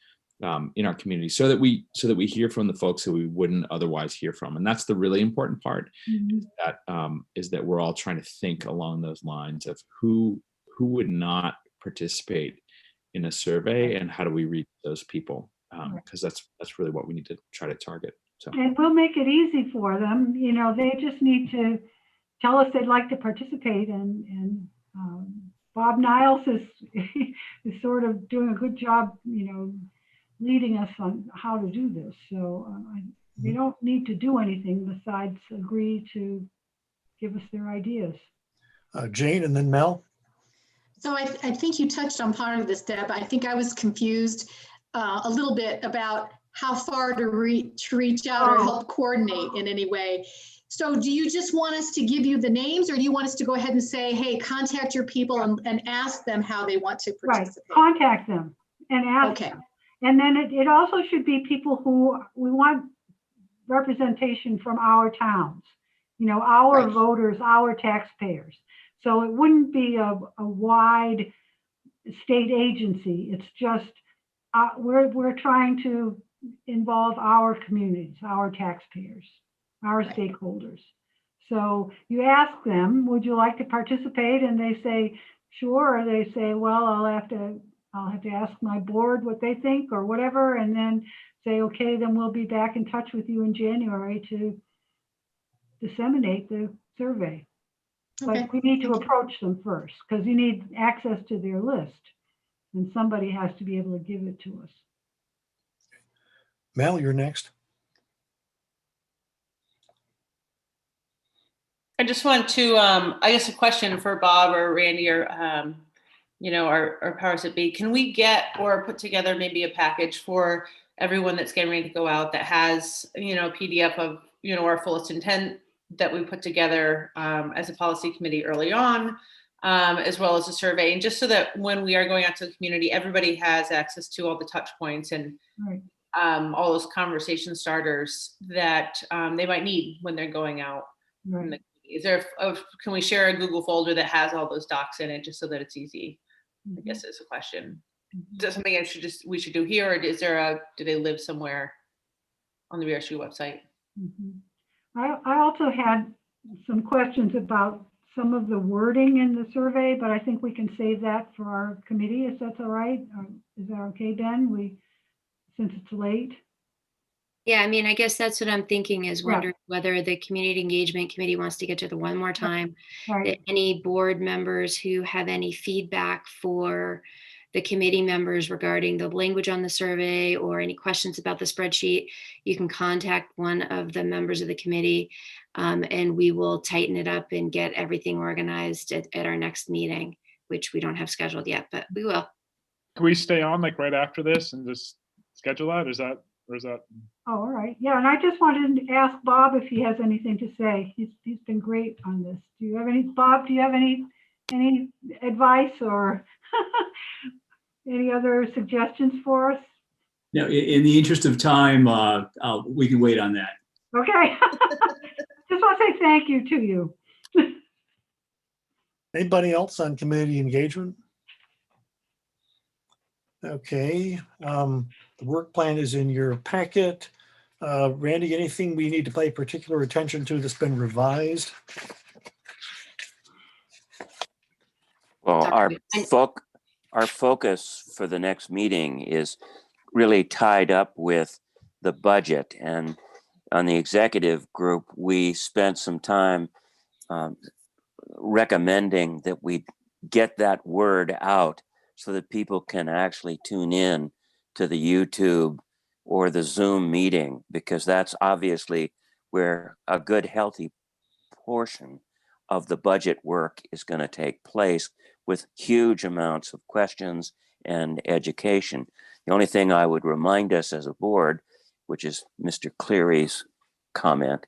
in our community, so that we hear from the folks that we wouldn't otherwise hear from. And that's the really important part, is that we're all trying to think along those lines of who would not participate in a survey, and how do we reach those people, because that's really what we need to try to target. So, and we'll make it easy for them. They just need to tell us they'd like to participate, and Bob Niles is sort of doing a good job, leading us on how to do this. So they don't need to do anything besides agree to give us their ideas. Jane, and then Mel. So I think you touched on part of this, Deb. I think I was confused a little bit about how far to reach out or help coordinate in any way. So do you just want us to give you the names, or do you want us to go ahead and say, hey, contact your people and ask them how they want to participate? Right. Contact them and ask them. And then it also should be people who we want representation from our towns, our voters, our taxpayers. So it wouldn't be a wide state agency. It's just, we're trying to involve our communities, our taxpayers, our stakeholders. So you ask them, would you like to participate? And they say, sure. Or they say, well, I'll have to ask my board what they think or whatever. And then say, okay, then we'll be back in touch with you in January to disseminate the survey. Okay. But we need to approach them first because you need access to their list. And somebody has to be able to give it to us. Mel, you're next. I just want to, I guess, a question for Bob or Randy or, our powers that be. Can we get or put together maybe a package for everyone that's getting ready to go out that has, a PDF of, our fullest intent that we put together as a policy committee early on, as well as a survey, and just so that when we are going out to the community, everybody has access to all the touch points and all those conversation starters that they might need when they're going out. Right. Is there, can we share a Google folder that has all those docs in it just so that it's easy? I guess is a question. Is that something we should do here, or do they live somewhere on the BRSU website? I also had some questions about some of the wording in the survey, but I think we can save that for our committee, if that's all right. Is that okay, Ben? Since it's late. Yeah, I mean, I guess that's what I'm thinking is wondering whether the community engagement committee wants to get to the one more time. That any board members who have any feedback for the committee members regarding the language on the survey or any questions about the spreadsheet, you can contact one of the members of the committee and we will tighten it up and get everything organized at our next meeting, which we don't have scheduled yet, but we will. Can we stay on like right after this and just schedule that? Is that? Oh, all right. Yeah, and I just wanted to ask Bob if he has anything to say. He's been great on this. Do you have any, Bob? Do you have any advice or any other suggestions for us? No, in the interest of time, we can wait on that. Okay. Just want to say thank you to you. Anybody else on community engagement? Okay, the work plan is in your packet. Randy, anything we need to pay particular attention to that's been revised? Well, our focus for the next meeting is really tied up with the budget. And on the executive group, we spent some time recommending that we get that word out so that people can actually tune in to the YouTube or the Zoom meeting, because that's obviously where a good, healthy portion of the budget work is going to take place, with huge amounts of questions and education. The only thing I would remind us as a board, which is Mr. Cleary's comment,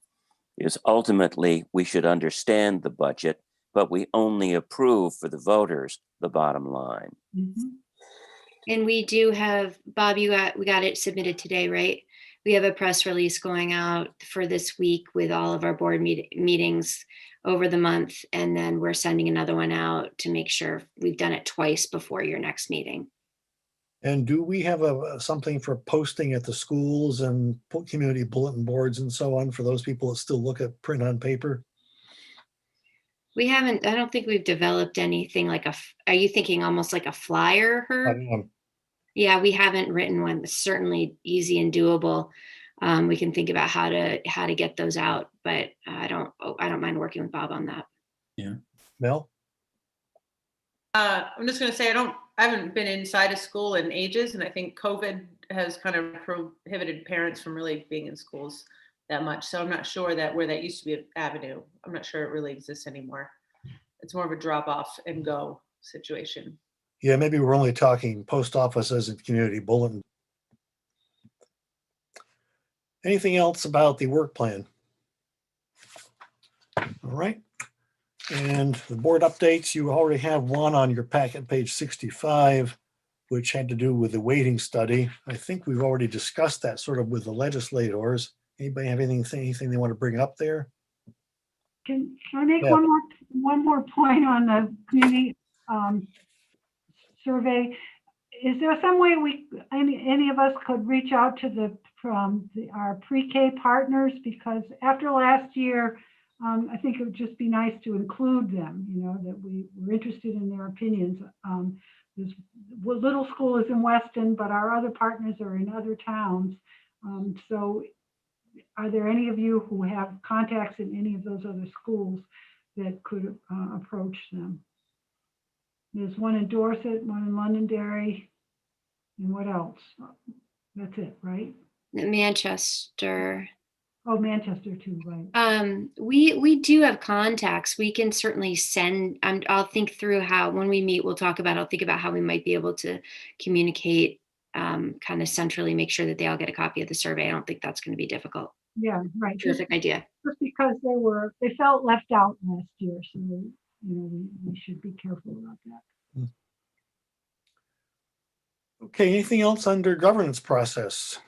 is ultimately we should understand the budget, but we only approve for the voters the bottom line. And we do have, Bob, we got it submitted today, right? We have a press release going out for this week with all of our board meetings over the month. And then we're sending another one out to make sure we've done it twice before your next meeting. And do we have something for posting at the schools and community bulletin boards and so on for those people that still look at print on paper? We haven't, I don't think we've developed anything like are you thinking almost like a flyer, Herb? Yeah, we haven't written one. It's certainly easy and doable. We can think about how to get those out, but I don't mind working with Bob on that. Yeah. Mel? I'm just going to say I haven't been inside a school in ages, and I think COVID has kind of prohibited parents from really being in schools that much. So I'm not sure that where that used to be an avenue, I'm not sure it really exists anymore. It's more of a drop off and go situation. Yeah, maybe we're only talking post offices and community bulletin. Anything else about the work plan? All right. And the board updates, you already have one on your packet, page 65, which had to do with the weighting study. I think we've already discussed that sort of with the legislators. Anybody have anything they want to bring up there? Can I make one more one more point on the community survey. Is there some way any of us could reach out to our pre-K partners? Because after last year, I think it would just be nice to include them, that we're interested in their opinions. Little school is in Weston, but our other partners are in other towns. So are there any of you who have contacts in any of those other schools that could approach them? There's one in Dorset, one in Londonderry, and what else? That's it, right? Manchester. Oh, Manchester too, right? We do have contacts. We can certainly send. I'll think through how when we meet, I'll think about how we might be able to communicate kind of centrally, make sure that they all get a copy of the survey. I don't think that's going to be difficult. Yeah, right. Terrific idea. Just because they felt left out last year, so we should be careful about that. Okay, anything else under governance process?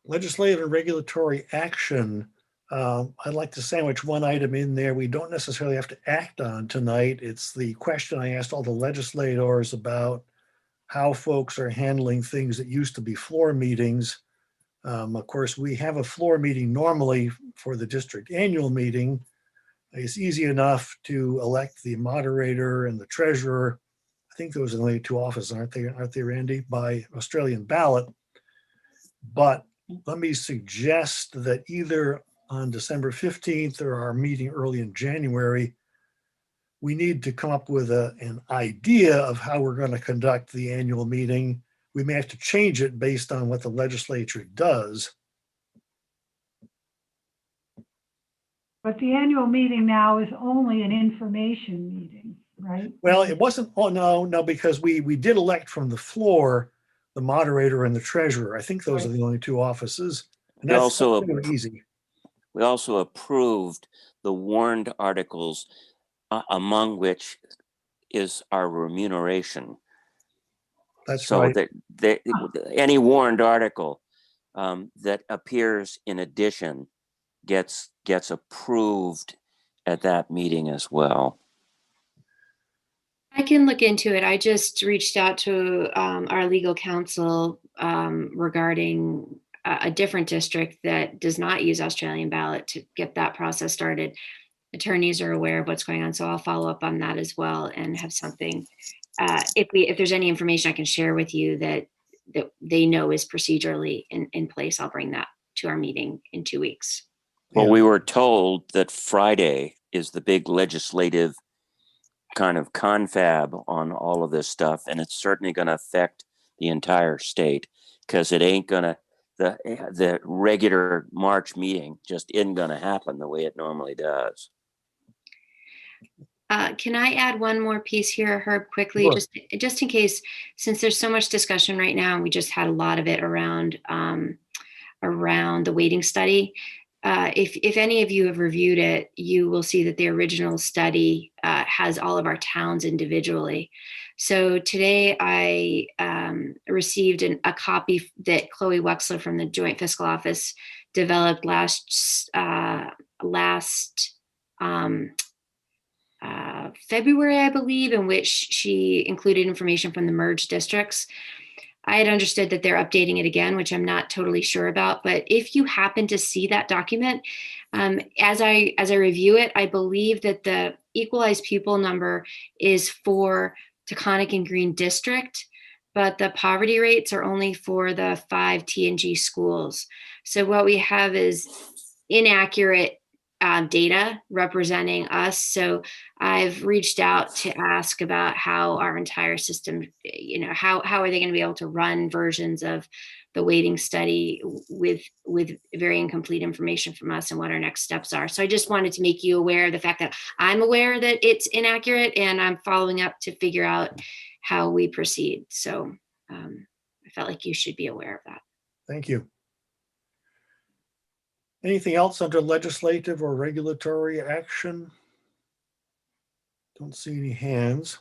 Legislative and regulatory action. I'd like to sandwich one item in there we don't necessarily have to act on tonight. It's the question I asked all the legislators about how folks are handling things that used to be floor meetings. Of course, we have a floor meeting normally for the district annual meeting. It's easy enough to elect the moderator and the treasurer. I think those are the only two offices, aren't they, Randy, by Australian ballot. But let me suggest that either on December 15th or our meeting early in January, we need to come up with an idea of how we're going to conduct the annual meeting. We may have to change it based on what the legislature does. But the annual meeting now is only an information meeting, right? Well, it wasn't, oh, no, because we did elect from the floor the moderator and the treasurer. I think those are the only two offices. And that's easy. We also approved the warned articles, among which is our remuneration. That's so right. that any warned article that appears in addition gets approved at that meeting as well. I can look into it. I just reached out to our legal counsel regarding a different district that does not use Australian ballot to get that process started. Attorneys are aware of what's going on, so I'll follow up on that as well and have something. If there's any information I can share with you that they know is procedurally in place, I'll bring that to our meeting in 2 weeks. Well, we were told that Friday is the big legislative kind of confab on all of this stuff, and it's certainly going to affect the entire state because it ain't gonna the regular March meeting just isn't going to happen the way it normally does. Can I add one more piece here, Herb, quickly, Sure. just in case, since there's so much discussion right now, and we just had a lot of it around the weighting study. If any of you have reviewed it, you will see that the original study has all of our towns individually. So today I received a copy that Chloe Wexler from the Joint Fiscal Office developed last February, I believe, in which she included information from the merged districts. I had understood that they're updating it again, which I'm not totally sure about. But if you happen to see that document, as I review it, I believe that the equalized pupil number is for Taconic and Green District, but the poverty rates are only for the 5 T&G schools. So what we have is inaccurate data representing us. So I've reached out to ask about how our entire system, how are they going to be able to run versions of the weighting study with very incomplete information from us and what our next steps are. So I just wanted to make you aware of the fact that I'm aware that it's inaccurate and I'm following up to figure out how we proceed. So I felt like you should be aware of that. Thank you. Anything else under legislative or regulatory action? Don't see any hands.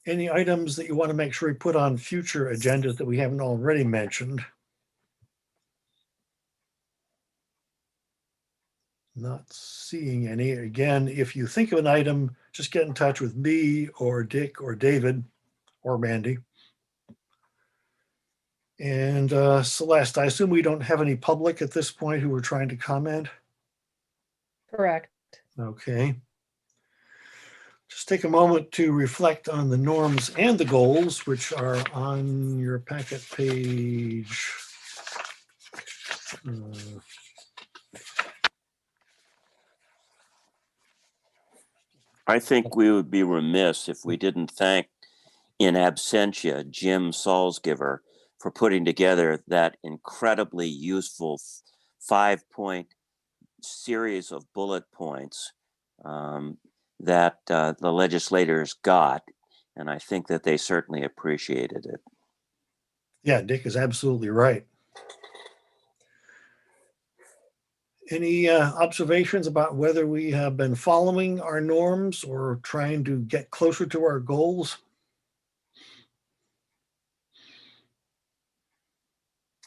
Any items that you want to make sure we put on future agendas that we haven't already mentioned? Not seeing any. Again, if you think of an item, just get in touch with me or Dick or David or Mandy. And Celeste, I assume we don't have any public at this point who are trying to comment? Correct. Okay. Just take a moment to reflect on the norms and the goals, which are on your packet page. I think we would be remiss if we didn't thank in absentia Jim Salzgiver for putting together that incredibly useful 5-point series of bullet points that the legislators got. And I think that they certainly appreciated it. Yeah, Dick is absolutely right. Any observations about whether we have been following our norms or trying to get closer to our goals?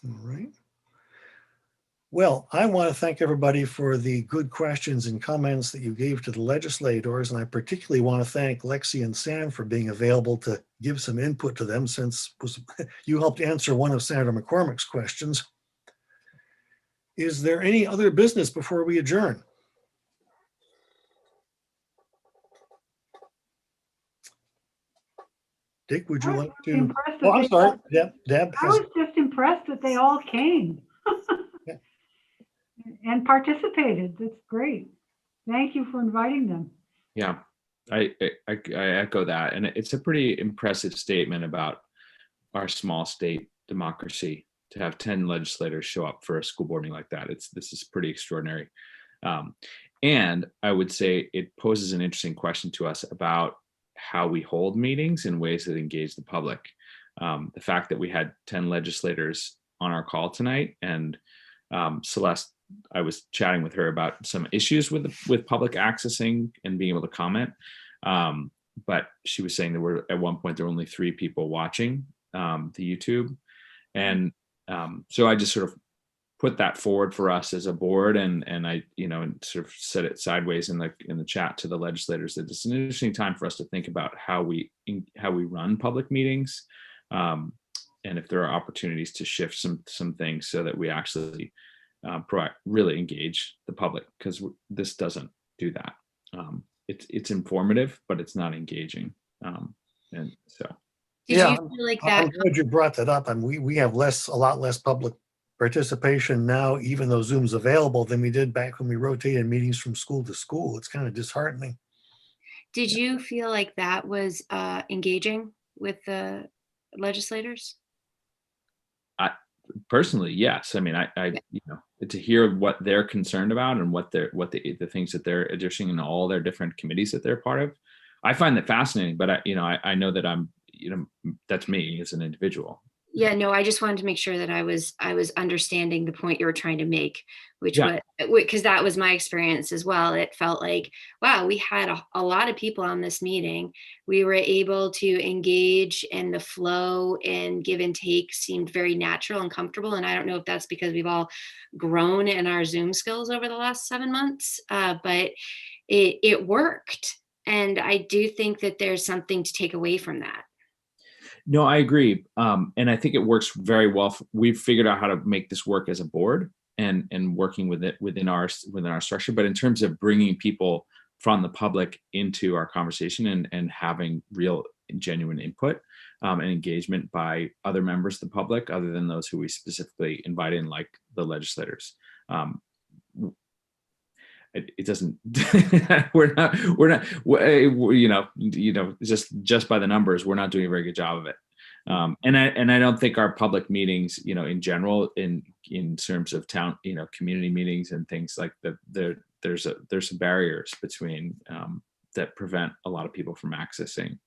All right. Well, I want to thank everybody for the good questions and comments that you gave to the legislators, and I particularly want to thank Lexi and Sam for being available to give some input to them, since you helped answer one of Senator McCormick's questions. Is there any other business before we adjourn? Dick, would you like to? Oh, I'm sorry. Deb I was just impressed that they all came and participated. That's great. Thank you for inviting them. Yeah, I echo that. And it's a pretty impressive statement about our small state democracy to have 10 legislators show up for a school board meeting like that. This is pretty extraordinary. And I would say it poses an interesting question to us about how we hold meetings in ways that engage the public. The fact that we had 10 legislators on our call tonight, and Celeste, I was chatting with her about some issues with public accessing and being able to comment. But she was saying at one point there were only 3 people watching the YouTube. And so I just sort of put that forward for us as a board, and I, and sort of set it sideways in the chat to the legislators that it's an interesting time for us to think about how we run public meetings, and if there are opportunities to shift some things so that we actually really engage the public, because this doesn't do that. It's informative, but it's not engaging, and so. Did you feel like that? I'm glad you brought that up. And we have a lot less public participation now, even though Zoom's available, than we did back when we rotated meetings from school to school. It's kind of disheartening. Did you feel like that was engaging with the legislators? Personally, yes. I mean, I to hear what they're concerned about and what the things that they're addressing in all their different committees that they're part of, I find that fascinating. But I know that I'm, that's me as an individual. Yeah, no, I just wanted to make sure that I was understanding the point you were trying to make, which Yeah. because that was my experience as well. It felt like, wow, we had a lot of people on this meeting. We were able to engage, and the flow and give and take seemed very natural and comfortable. And I don't know if that's because we've all grown in our Zoom skills over the last 7 months, but it worked. And I do think that there's something to take away from that. No, I agree. And I think it works very well. We've figured out how to make this work as a board and working with it within our structure. But in terms of bringing people from the public into our conversation and having real genuine input and engagement by other members of the public, other than those who we specifically invite in, like the legislators. It doesn't, we're not, just by the numbers, we're not doing a very good job of it. And I don't think our public meetings, in general, in terms of town, community meetings and things like that, there's some barriers between that prevent a lot of people from accessing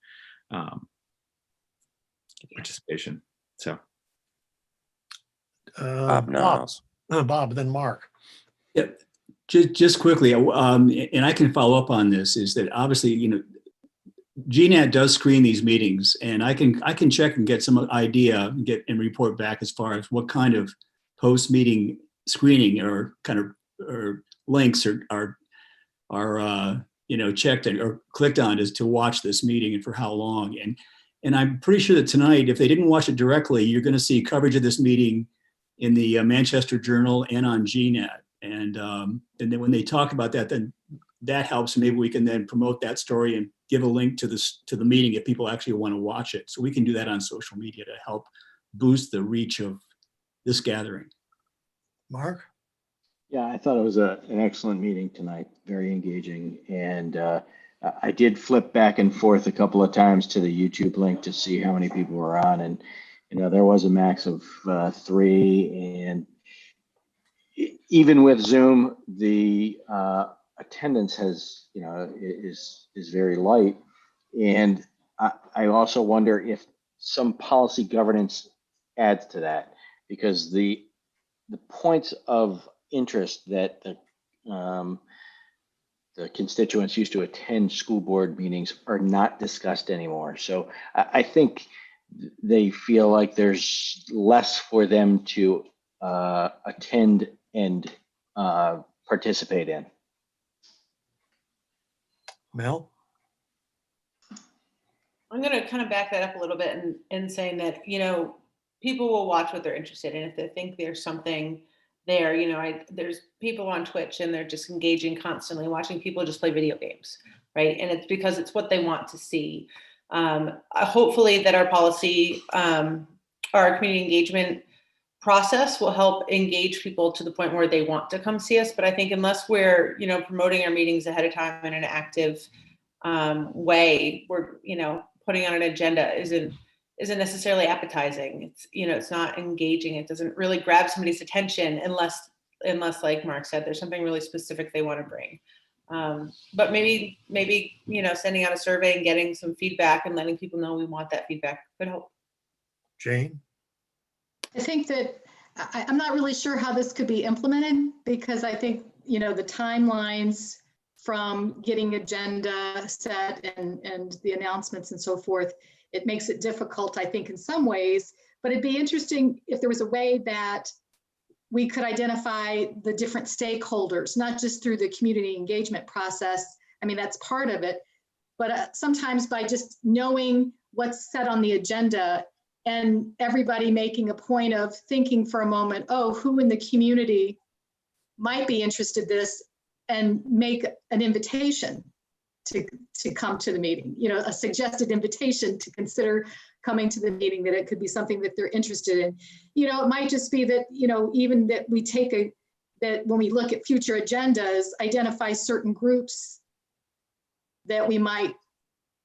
participation. So, Bob, then Mark. Yep. Just quickly, and I can follow up on this, is that obviously, GNAT does screen these meetings, and I can check and get some idea and report back as far as what kind of post-meeting screening or links are checked or clicked on is to watch this meeting and for how long. And I'm pretty sure that tonight, if they didn't watch it directly, you're going to see coverage of this meeting in the Manchester Journal and on GNet. And then when they talk about that, then that helps. Maybe we can then promote that story and give a link to the meeting if people actually want to watch it. So we can do that on social media to help boost the reach of this gathering. Mark? Yeah, I thought it was an excellent meeting tonight, very engaging. And I did flip back and forth a couple of times to the YouTube link to see how many people were on. And, there was a max of 3. And even with Zoom, the attendance has, is very light. And I also wonder if some policy governance adds to that, because the points of interest that the constituents used to attend school board meetings are not discussed anymore. So I think they feel like there's less for them to attend and participate in. Mel? I'm going to kind of back that up a little bit and saying that, people will watch what they're interested in. If they think there's something there, there's people on Twitch and they're just engaging constantly, watching people just play video games, right? And it's because it's what they want to see. Hopefully that our policy, our community engagement process will help engage people to the point where they want to come see us. But I think unless we're, promoting our meetings ahead of time in an active way, we're, putting on an agenda isn't necessarily appetizing. It's, it's not engaging. It doesn't really grab somebody's attention unless like Mark said, there's something really specific they want to bring. But maybe, sending out a survey and getting some feedback and letting people know we want that feedback could help. Jane? I think that I'm not really sure how this could be implemented, because I think, the timelines from getting agenda set and the announcements and so forth, it makes it difficult, I think, in some ways. But it'd be interesting if there was a way that we could identify the different stakeholders, not just through the community engagement process. I mean, that's part of it, but sometimes by just knowing what's set on the agenda and everybody making a point of thinking for a moment, oh, who in the community might be interested in this, and make an invitation to come to the meeting, a suggested invitation to consider coming to the meeting, that it could be something that they're interested in. It might just be that, even that we take that when we look at future agendas, identify certain groups that we might,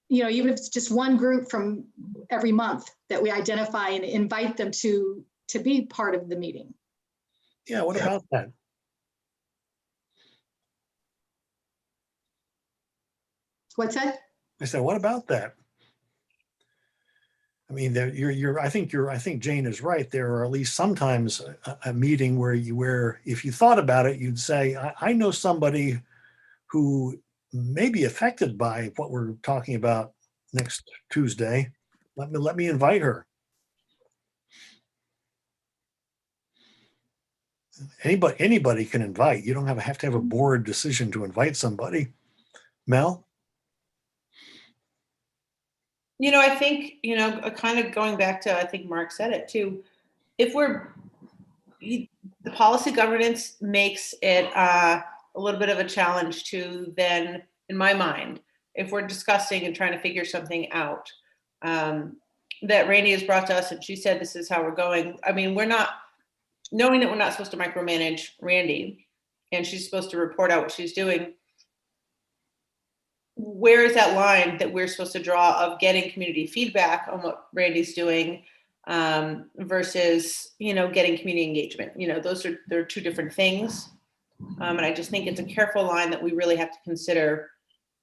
even if it's just one group from every month that we identify and invite them to be part of the meeting. Yeah, what about that? What's that? I said, what about that? I mean, I think Jane is right. There are at least sometimes a meeting where if you thought about it, you'd say, I know somebody who may be affected by what we're talking about next Tuesday. Let me invite her. Anybody can invite. You don't have to have a board decision to invite somebody. Mel? I think, kind of going back to, I think Mark said it too, if the policy governance makes it a little bit of a challenge to then, in my mind, if we're discussing and trying to figure something out, that Randy has brought to us and she said, this is how we're going. I mean, knowing that we're not supposed to micromanage Randy and she's supposed to report out what she's doing, where is that line that we're supposed to draw of getting community feedback on what Randy's doing versus, getting community engagement? They're two different things. And I just think it's a careful line that we really have to consider,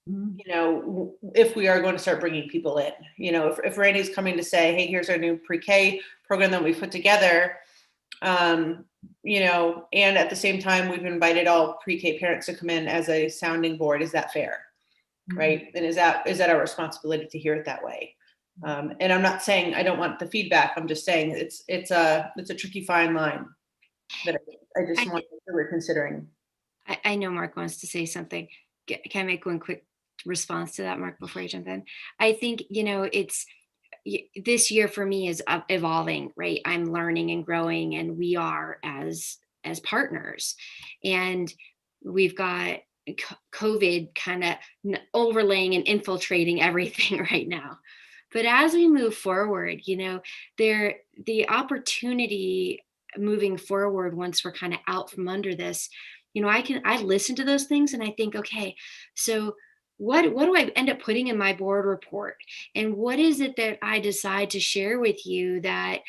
if we are going to start bringing people in. If Randy's coming to say, hey, here's our new pre-K program that we put together, and at the same time, we've invited all pre-K parents to come in as a sounding board. Is that fair? Right? And is that our responsibility to hear it that way? And I'm not saying I don't want the feedback. I'm just saying it's a tricky fine line that I just want to we're considering. I know Mark wants to say something. Can I make one quick response to that, Mark, before you jump in? I think, this year for me is evolving, right? I'm learning and growing, and we are as partners. And we've got COVID kind of overlaying and infiltrating everything right now. But as we move forward, the opportunity moving forward, once we're kind of out from under this, I listen to those things and I think, okay, so what do I end up putting in my board report? And what is it that I decide to share with you that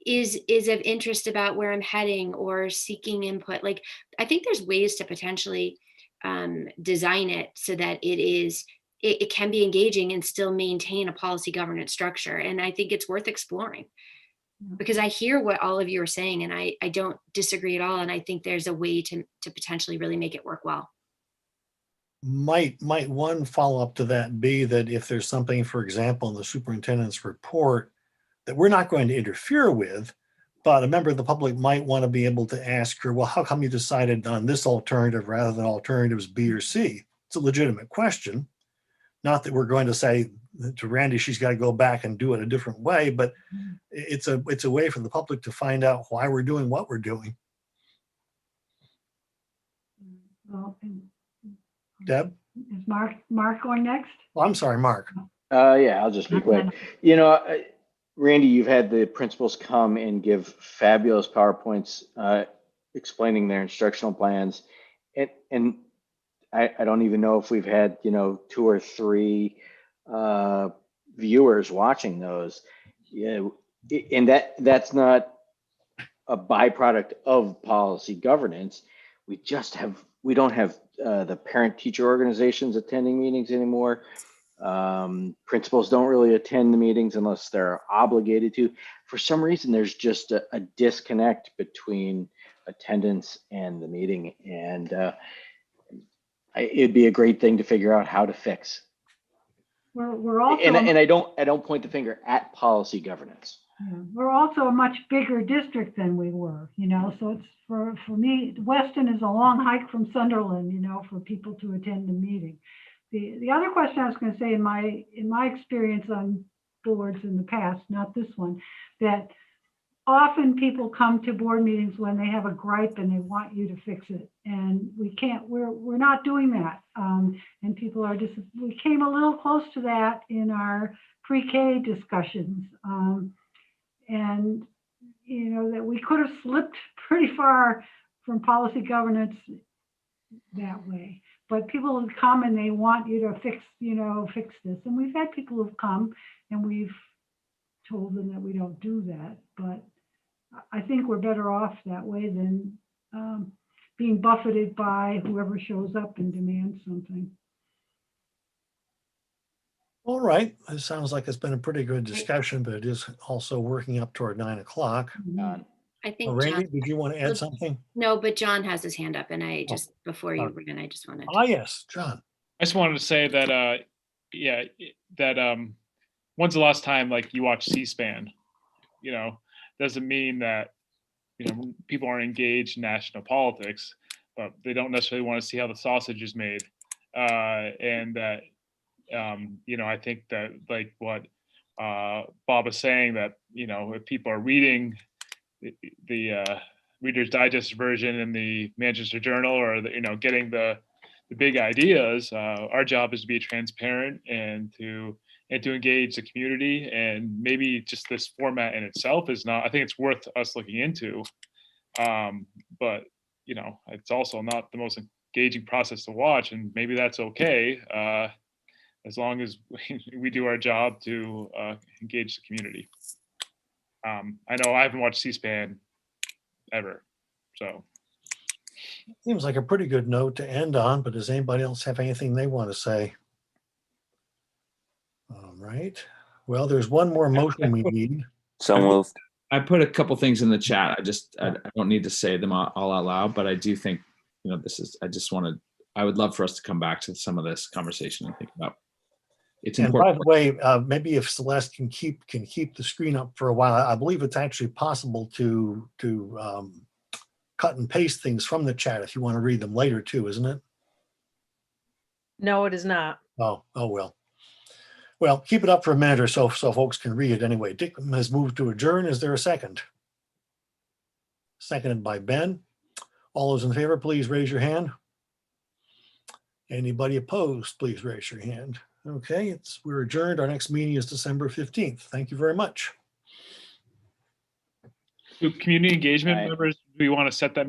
is of interest about where I'm heading or seeking input? Like, I think there's ways to potentially design it so that it can be engaging and still maintain a policy governance structure. And I think it's worth exploring, because I hear what all of you are saying, and I don't disagree at all. And I think there's a way to potentially really make it work well. Might one follow-up to that be that if there's something, for example, in the superintendent's report that we're not going to interfere with, but a member of the public might want to be able to ask her, well, how come you decided on this alternative rather than alternatives B or C? It's a legitimate question. Not that we're going to say to Randy, she's got to go back and do it a different way, but it's a way for the public to find out why we're doing what we're doing. Well, Deb? is Mark going next? Oh, I'm sorry, Mark. Yeah, I'll just be quick. Randy, you've had the principals come and give fabulous PowerPoints explaining their instructional plans. And I don't even know if we've had, 2 or 3 viewers watching those. And that's not a byproduct of policy governance. We don't have the parent teacher organizations attending meetings anymore. Principals don't really attend the meetings unless they're obligated to. For some reason, there's just a disconnect between attendance and the meeting, and it'd be a great thing to figure out how to fix. We're also, and I don't point the finger at policy governance. Yeah, we're also a much bigger district than we were, so it's for me, Weston is a long hike from Sunderland, for people to attend the meeting. The other question I was going to say, in my experience on boards in the past, not this one, that often people come to board meetings when they have a gripe and they want you to fix it, and we're not doing that, and people are just, we came a little close to that in our pre-K discussions, and that we could have slipped pretty far from policy governance that way. But people would come and they want you to fix this. And we've had people who've come and we've told them that we don't do that. But I think we're better off that way than being buffeted by whoever shows up and demands something. All right. It sounds like it's been a pretty good discussion, but it is also working up toward 9 o'clock. I think Randy, John, did you want to add something? No, but John has his hand up, and before you were I just wanted to. Yes, John. I just wanted to say that, when's the last time you watch C-SPAN? Doesn't mean that, people aren't engaged in national politics, but they don't necessarily want to see how the sausage is made. And that, I think that what Bob was saying, that, if people are reading the Reader's Digest version in the Manchester Journal, or getting the big ideas, our job is to be transparent and to engage the community. And maybe just this format in itself is not, I think it's worth us looking into, but it's also not the most engaging process to watch, and maybe that's okay, as long as we do our job to engage the community. I know I haven't watched C-SPAN ever, so. Seems like a pretty good note to end on, but does anybody else have anything they want to say? All right. Well, there's one more motion we need. So moved. I put a couple things in the chat. I don't need to say them all out loud, but I do think, I would love for us to come back to some of this conversation and think about. It's important. And by the way, maybe if Celeste can keep the screen up for a while, I believe it's actually possible to cut and paste things from the chat if you want to read them later too, isn't it? No, it is not. Oh, well. Well, keep it up for a minute or so folks can read it anyway. Dick has moved to adjourn. Is there a second? Seconded by Ben. All those in favor, please raise your hand. Anybody opposed, please raise your hand. Okay, we're adjourned. Our next meeting is December 15th. Thank you very much. Community engagement members, do we want to set that